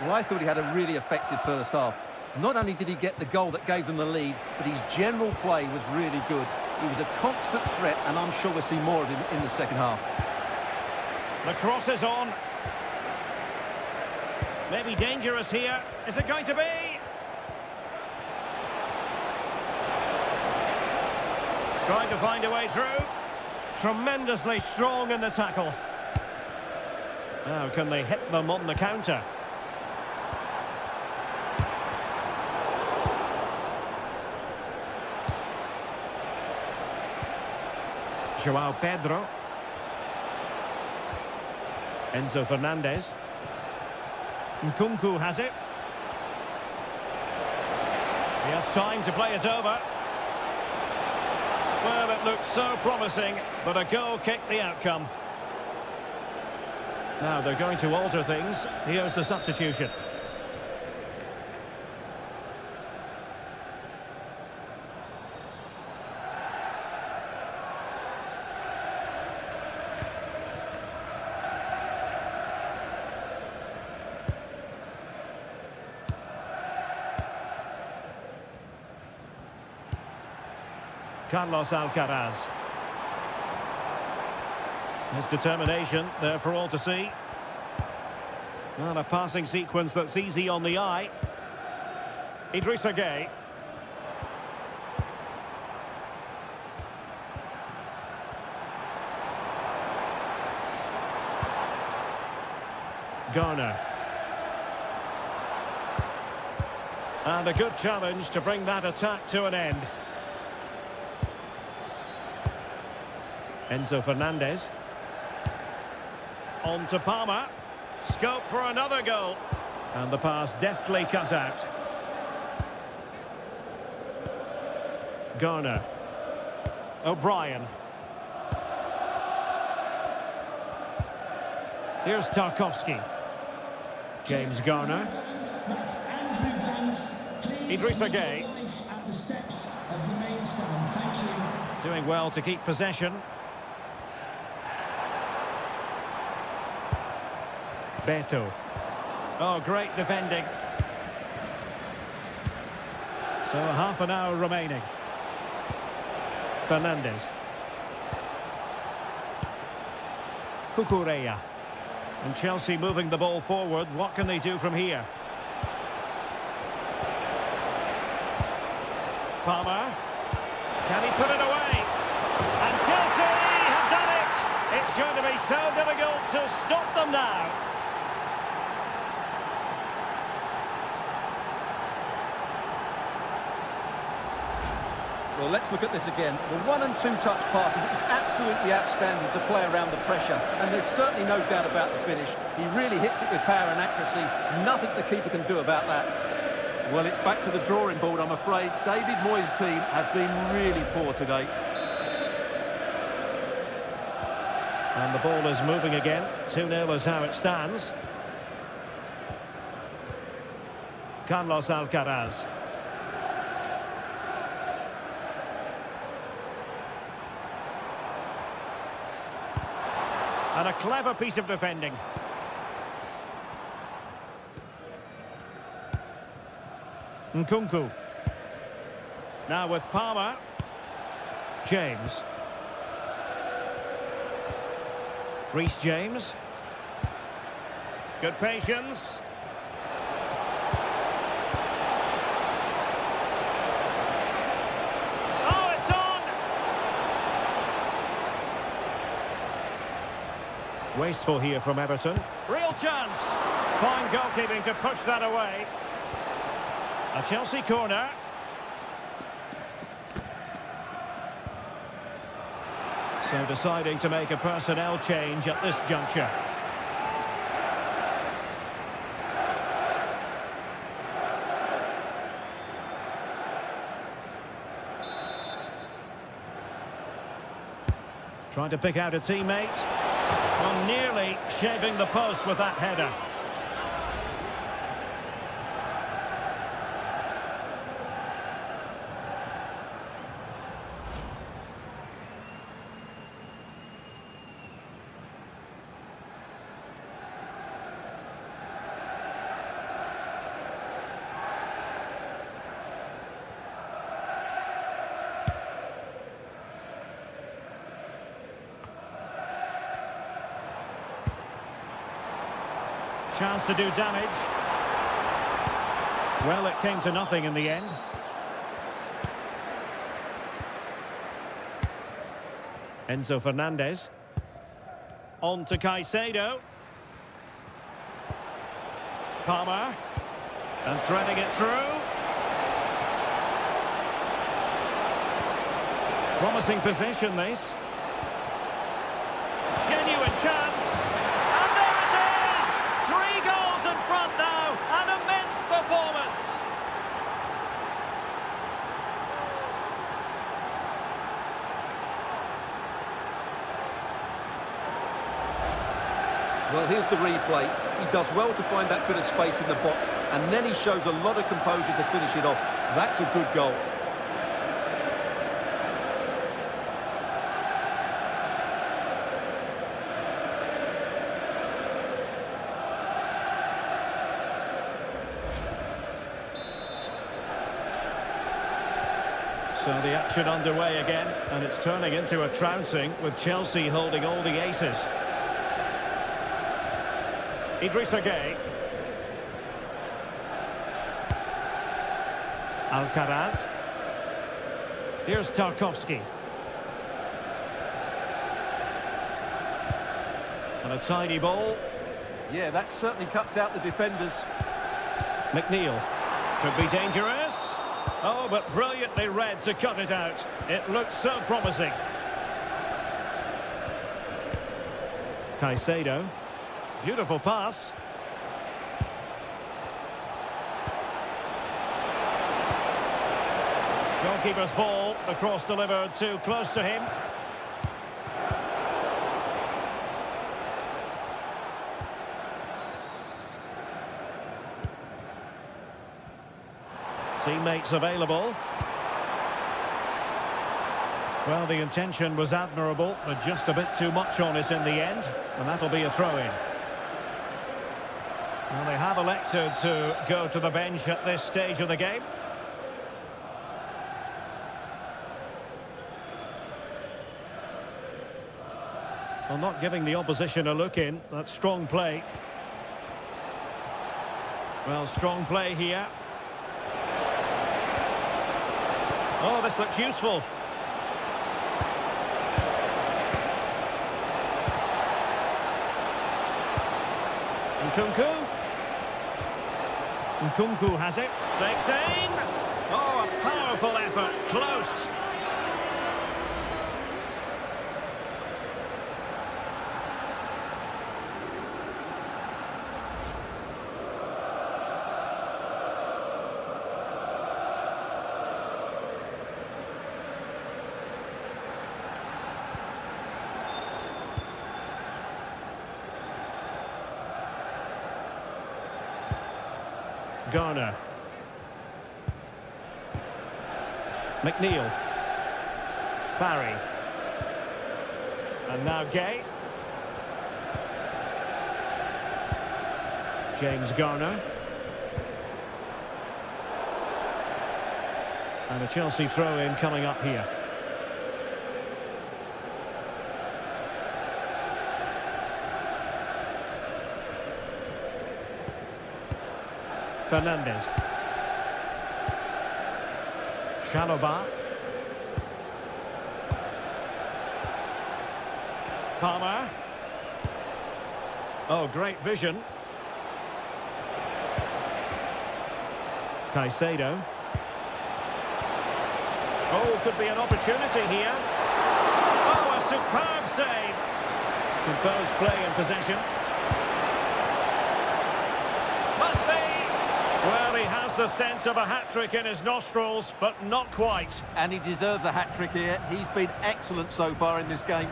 Well, I thought he had a really effective first half. Not only did he get the goal that gave them the lead, but his general play was really good. He was a constant threat, and I'm sure we'll see more of him in the second half. The cross is on. Maybe dangerous here. Is it going to be? Trying to find a way through. Tremendously strong in the tackle. Now, can they hit them on the counter? Joao Pedro. Enzo Fernandez. Nkunku has it. He has time to play it over. Well, it looked so promising, but a goal kicked the outcome. Now they're going to alter things. Here's the substitution. Carlos Alcaraz. His determination there for all to see. And a passing sequence that's easy on the eye. Idrissa Gueye. Garner. And a good challenge to bring that attack to an end. Enzo Fernandez. On to Palmer. Scope for another goal. And the pass deftly cut out. Garner. O'Brien. Here's Tarkowski. James Garner. That's Andrew Vance. Please Idrissa Gueye. at the steps of the main stand. Thank you. Doing well to keep possession. Beto. Oh, great defending. So half an hour remaining. Fernandez. Cucurella. And Chelsea moving the ball forward. What can they do from here? Palmer. Can he put it away? And Chelsea have done it! It's going to be so difficult to stop them now. Well, let's look at this again. The 1- and 2-touch passing is absolutely outstanding to play around the pressure, and there's certainly no doubt about the finish. He really hits it with power and accuracy. Nothing the keeper can do about that. Well, it's back to the drawing board, I'm afraid. David Moyes' team have been really poor today. And the ball is moving again. 2-0 is how it stands. Carlos Alcaraz. And a clever piece of defending. Nkunku. Now with Palmer. James. Reece James. Good patience. Oh, it's on! Wasteful here from Everton. Real chance. Fine goalkeeping to push that away. A Chelsea corner. So deciding to make a personnel change at this juncture. Trying to pick out a teammate. Well, nearly shaving the post with that header. Chance to do damage. Well, it came to nothing in the end. Enzo Fernandez. On to Caicedo. Palmer. And threading it through. Promising position, this. Genuine chance. Front now, an immense performance. Well, here's the replay. He does well to find that bit of space in the box, and then he shows a lot of composure to finish it off. That's a good goal. So the action underway again, and it's turning into a trouncing with Chelsea holding all the aces. Idrissa Gueye. Alcaraz. Here's Tarkowski. And a tidy ball. Yeah, that certainly cuts out the defenders. McNeil. Could be dangerous. Oh, but brilliantly read to cut it out. It looked so promising. Caicedo. Beautiful pass. Goalkeeper's ball. The cross delivered too close to him. Teammates available. Well, the intention was admirable, but just a bit too much on it in the end, and that'll be a throw-in. Well, they have elected to go to the bench at this stage of the game. Well, not giving the opposition a look in. That's strong play. Well, strong play here. Oh, this looks useful. Nkunku. Nkunku has it. Takes aim. Oh, a powerful effort. Close. Garner. McNeil. Barry. And now Gay. James Garner. And a Chelsea throw-in coming up here. Fernandez. Chalobah. Palmer. Oh, great vision. Caicedo. Oh, could be an opportunity here. Oh, a superb save. Composed play in possession. Must be. Well, he has the scent of a hat-trick in his nostrils, but not quite. And he deserves a hat-trick here. He's been excellent so far in this game.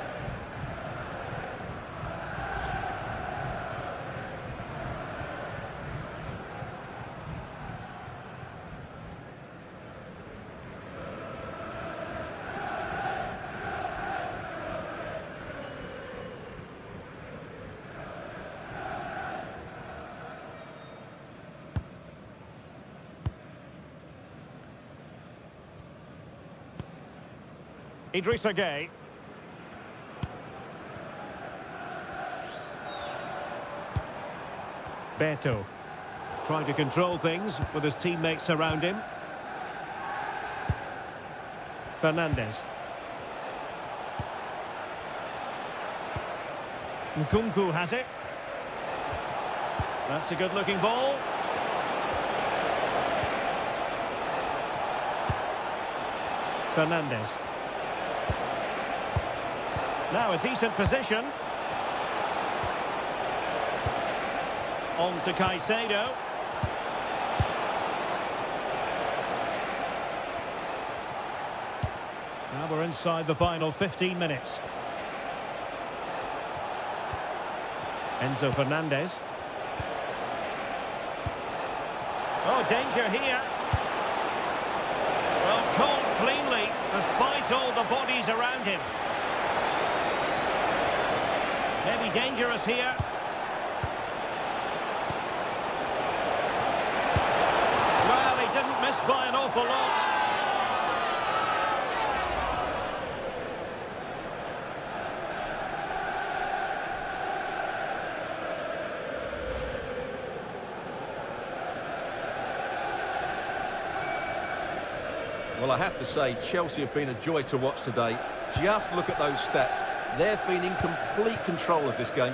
Idrissa Gueye. Beto. Trying to control things with his teammates around him. Fernandez. Nkunku has it. That's a good-looking ball. Fernandez. Now a decent position. On to Caicedo. Now we're inside the final 15 minutes. Enzo Fernandez. Oh, danger here. Well, caught cleanly, despite all the bodies around him. Maybe dangerous here. Well, he didn't miss by an awful lot. Well, I have to say, Chelsea have been a joy to watch today. Just look at those stats. They've been in complete control of this game.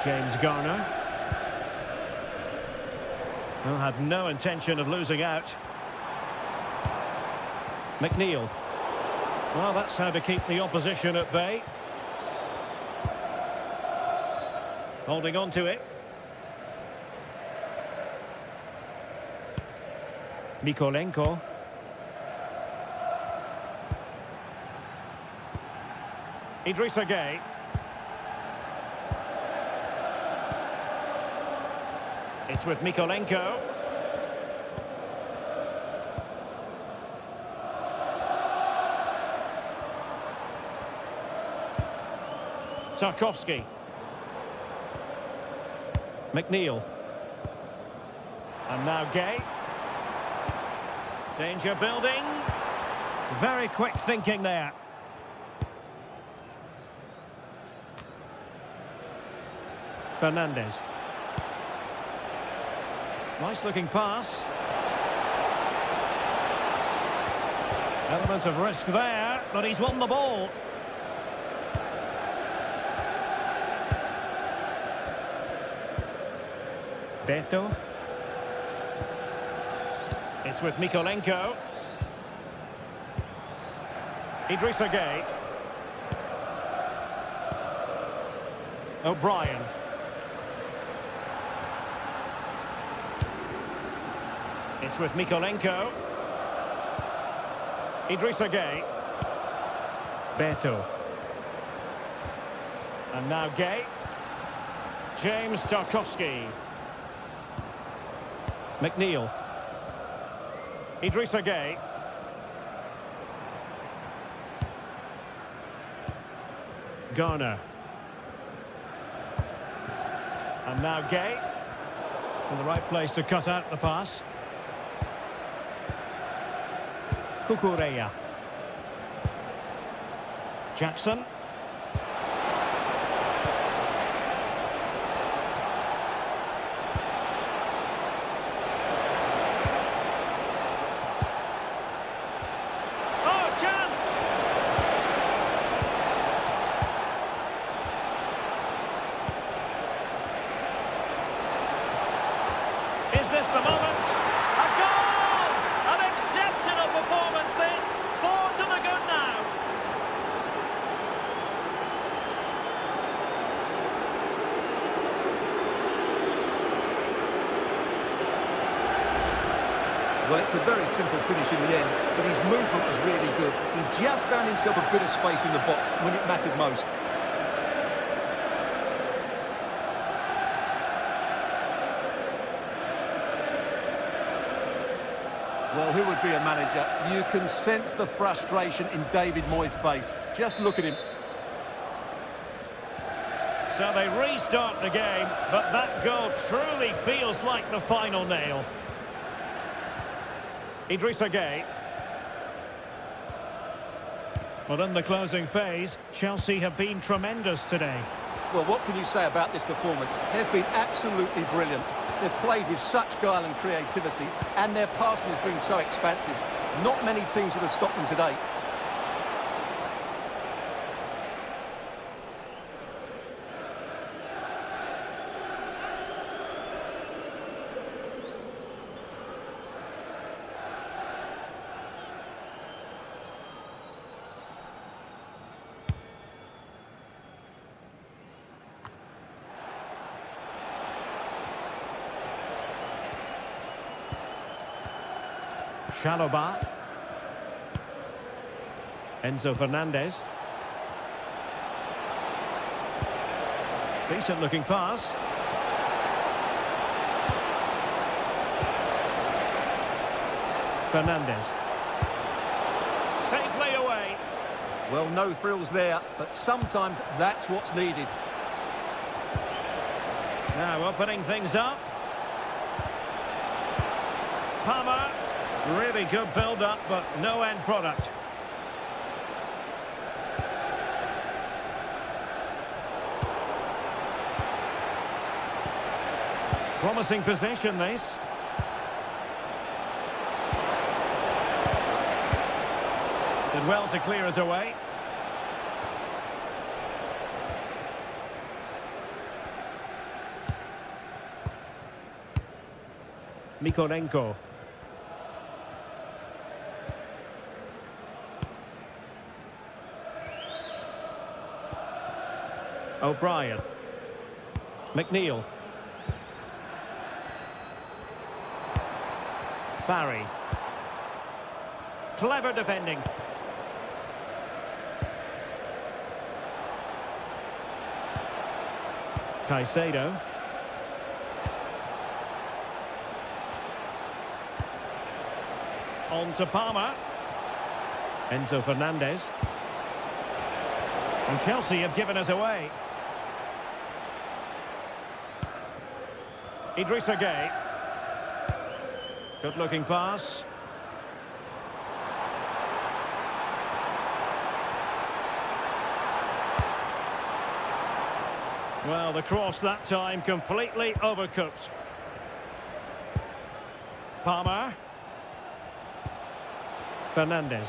James Garner. Well, had no intention of losing out. McNeil. Well, that's how to keep the opposition at bay. Holding on to it. Mikolenko. Idrissa Gueye. It's with Mikolenko. Tarkowski. McNeil. And now Gueye. Danger building. Very quick thinking there. Fernandez. Nice looking pass. Element of risk there, but he's won the ball. Beto. It's with Mikolenko. Idrissa Gueye. O'Brien. It's with Mikolenko. Idrissa Gueye. Beto. And now Gueye. James Tarkowski. McNeil. Idrissa Gueye. Garner. And now Gueye. In the right place to cut out the pass. Cucurella. Jackson. Is this the moment? A goal! An exceptional performance this. 4 to the good now. Well, it's a very simple finish in the end, but his movement was really good. He just found himself a bit of space in the box when it mattered most. Well, who would be a manager? You can sense the frustration in David Moyes' face. Just look at him. So they restart the game, but that goal truly feels like the final nail. Idrissa Gueye. Well, in the closing phase, Chelsea have been tremendous today. Well, what can you say about this performance? They've been absolutely brilliant. They've played with such guile and creativity, and their passing has been so expansive. Not many teams would have stopped them today. Chalobah. Enzo Fernandez. Decent looking pass. Fernandes. Safely away. Well, no thrills there, but sometimes that's what's needed. Now opening things up. Palmer. Really good build-up, but no end product. Promising possession, this. Did well to clear it away. Mikolenko. O'Brien. McNeil. Barry. Clever defending. Caicedo. On to Palmer. Enzo Fernandez. And Chelsea have given us away. Idrissa Gueye. Good looking pass. Well, the cross that time completely overcooked. Palmer. Fernandes.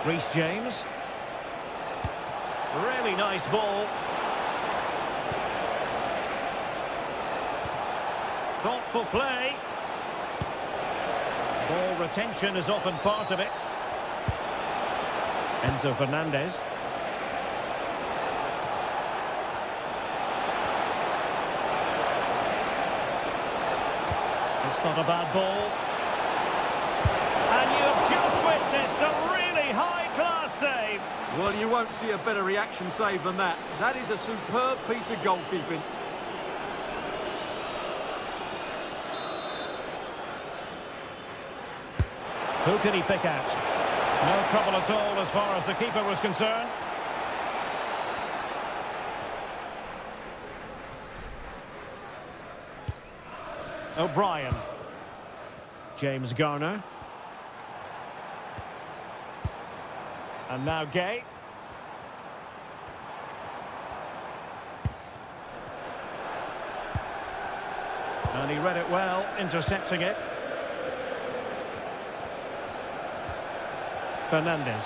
Reece James. Really nice ball. Thoughtful play. Ball retention is often part of it. Enzo Fernandez. It's not a bad ball. And you've just witnessed a really high-class save. Well, you won't see a better reaction save than that. That is a superb piece of goalkeeping. Who can he pick out? No trouble at all as far as the keeper was concerned. O'Brien. James Garner. And now Gueye. And he read it well, intercepting it. Fernandes.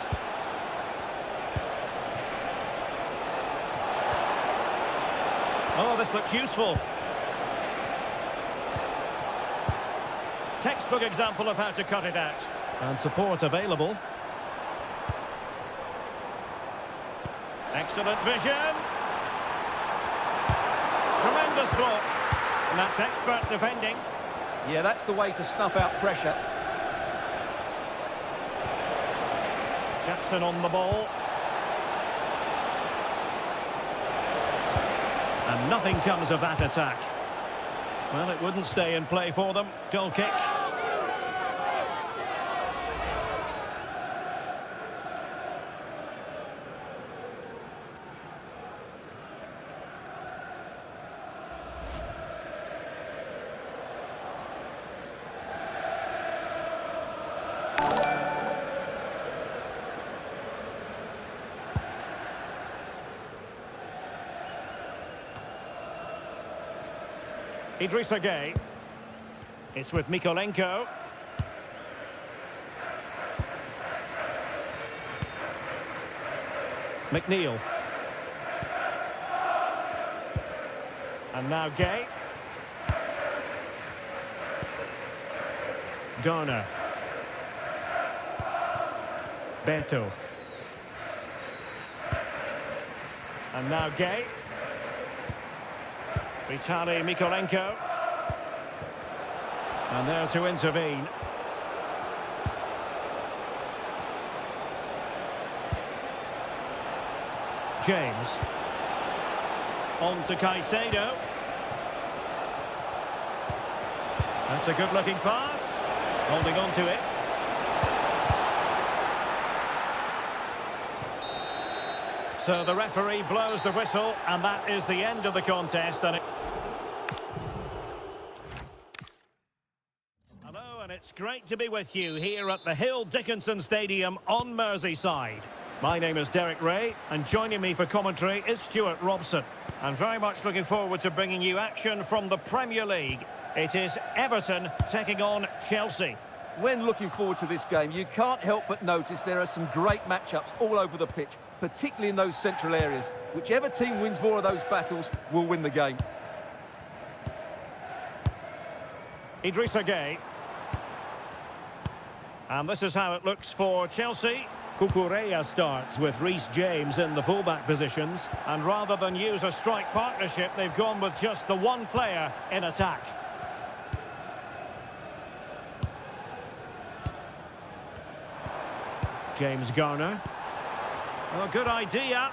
Oh, this looks useful. Textbook example of how to cut it out. And support available. Excellent vision. Tremendous block. And that's expert defending. Yeah, that's the way to snuff out pressure. Jackson on the ball. And nothing comes of that attack. Well, it wouldn't stay in play for them. Goal kick. Idrissa Gueye. It's with Mikolenko. McNeil. And now Gueye. Garner. Beto. And now Gueye. Vitali Mikolenko. And there to intervene. James. On to Caicedo. That's a good-looking pass. Holding on to it. So the referee blows the whistle, and that is the end of the contest. Hello, and it's great to be with you here at the Hill Dickinson Stadium on Merseyside. My name is Derek Ray, and joining me for commentary is Stuart Robson. I'm very much looking forward to bringing you action from the Premier League. It is Everton taking on Chelsea. When looking forward to this game, you can't help but notice there are some great matchups all over the pitch, particularly in those central areas. Whichever team wins more of those battles will win the game. Idrissa Gueye. And this is how it looks for Chelsea. Cucurella starts with Reece James in the fullback positions. And rather than use a strike partnership, they've gone with just the one player in attack. James Garner. Well, good idea.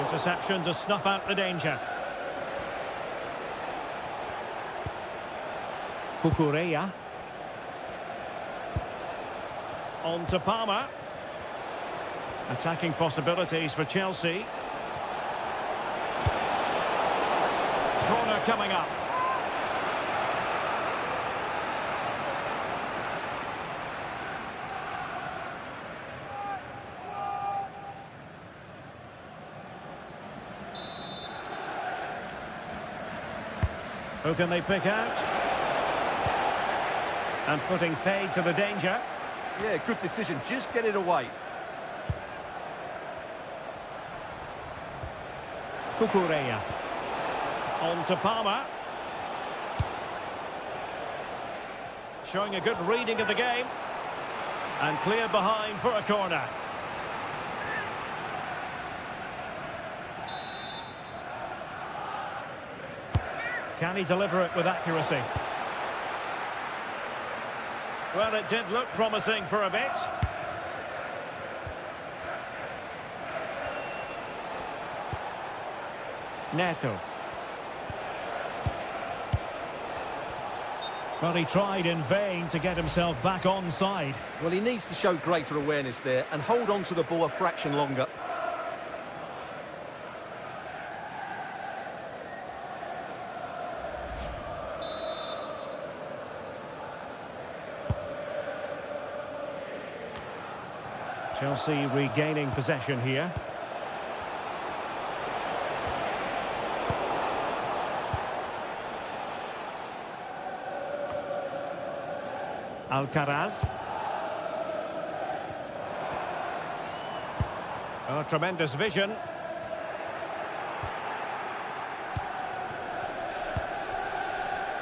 Interception to snuff out the danger. Cucurella. On to Palmer. Attacking possibilities for Chelsea. Corner coming up. Who can they pick out? And putting paid to the danger. Yeah, good decision. Just get it away. Cucurella. On to Palmer. Showing a good reading of the game. And clear behind for a corner. Can he deliver it with accuracy? Well, it did look promising for a bit. Neto. Well, he tried in vain to get himself back onside. Well, he needs to show greater awareness there and hold on to the ball a fraction longer. Chelsea regaining possession here. Alcaraz. Oh, tremendous vision.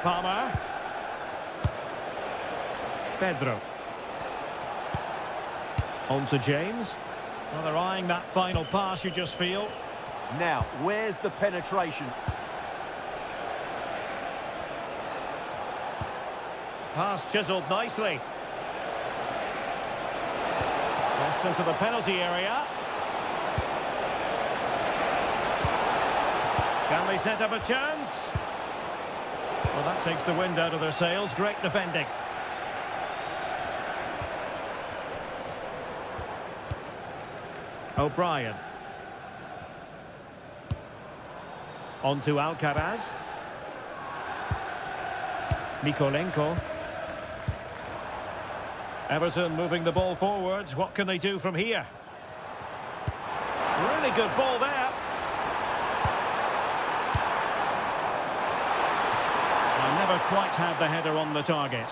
Palmer. Pedro. On to James. Well, they're eyeing that final pass, you just feel. Now, where's the penetration? Pass chiselled nicely. Crossed into the penalty area. Can they set up a chance? Well, that takes the wind out of their sails. Great defending. O'Brien. On to Alcaraz. Mikolenko. Everton moving the ball forwards. What can they do from here? Really good ball there. I never quite had the header on the target.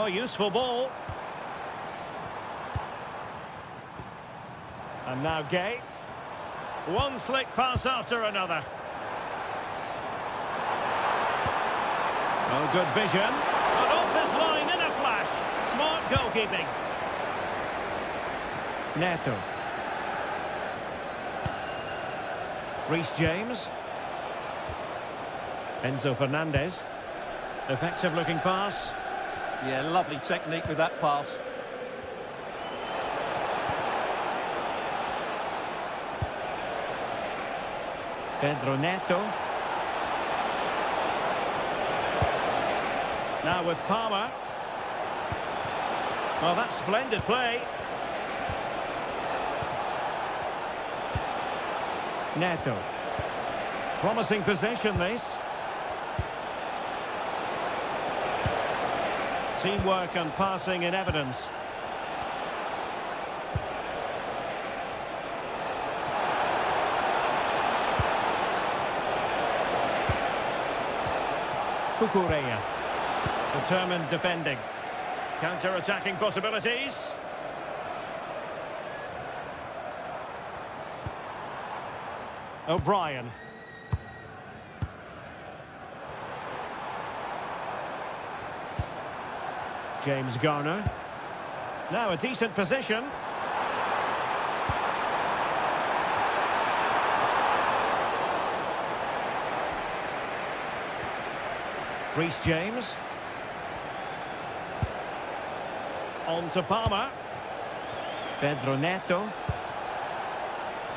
useful ball. And now Gay. One slick pass after another. Oh, good vision. But off his line in a flash. Smart goalkeeping. Neto. Reece James. Enzo Fernandez. Effective looking pass. Yeah, lovely technique with that pass. Pedro Neto. Now with Palmer. Well, that's splendid play. Neto. Promising possession, this. Teamwork and passing in evidence. Cucurella. Determined defending. Counter-attacking possibilities. O'Brien. James Garner. Now a decent position. Reece James. On to Palmer. Pedro Neto.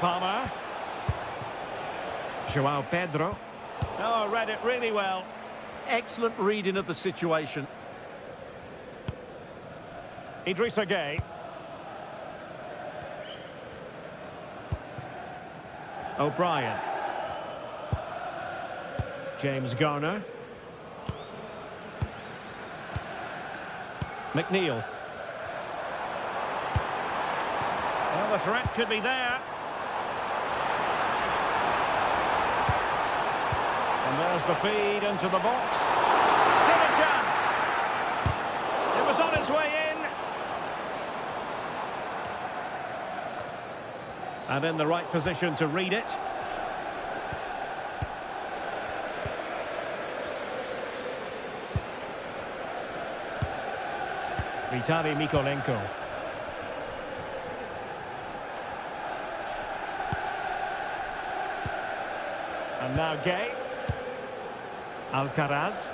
Palmer. João Pedro. Oh, read it really well. Excellent reading of the situation. Idrissa Gay. O'Brien. James Garner. McNeil. Well, the threat could be there. And there's the feed into the box. Still a chance. It was on its way in. And in the right position to read it. Vitaly Mykolenko. And now Gay. Alcaraz.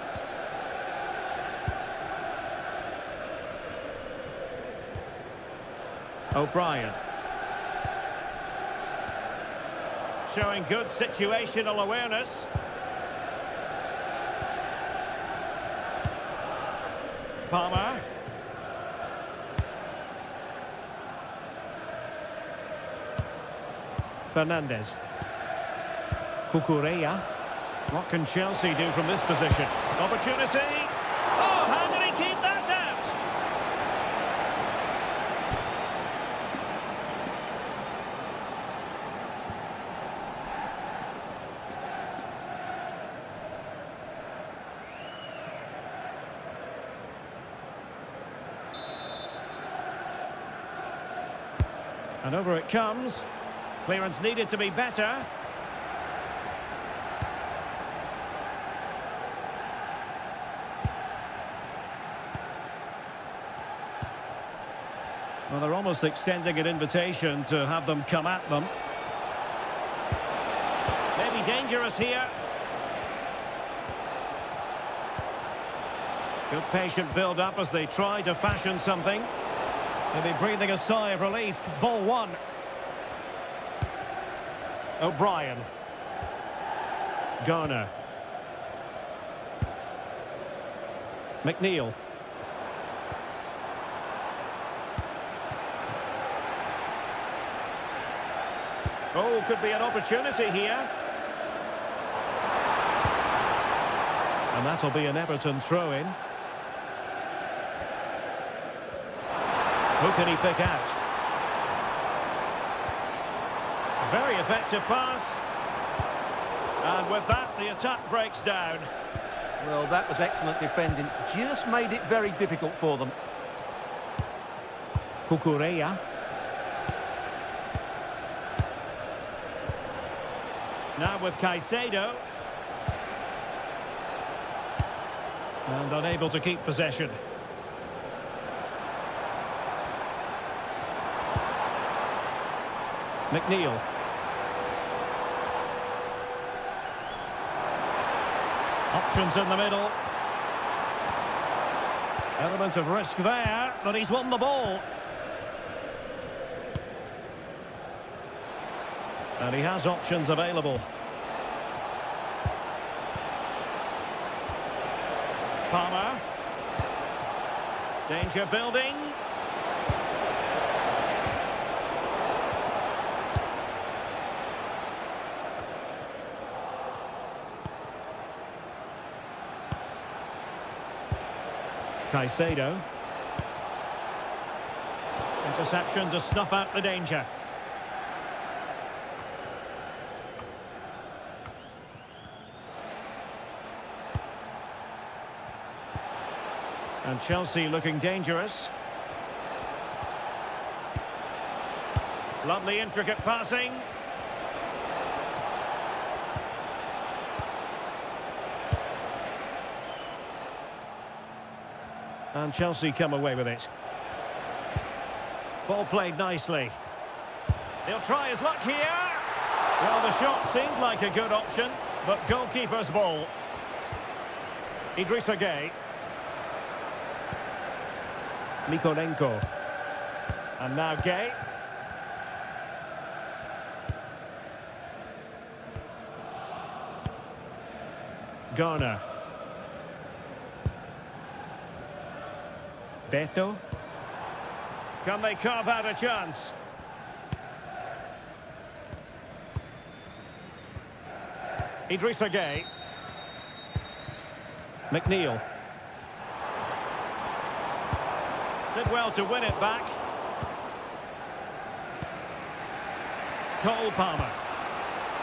O'Brien. Showing good situational awareness. Palmer. Fernandez. Cucurella. What can Chelsea do from this position? Opportunity. Oh, how did he keep that out? And over it comes. Clearance needed to be better. Well, they're almost extending an invitation to have them come at them. Maybe dangerous here. Good patient build-up as they try to fashion something. They'll be breathing a sigh of relief. Ball one. O'Brien. Garner. McNeil. Oh, could be an opportunity here. And that'll be an Everton throw-in. Who can he pick out? Very effective pass. And with that, the attack breaks down. Well, that was excellent defending. Just made it very difficult for them. Cucurella. Now with Caicedo. And unable to keep possession. McNeil. Options in the middle. Element of risk there, but he's won the ball. And he has options available. Palmer. Danger building. Caicedo. Interception to snuff out the danger. And Chelsea looking dangerous. Lovely intricate passing. And Chelsea come away with it. Ball played nicely. He'll try his luck here. Well, the shot seemed like a good option, but goalkeeper's ball. Idrissa Gueye. Mikolenko. And now Gueye. Garner. Beto. Can they carve out a chance? Idrissa Gueye. McNeil. Did well to win it back. Cole Palmer.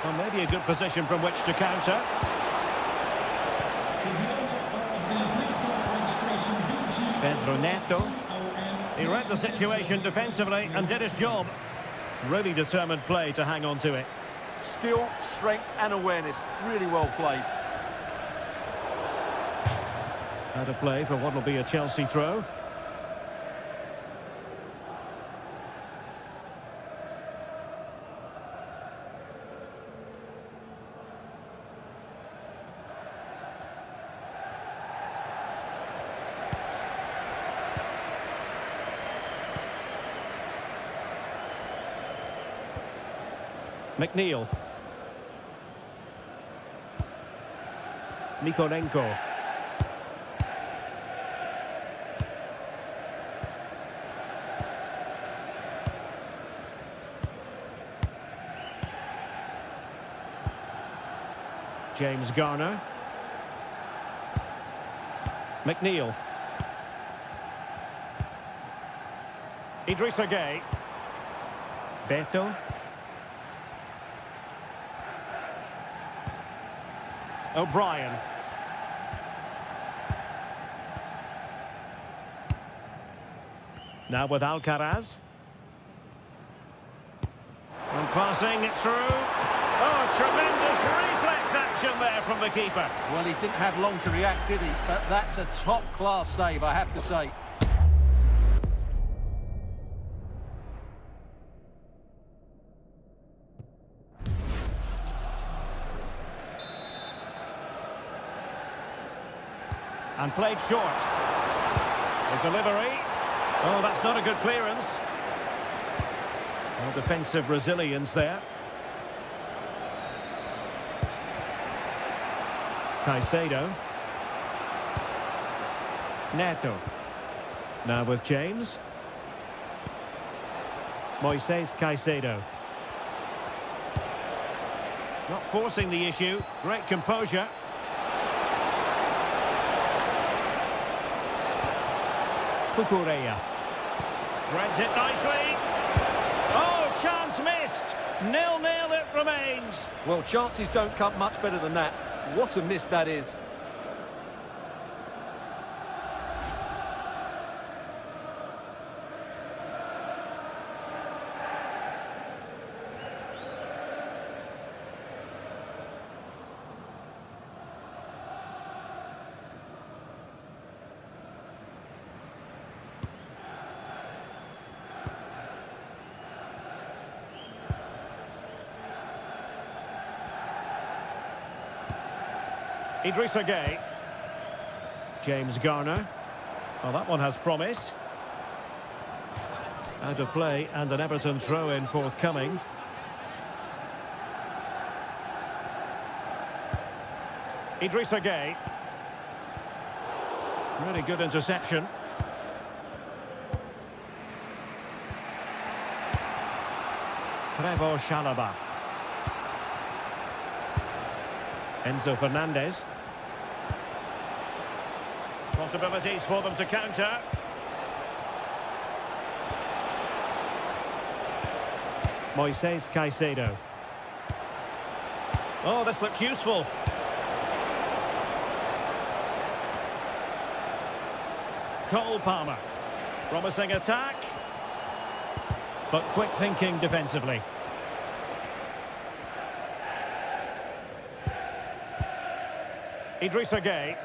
Well, maybe a good position from which to counter. Pedro Neto. He read the situation defensively and did his job. Really determined play to hang on to it. Skill, strength and awareness. Really well played. Out of play for what will be a Chelsea throw. McNeil. Mikolenko. James Garner. McNeil. Idrissa Gueye. Beto. O'Brien. Now with Alcaraz. And passing it through. Oh, tremendous reflex action there from the keeper. Well, he didn't have long to react, did he? But that's a top-class save, I have to say. And played short. The delivery. Oh, that's not a good clearance. Well, defensive resilience there. Caicedo. Neto. Now with James. Moises Caicedo. Not forcing the issue. Great composure. Cucurella. Threads it nicely. Oh, chance missed. 0-0 it remains. Well, chances don't come much better than that. What a miss that is. Idrissa Gueye. James Garner. Well, that one has promise. Out of play and an Everton throw-in forthcoming. Idrissa Gueye. Really good interception. Trevor Chalobah. Enzo Fernandez. Possibilities for them to counter. Moises Caicedo. Oh, this looks useful. Cole Palmer. Promising attack. But quick thinking defensively. Idrissa Gueye.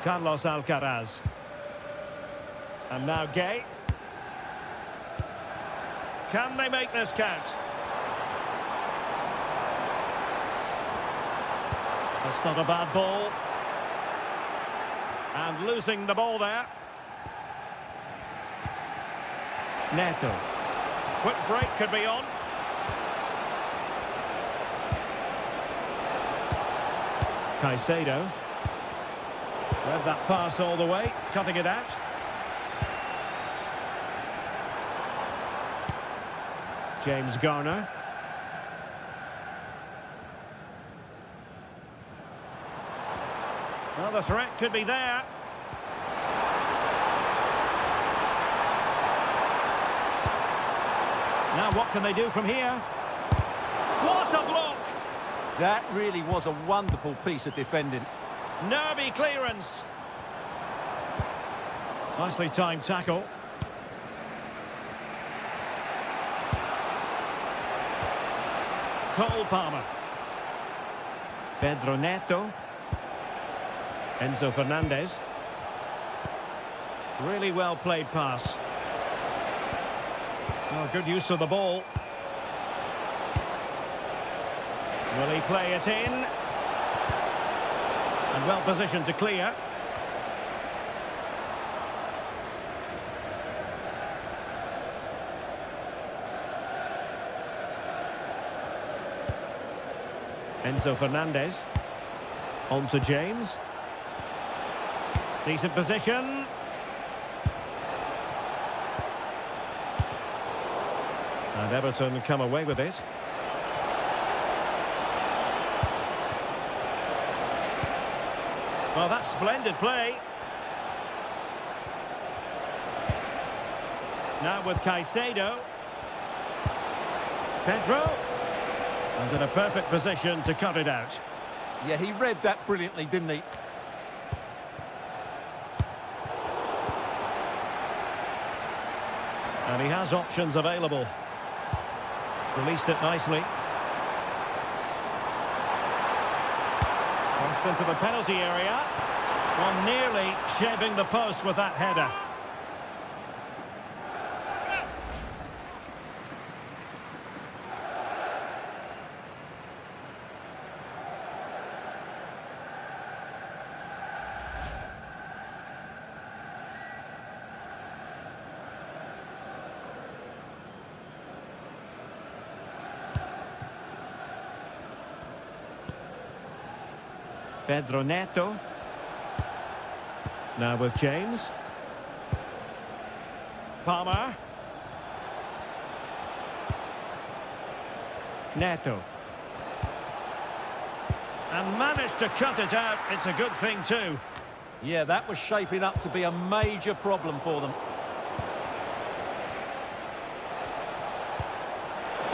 Carlos Alcaraz. And now Gueye. Can they make this count? That's not a bad ball. And losing the ball there. Neto. Quick break could be on. Caicedo. Read that pass all the way, cutting it out. James Garner. Well, the threat could be there. Now what can they do from here? What a block! That really was a wonderful piece of defending. Nervy clearance. Nicely timed tackle. Cole Palmer. Pedro Neto. Enzo Fernandez. Really well played pass. Oh, good use of the ball. Will he play it in? And well positioned to clear. Enzo Fernandez. On to James. Decent position. And Everton come away with it. Well, that's splendid play. Now with Caicedo. Pedro. And in a perfect position to cut it out. Yeah, he read that brilliantly, didn't he? And he has options available. Released it nicely. Crossed into the penalty area. Well, nearly shaving the post with that header. Pedro Neto. Now with James. Palmer. Neto. And managed to cut it out. It's a good thing too. Yeah, that was shaping up to be a major problem for them.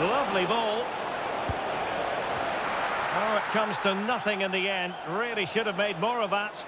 Lovely ball. Oh, it comes to nothing in the end. Really should have made more of that.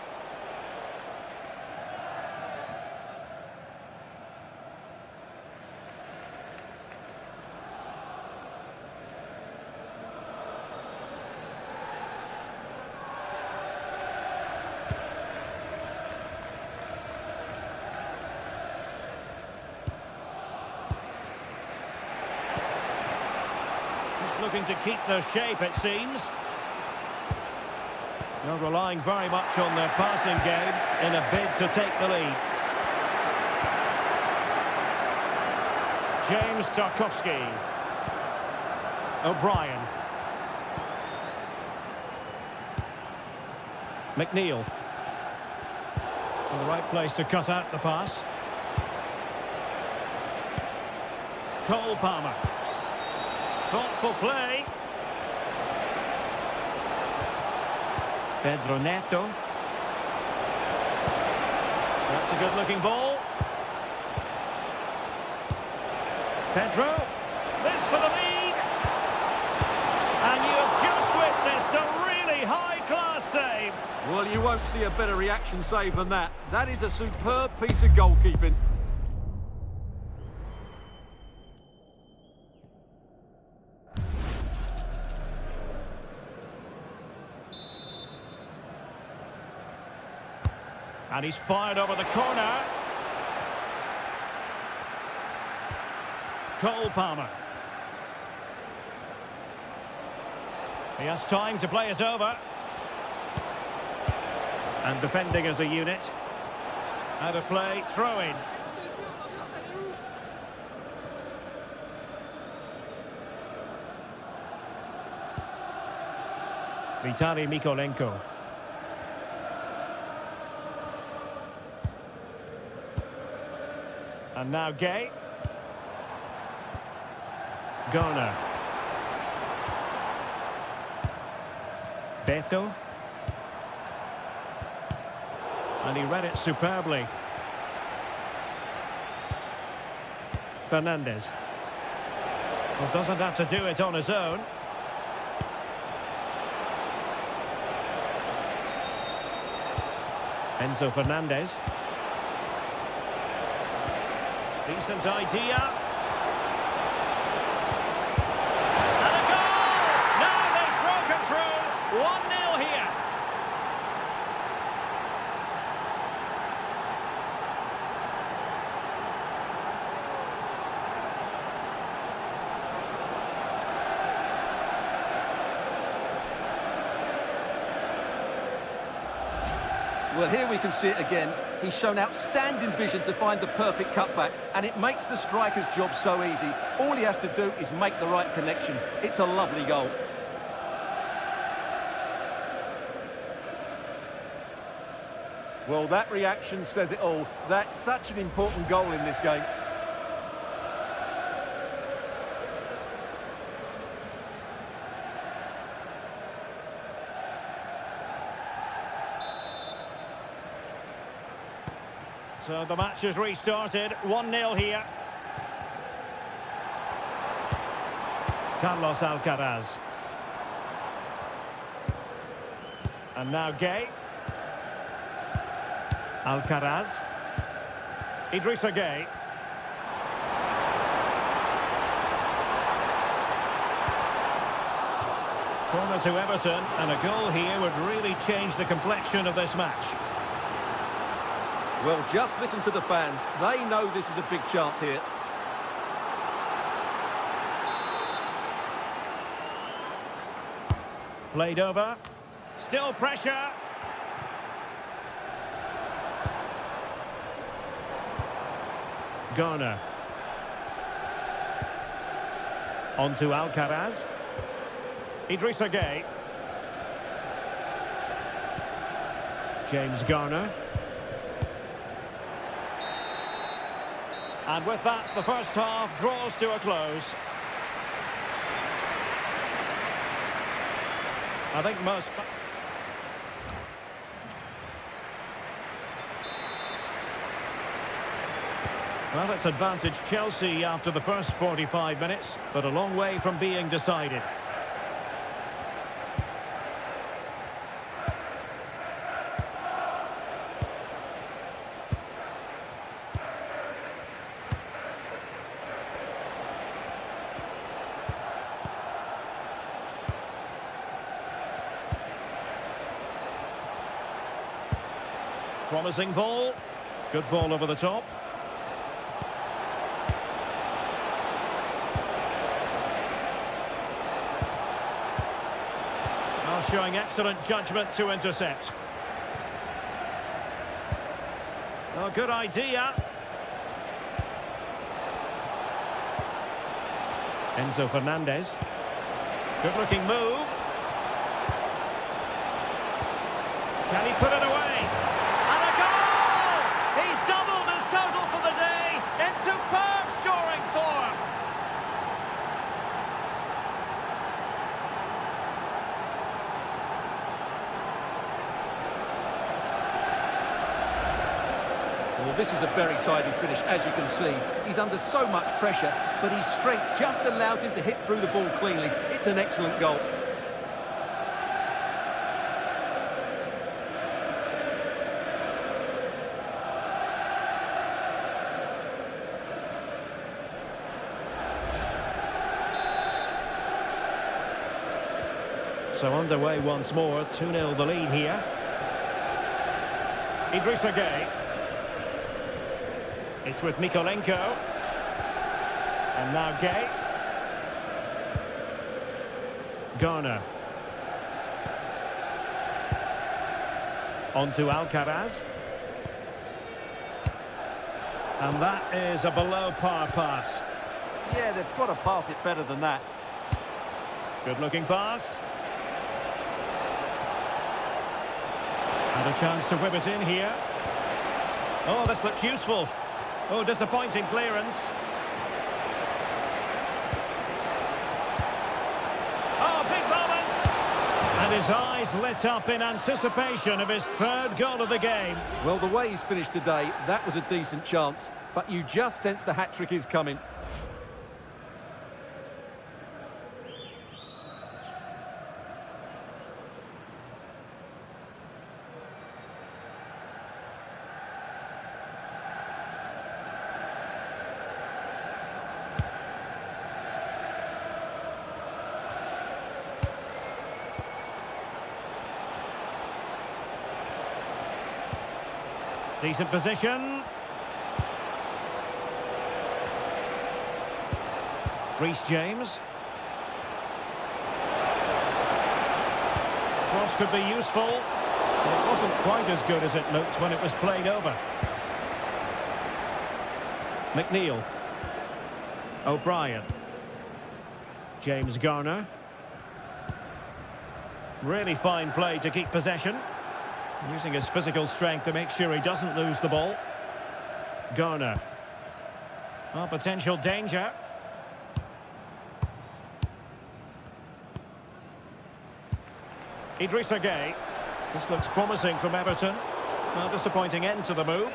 looking to keep their shape, it seems. They're relying very much on their passing game in a bid to take the lead. James Tarkowski. O'Brien. McNeil. In the right place to cut out the pass. Cole Palmer. Thoughtful play. Pedro Neto. That's a good-looking ball. Pedro. This for the lead. And you have just witnessed a really high-class save. Well, you won't see a better reaction save than that. That is a superb piece of goalkeeping. And he's fired over the corner. Cole Palmer. He has time to play it over. And defending as a unit. Out of play, throw in. Vitaly Mikolenko. And now Gay. Garner. Beto. And he read it superbly. Fernandez. Well, doesn't have to do it on his own. Enzo Fernandez. Decent idea. And a goal! Now they've broken through. 1-0 here. Well, here we can see it again. He's shown outstanding vision to find the perfect cutback, and it makes the striker's job so easy. All he has to do is make the right connection. It's a lovely goal. Well, that reaction says it all. That's such an important goal in this game. So the match has restarted. 1-0 here. Carlos Alcaraz. And now Gay. Alcaraz. Idrissa Gay. Corner to Everton, and a goal here would really change the complexion of this match. Well, just listen to the fans. They know this is a big chance here. Played over. Still pressure. Garner. On to Alcaraz. Idrissa Gay. James Garner. And with that, the first half draws to a close. I think most... Well, it's advantage Chelsea after the first 45 minutes, but a long way from being decided. Promising ball. Good ball over the top. showing excellent judgment to intercept. Oh, good idea. Enzo Fernandez. Good-looking move. Can he put it away? And a goal! He's doubled his total for the day. It's superb scoring form. Well, this is a very tidy finish, as you can see. He's under so much pressure, but his strength just allows him to hit through the ball cleanly. It's an excellent goal. So underway once more, 2-0 the lead here. Idrissa Gueye. It's with Mikolenko. And now Gueye. Garner. On to Alcaraz. And that is a below-par pass. Yeah, they've got to pass it better than that. Good-looking pass. And a chance to whip it in here. Oh, this looks useful. Oh, disappointing clearance. Oh, big moment! And his eyes lit up in anticipation of his third goal of the game. Well, the way he's finished today, that was a decent chance. But you just sense the hat-trick is coming. Decent position. Reece James. Cross could be useful. But it wasn't quite as good as it looked when it was played over. McNeil. O'Brien. James Garner. Really fine play to keep possession. Using his physical strength to make sure he doesn't lose the ball. Garner. Oh, potential danger. Idrissa Gueye. This looks promising from Everton. Well, disappointing end to the move.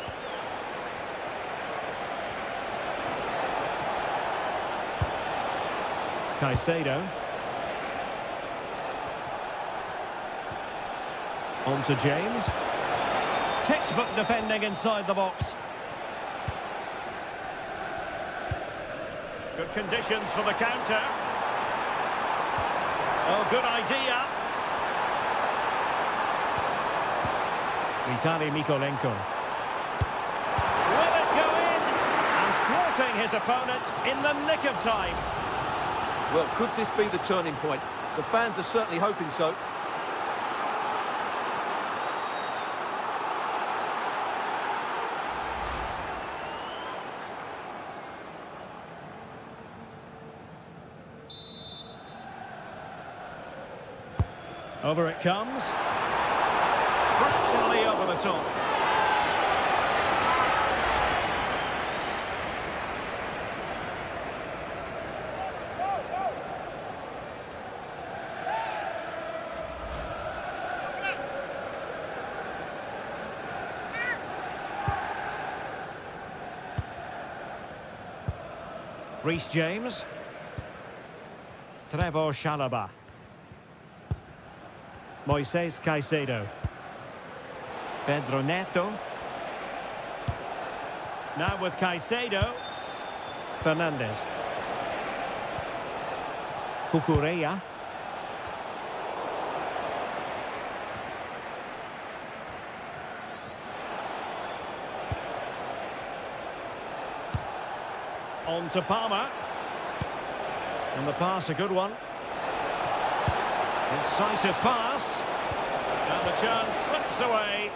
Caicedo. On to James. Textbook defending inside the box. Good conditions for the counter. Oh, good idea. Vitaly Mikolenko. Will it go in? And thwarting his opponent in the nick of time. Well, could this be the turning point? The fans are certainly hoping so. Over it comes. Fractionally over the top. Reece James. Trevor Chalobah. Moises Caicedo. Pedro Neto. Now with Caicedo. Fernandez. Cucurella. On to Palmer. And the pass, a good one. Incisive pass. And the chance slips away.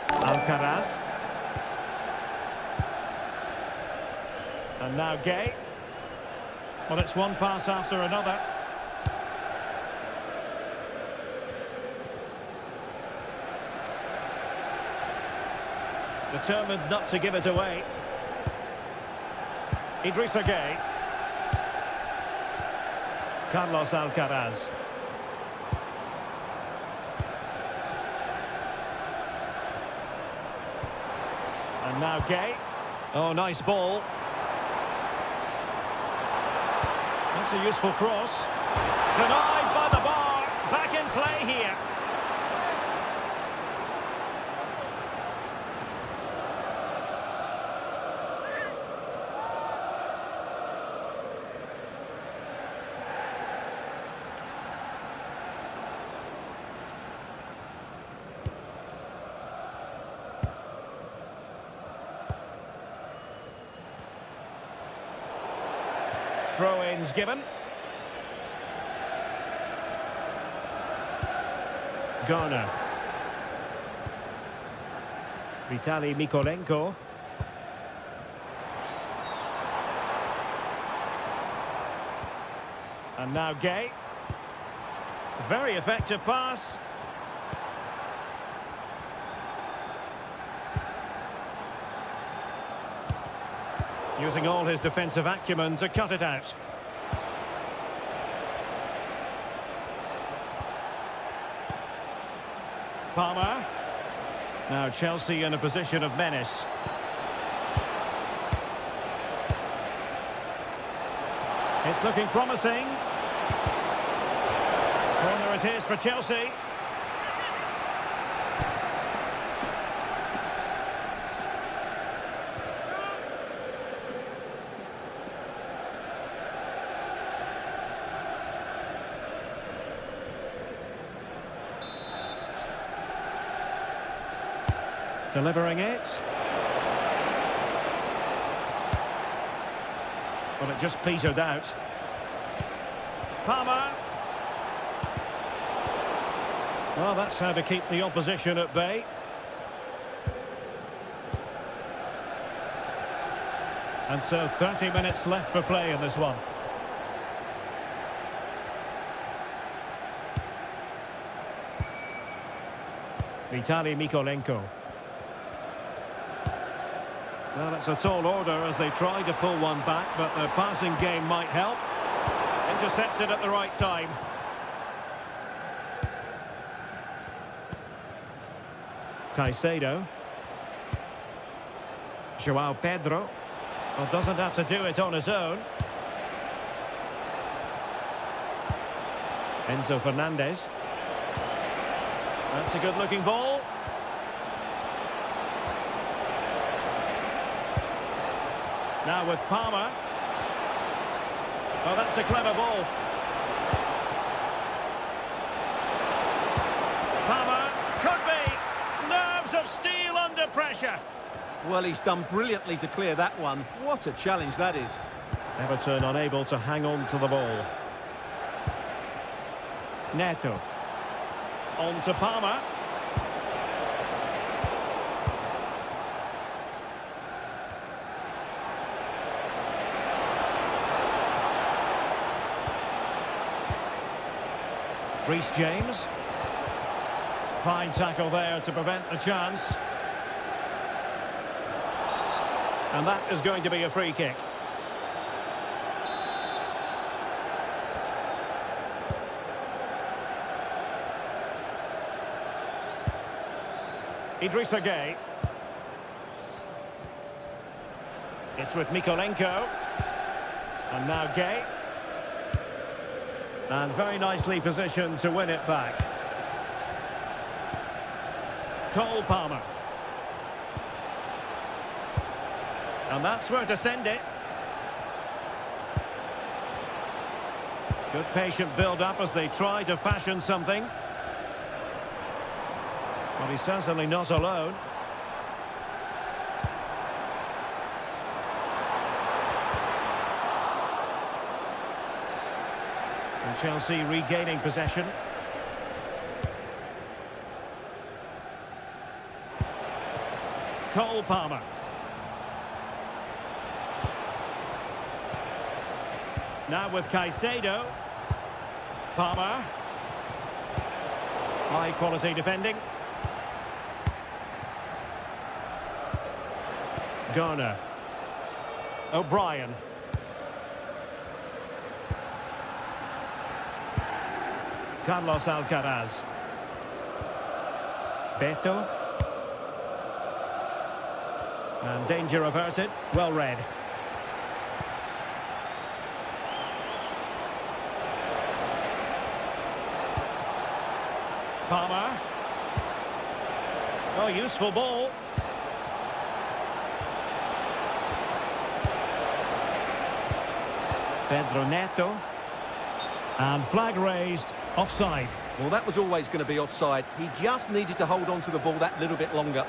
Alcaraz. And now Gay. Well, it's one pass after another. Determined not to give it away. Idrissa Gay. Carlos Alcaraz. And now Gay. Oh, nice ball. That's a useful cross. Denied by the bar. Back in play here. Throw-ins given. Garner. Vitaly Mykolenko. And now Gay. Very effective pass. Using all his defensive acumen to cut it out. Palmer. Now Chelsea in a position of menace. It's looking promising. Corner it is for Chelsea. Delivering it. Well, it just petered out. Palmer. Well, that's how to keep the opposition at bay. And so 30 minutes left for play in this one. Vitaly Mykolenko. Well, it's a tall order as they try to pull one back, but the passing game might help. Intercepted at the right time. Caicedo. João Pedro. Well, doesn't have to do it on his own. Enzo Fernandez. That's a good-looking ball. Now with Palmer. Oh, that's a clever ball. Palmer, could be. Nerves of steel under pressure. Well, he's done brilliantly to clear that one. What a challenge that is. Everton unable to hang on to the ball. Neto. On to Palmer. Reece James. Fine tackle there to prevent the chance. And that is going to be a free kick. Idrissa Gay. It's with Mykolenko. And now Gay. And very nicely positioned to win it back. Cole Palmer. And that's where to send it. Good patient build-up as they try to fashion something. Well, he's certainly not alone. And Chelsea regaining possession. Cole Palmer. Now with Caicedo. Palmer. High quality defending. Garner. O'Brien. Carlos Alcaraz. Beto. And danger averted. Well read. Palmer. Oh, useful ball. Pedro Neto. And flag raised. Offside. Well, that was always going to be offside. He just needed to hold on to the ball that little bit longer.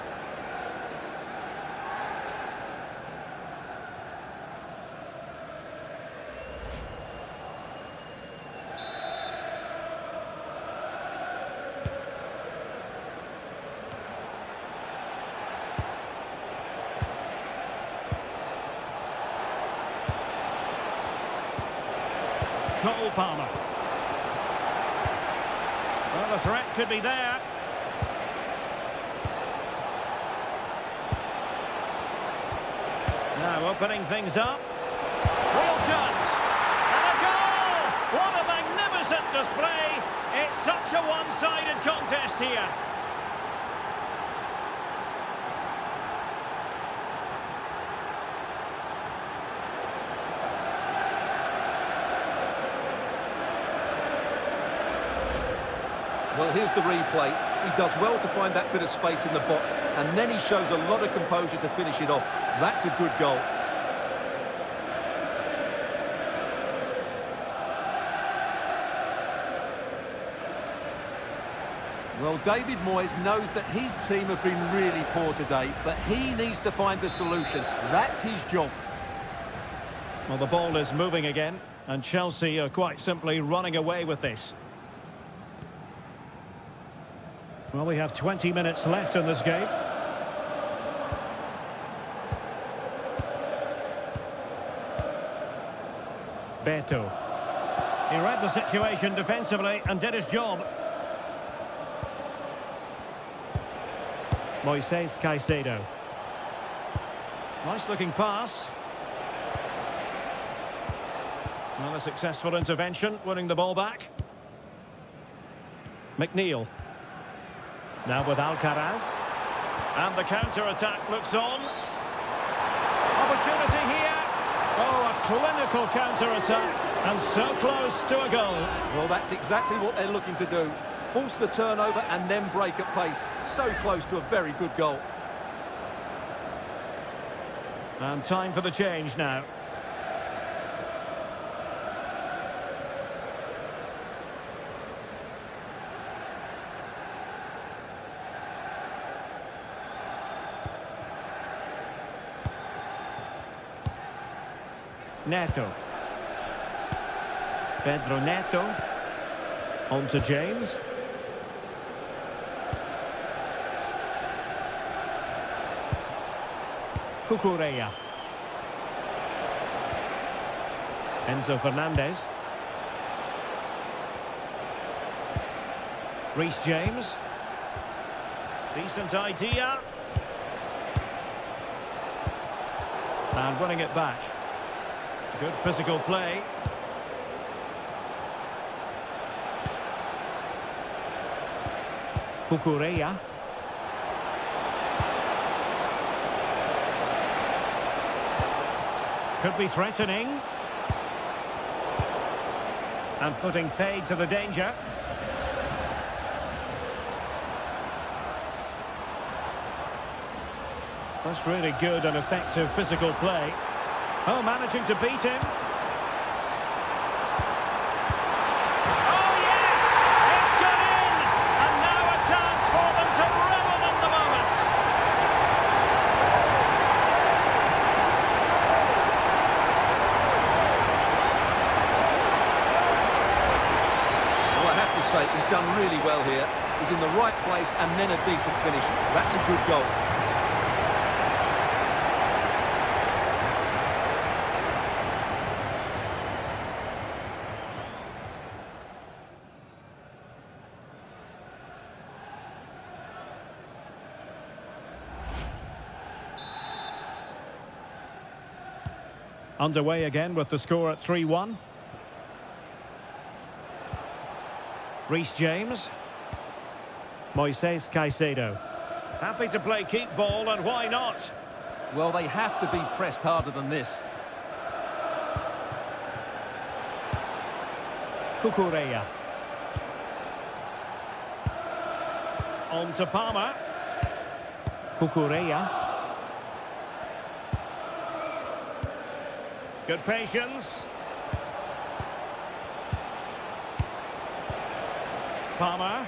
Cole Palmer. Well, the threat could be there. Now opening things up. Real chance. And a goal! What a magnificent display. It's such a one-sided contest here. Well, here's the replay. He does well to find that bit of space in the box, and then he shows a lot of composure to finish it off. That's a good goal. Well, David Moyes knows that his team have been really poor today, but he needs to find the solution. That's his job. Well, the ball is moving again, and Chelsea are quite simply running away with this. Well, we have 20 minutes left in this game. Beto. He read the situation defensively and did his job. Moises Caicedo. Nice looking pass. Well, a successful intervention, winning the ball back. McNeil. Now with Alcaraz. And the counter-attack looks on. Opportunity here. Oh, a clinical counter-attack. And so close to a goal. Well, that's exactly what they're looking to do. Force the turnover and then break at pace. So close to a very good goal. And time for the change now. Neto. Pedro Neto. On to James. Cucurella. Enzo Fernandez. Reece James. Decent idea. And winning it back. Good physical play. Cucurella. Could be threatening. And putting paid to the danger. That's really good and effective physical play. Oh, managing to beat him. Oh, yes! It's got in! And now a chance for them to revel in the moment. He's done really well here. He's in the right place and then a decent finish. That's a good goal. Underway again with the score at 3-1. Reece James. Moises Caicedo. Happy to play keep ball, and why not? Well, they have to be pressed harder than this. Cucurella. On to Palmer. Cucurella. Good patience. Palmer.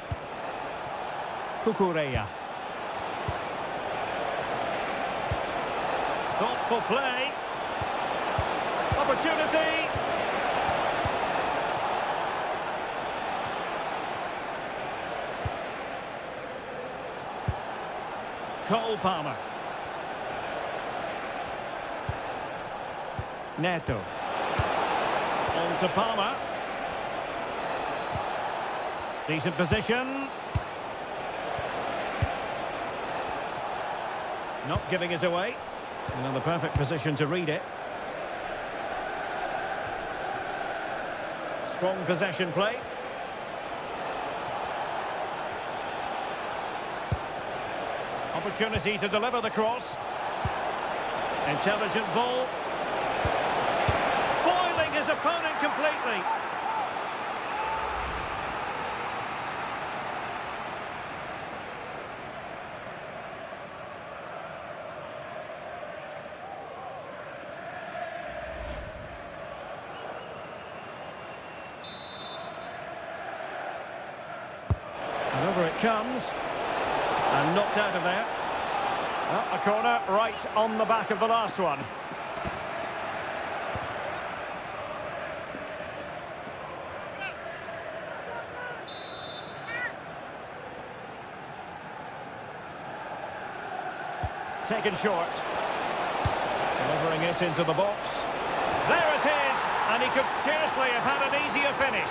Cucurella. Thoughtful play. Opportunity. Cole Palmer. Neto. On to Palmer. Decent position. Not giving it away. And the perfect position to read it. Strong possession play. Opportunity to deliver the cross. Intelligent ball. Foiling his opponent completely. And over it comes. And knocked out of there. Oh, a corner right on the back of the last one. Taken short. Delivering it into the box. There it is! And he could scarcely have had an easier finish.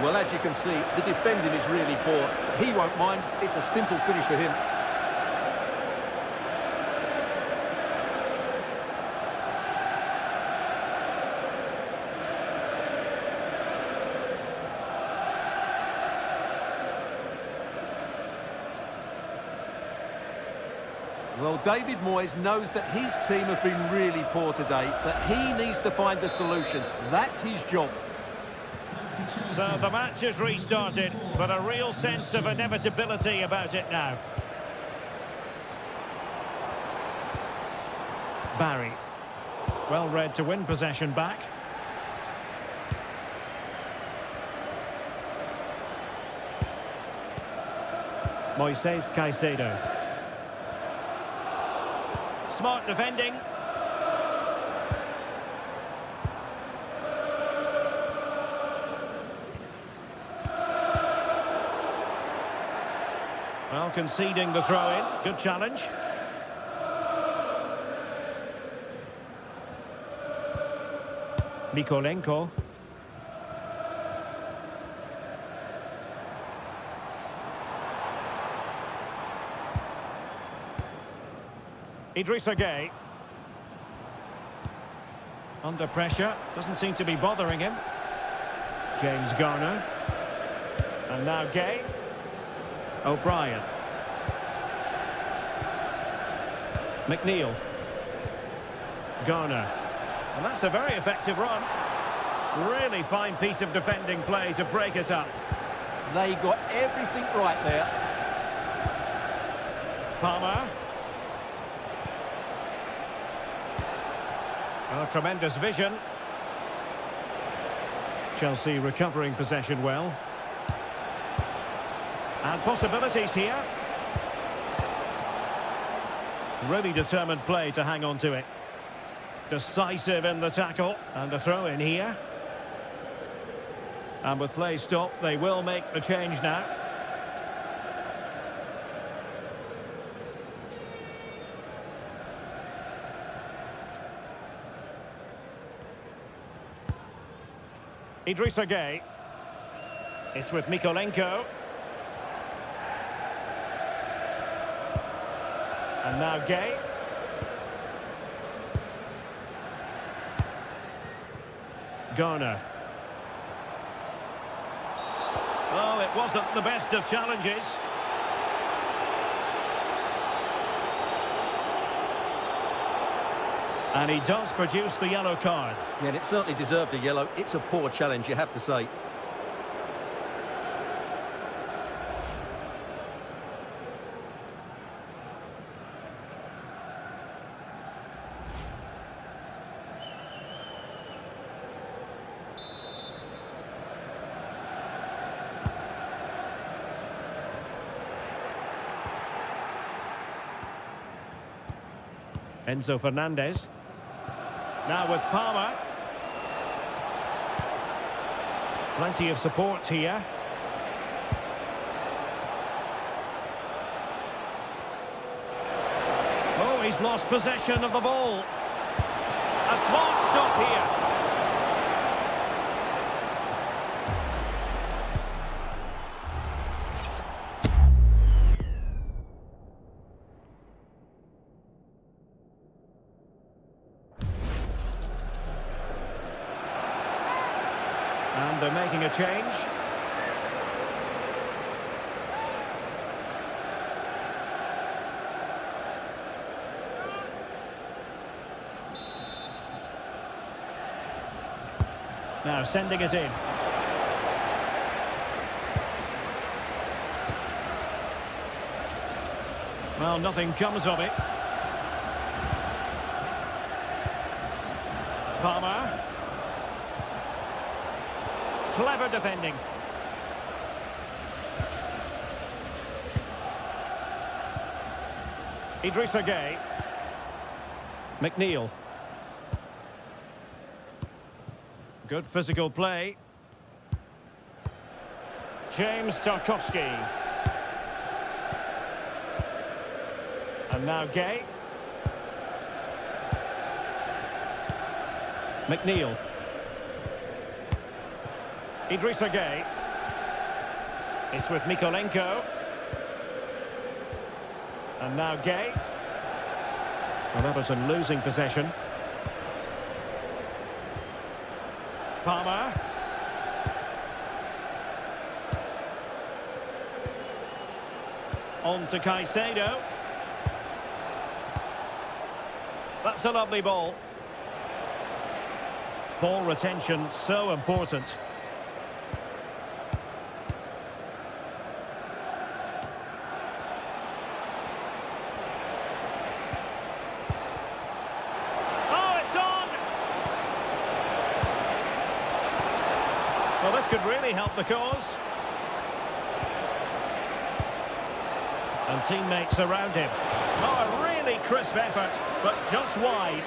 Well, as you can see, the defending is really poor. He won't mind. It's a simple finish for him. Well, David Moyes knows that his team have been really poor today, but he needs to find the solution. That's his job. So the match has restarted, but a real sense of inevitability about it now. Barry. Well read to win possession back. Moises Caicedo. Smart defending. Well, conceding the throw-in. Good challenge. Mikolenko. Idrissa Gueye. Under pressure. Doesn't seem to be bothering him. James Garner. And now Gueye. O'Brien. McNeil. Garner. And that's a very effective run. Really fine piece of defending play to break it up. They got everything right there. Palmer. Oh, tremendous vision. Chelsea recovering possession well. And possibilities here. Really determined play to hang on to it. Decisive in the tackle. And a throw in here. And with play stopped, they will make the change now. Idrissa Gueye. It's with Mykolenko. And now Gueye. Garner. Oh, it wasn't the best of challenges. And he does produce the yellow card. Yeah, and it certainly deserved a yellow. It's a poor challenge, you have to say. Enzo Fernandez. Now with Palmer. Plenty of support here. Oh, he's lost possession of the ball. A smart stop here. And they're making a change. Now sending it in. Well, nothing comes of it. Palmer. Clever defending. Idrissa Gueye. McNeil. Good physical play. James Tarkowski. And now Gueye. McNeil. Idrissa Gueye. It's with Mykolenko. And now Gueye. Well, Everton losing possession. Palmer. On to Caicedo. That's a lovely ball. Ball retention so important. Well, this could really help the cause. And teammates around him. Oh, a really crisp effort, but just wide.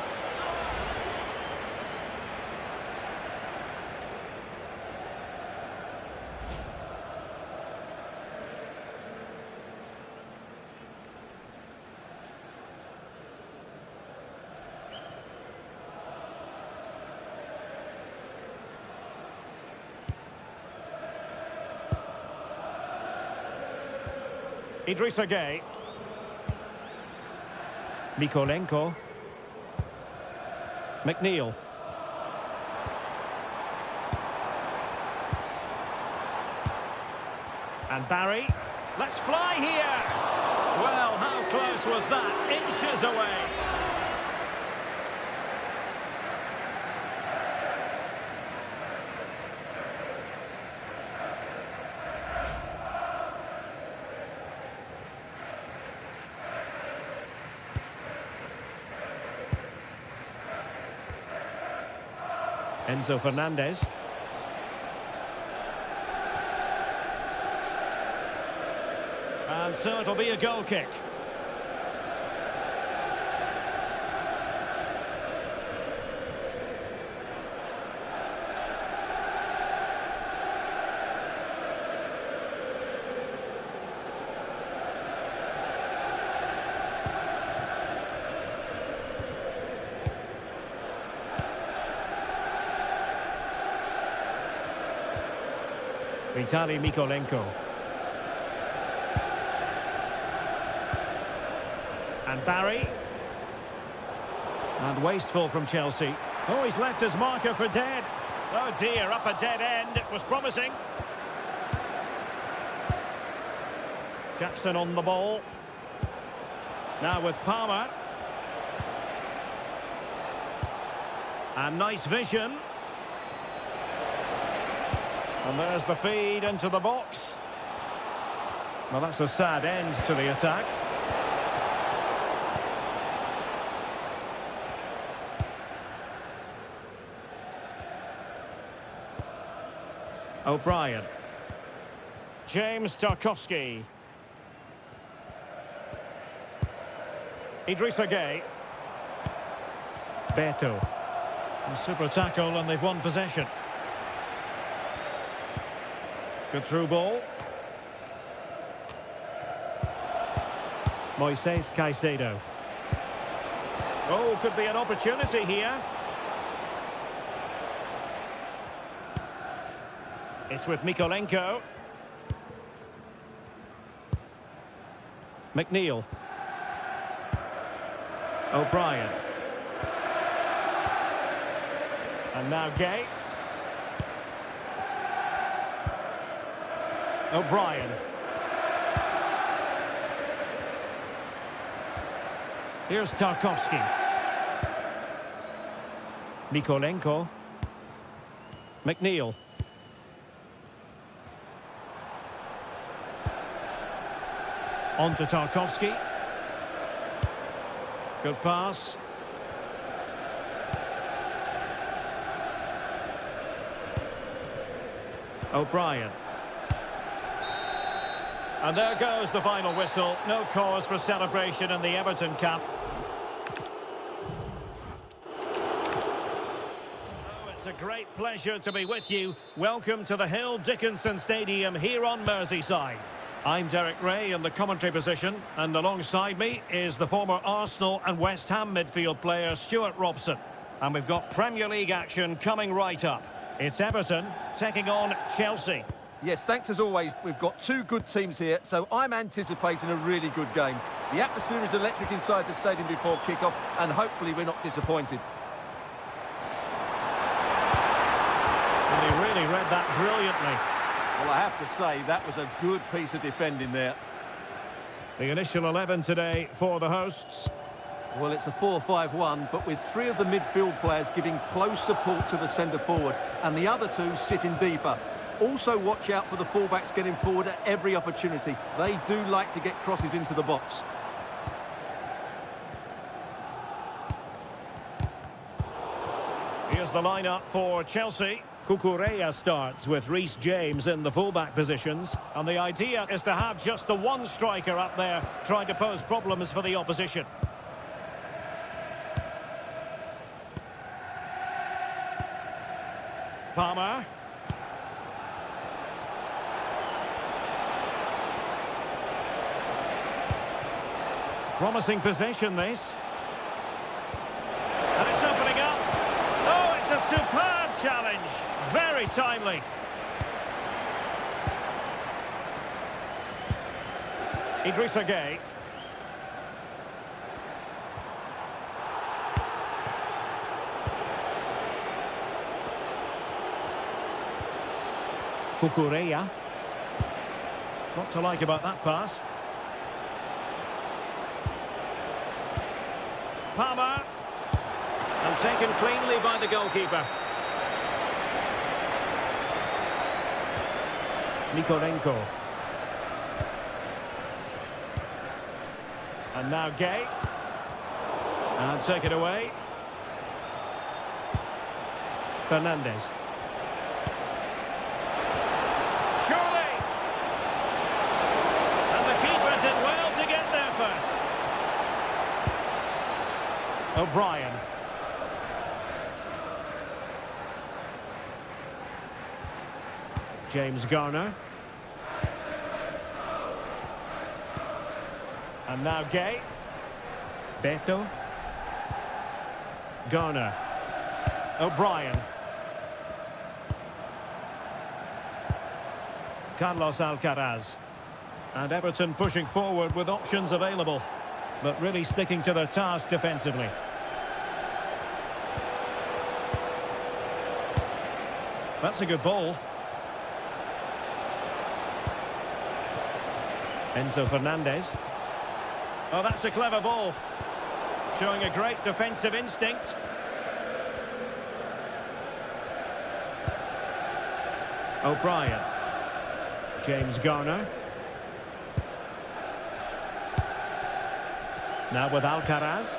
Idrissa Gueye. Mykolenko. McNeil. And Barry. Let's fly here! Well, how close was that? Inches away. Enzo Fernandez. And so it'll be a goal kick. Vitaly Mikolenko. And Barry. And wasteful from Chelsea. Oh, he's left his marker for dead. Oh dear, up a dead end. It was promising. Jackson on the ball. Now with Palmer. And nice vision. And there's the feed into the box. Well, that's a sad end to the attack. O'Brien. James Tarkowski. Idrissa Gueye. Beto. And super tackle, and they've won possession. Good through ball. Moises Caicedo. Oh, could be an opportunity here. It's with Mikolenko. McNeil. O'Brien. And now Gueye. O'Brien. Here's Tarkowski. Mikolenko. McNeil. On to Tarkowski. Good pass. O'Brien. And there goes the final whistle. No cause for celebration in the Everton camp. Oh, it's a great pleasure to be with you. Welcome to the Hill Dickinson Stadium here on Merseyside. I'm Derek Ray in the commentary position, and alongside me is the former Arsenal and West Ham midfield player Stuart Robson. And we've got Premier League action coming right up. It's Everton taking on Chelsea. Yes, thanks as always. We've got two good teams here, so I'm anticipating a really good game. The atmosphere is electric inside the stadium before kick-off, and hopefully we're not disappointed. And he really read that brilliantly. Well, I have to say, that was a good piece of defending there. The initial 11 today for the hosts. Well, it's a 4-5-1, but with three of the midfield players giving close support to the centre-forward, and the other two sitting deeper. Also watch out for the fullbacks getting forward at every opportunity. They do like to get crosses into the box. Here's the lineup for Chelsea. Cucurella starts with Reece James in the fullback positions. And the idea is to have just the one striker up there trying to pose problems for the opposition. Palmer. Promising possession, this. And it's opening up. Oh, it's a superb challenge. Very timely. Idrissa Gueye. Cucurella. What to like about that pass. Palmer. And taken cleanly by the goalkeeper. Mikolenko. And now Gueye. And taken away. Fernandez. Surely! And the keeper O'Brien. James Garner. And now Gay. Beto. Garner. O'Brien. Carlos Alcaraz. And Everton pushing forward with options available, but really sticking to their task defensively. That's a good ball. Enzo Fernandez. Oh, that's a clever ball. Showing a great defensive instinct. O'Brien. James Garner. Now with Alcaraz.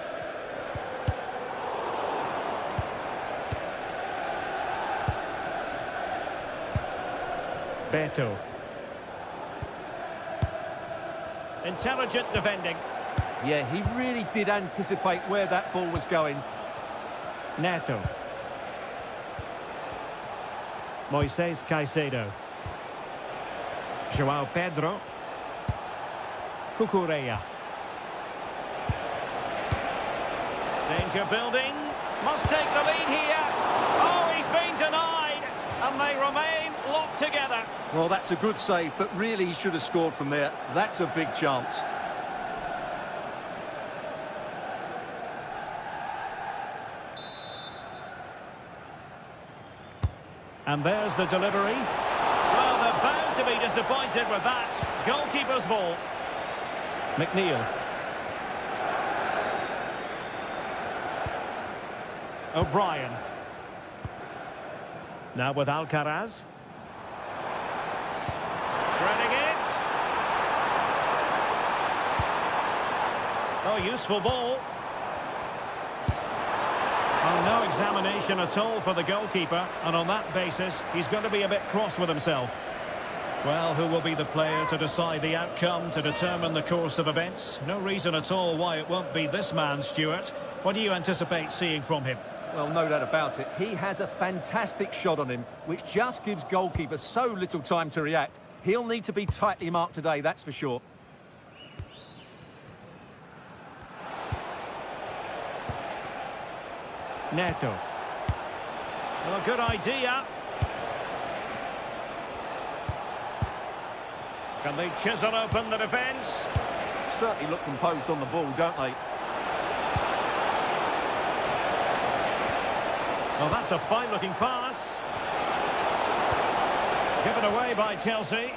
Beto. Intelligent defending. Yeah, he really did anticipate where that ball was going. Neto. Moises Caicedo. João Pedro. Cucurella. Danger building. Must take the lead here. Oh, he's been denied. And they remain locked together. Well, that's a good save, but really he should have scored from there. That's a big chance. And there's the delivery. Well, they're bound to be disappointed with that. Goalkeeper's ball. McNeil. O'Brien. Now with Alcaraz. Threading it. Oh, useful ball. Oh, no examination at all for the goalkeeper, and on that basis, he's going to be a bit cross with himself. Well, who will be the player to decide the outcome, to determine the course of events? No reason at all why it won't be this man, Stuart. What do you anticipate seeing from him? Well, no doubt about it. He has a fantastic shot on him, which just gives goalkeepers so little time to react. He'll need to be tightly marked today, that's for sure. Neto. Well, good idea. Can they chisel open the defence? Certainly look composed on the ball, don't they? Well, that's a fine-looking pass. Given away by Chelsea.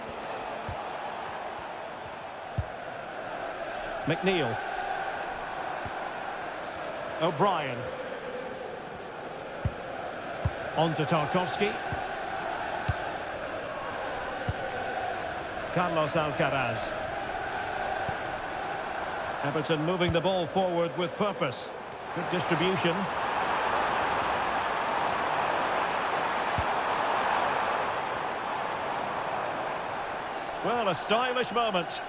McNeil. O'Brien. On to Tarkowski. Carlos Alcaraz. Everton moving the ball forward with purpose. Good distribution. Well, a stylish moment.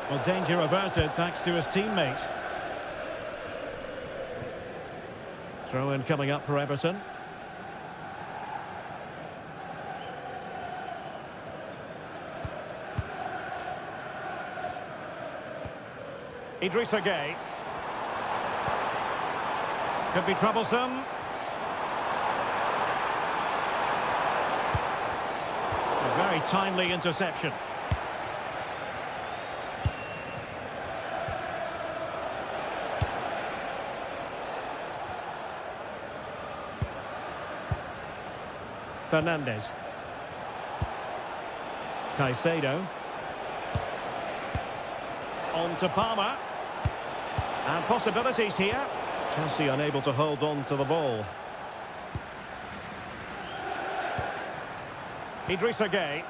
Well, danger averted thanks to his teammate. Throw-in coming up for Everton. Idrissa Gueye. Could be troublesome. A very timely interception. Fernandez. Caicedo. On to Palmer. And possibilities here. Chelsea unable to hold on to the ball. Idrissa Gueye.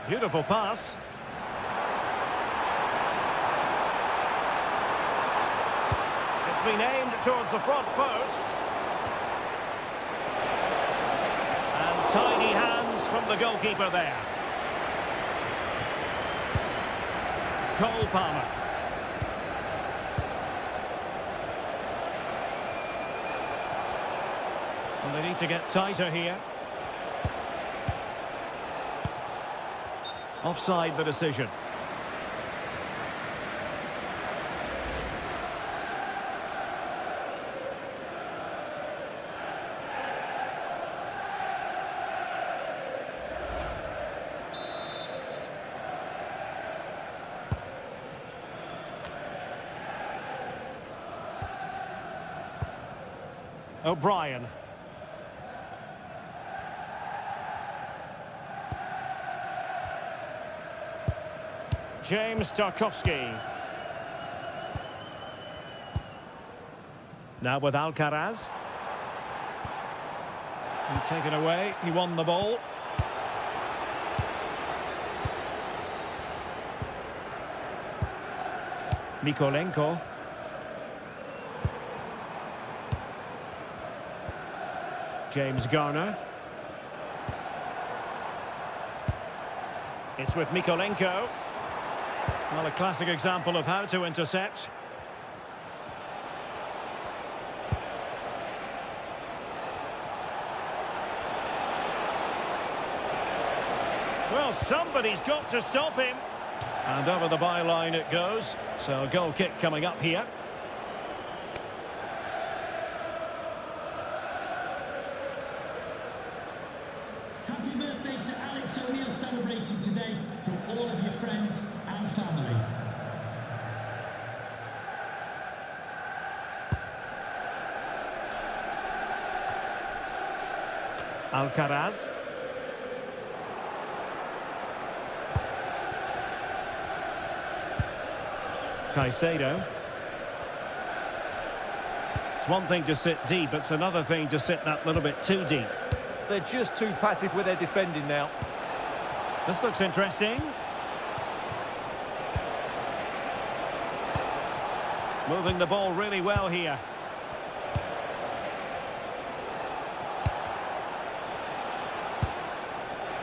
Beautiful pass. It's been aimed towards the front post. And tiny hands from the goalkeeper there. Cole Palmer. Well, they need to get tighter here. Offside the decision. O'Brien. James Tarkowski. Now with Alcaraz. And taken away, he won the ball. Mikolenko. James Garner. It's with Mikolenko. Well, a classic example of how to intercept. Well, somebody's got to stop him. And over the byline it goes. So a goal kick coming up here. Happy birthday to Alex O'Neill celebrating today from all of your friends and family. Alcaraz. Caicedo. It's one thing to sit deep, it's another thing to sit that little bit too deep. They're just too passive with their defending now. This looks interesting. Moving the ball really well here.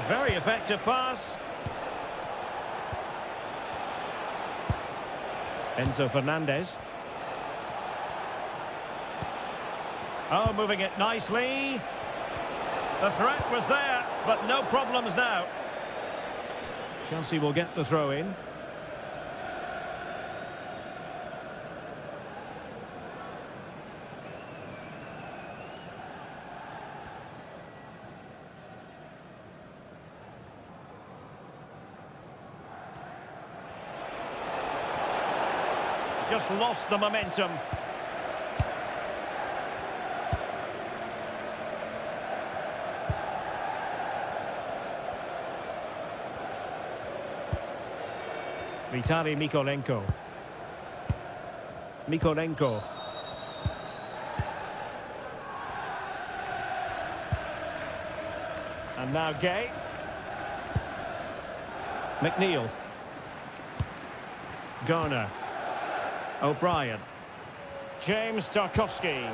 Very effective pass. Enzo Fernandez. Oh, moving it nicely. The threat was there, but no problems now. Chelsea will get the throw in. Just lost the momentum. Vitaly Mikolenko. Mikolenko. And now Gay. McNeil. Garner. O'Brien. James Tarkowski.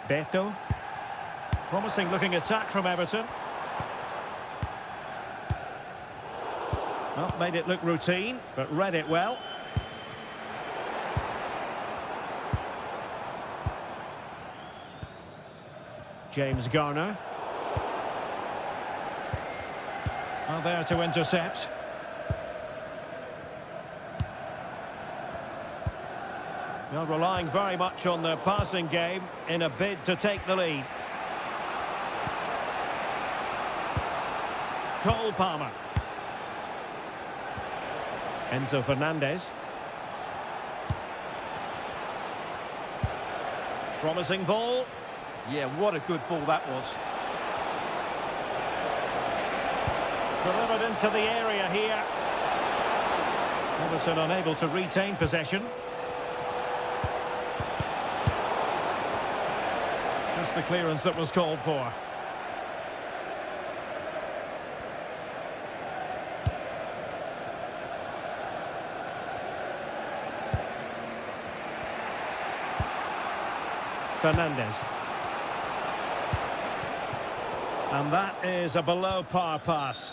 Beto. Promising looking attack from Everton. Well, made it look routine, but read it well. James Garner. Well, there to intercept. Well, relying very much on their passing game in a bid to take the lead. Cole Palmer. Enzo Fernandez. Promising ball. Yeah, what a good ball that was. Delivered into the area here. Everton unable to retain possession. Just the clearance that was called for. Fernandez. And that is a below par pass.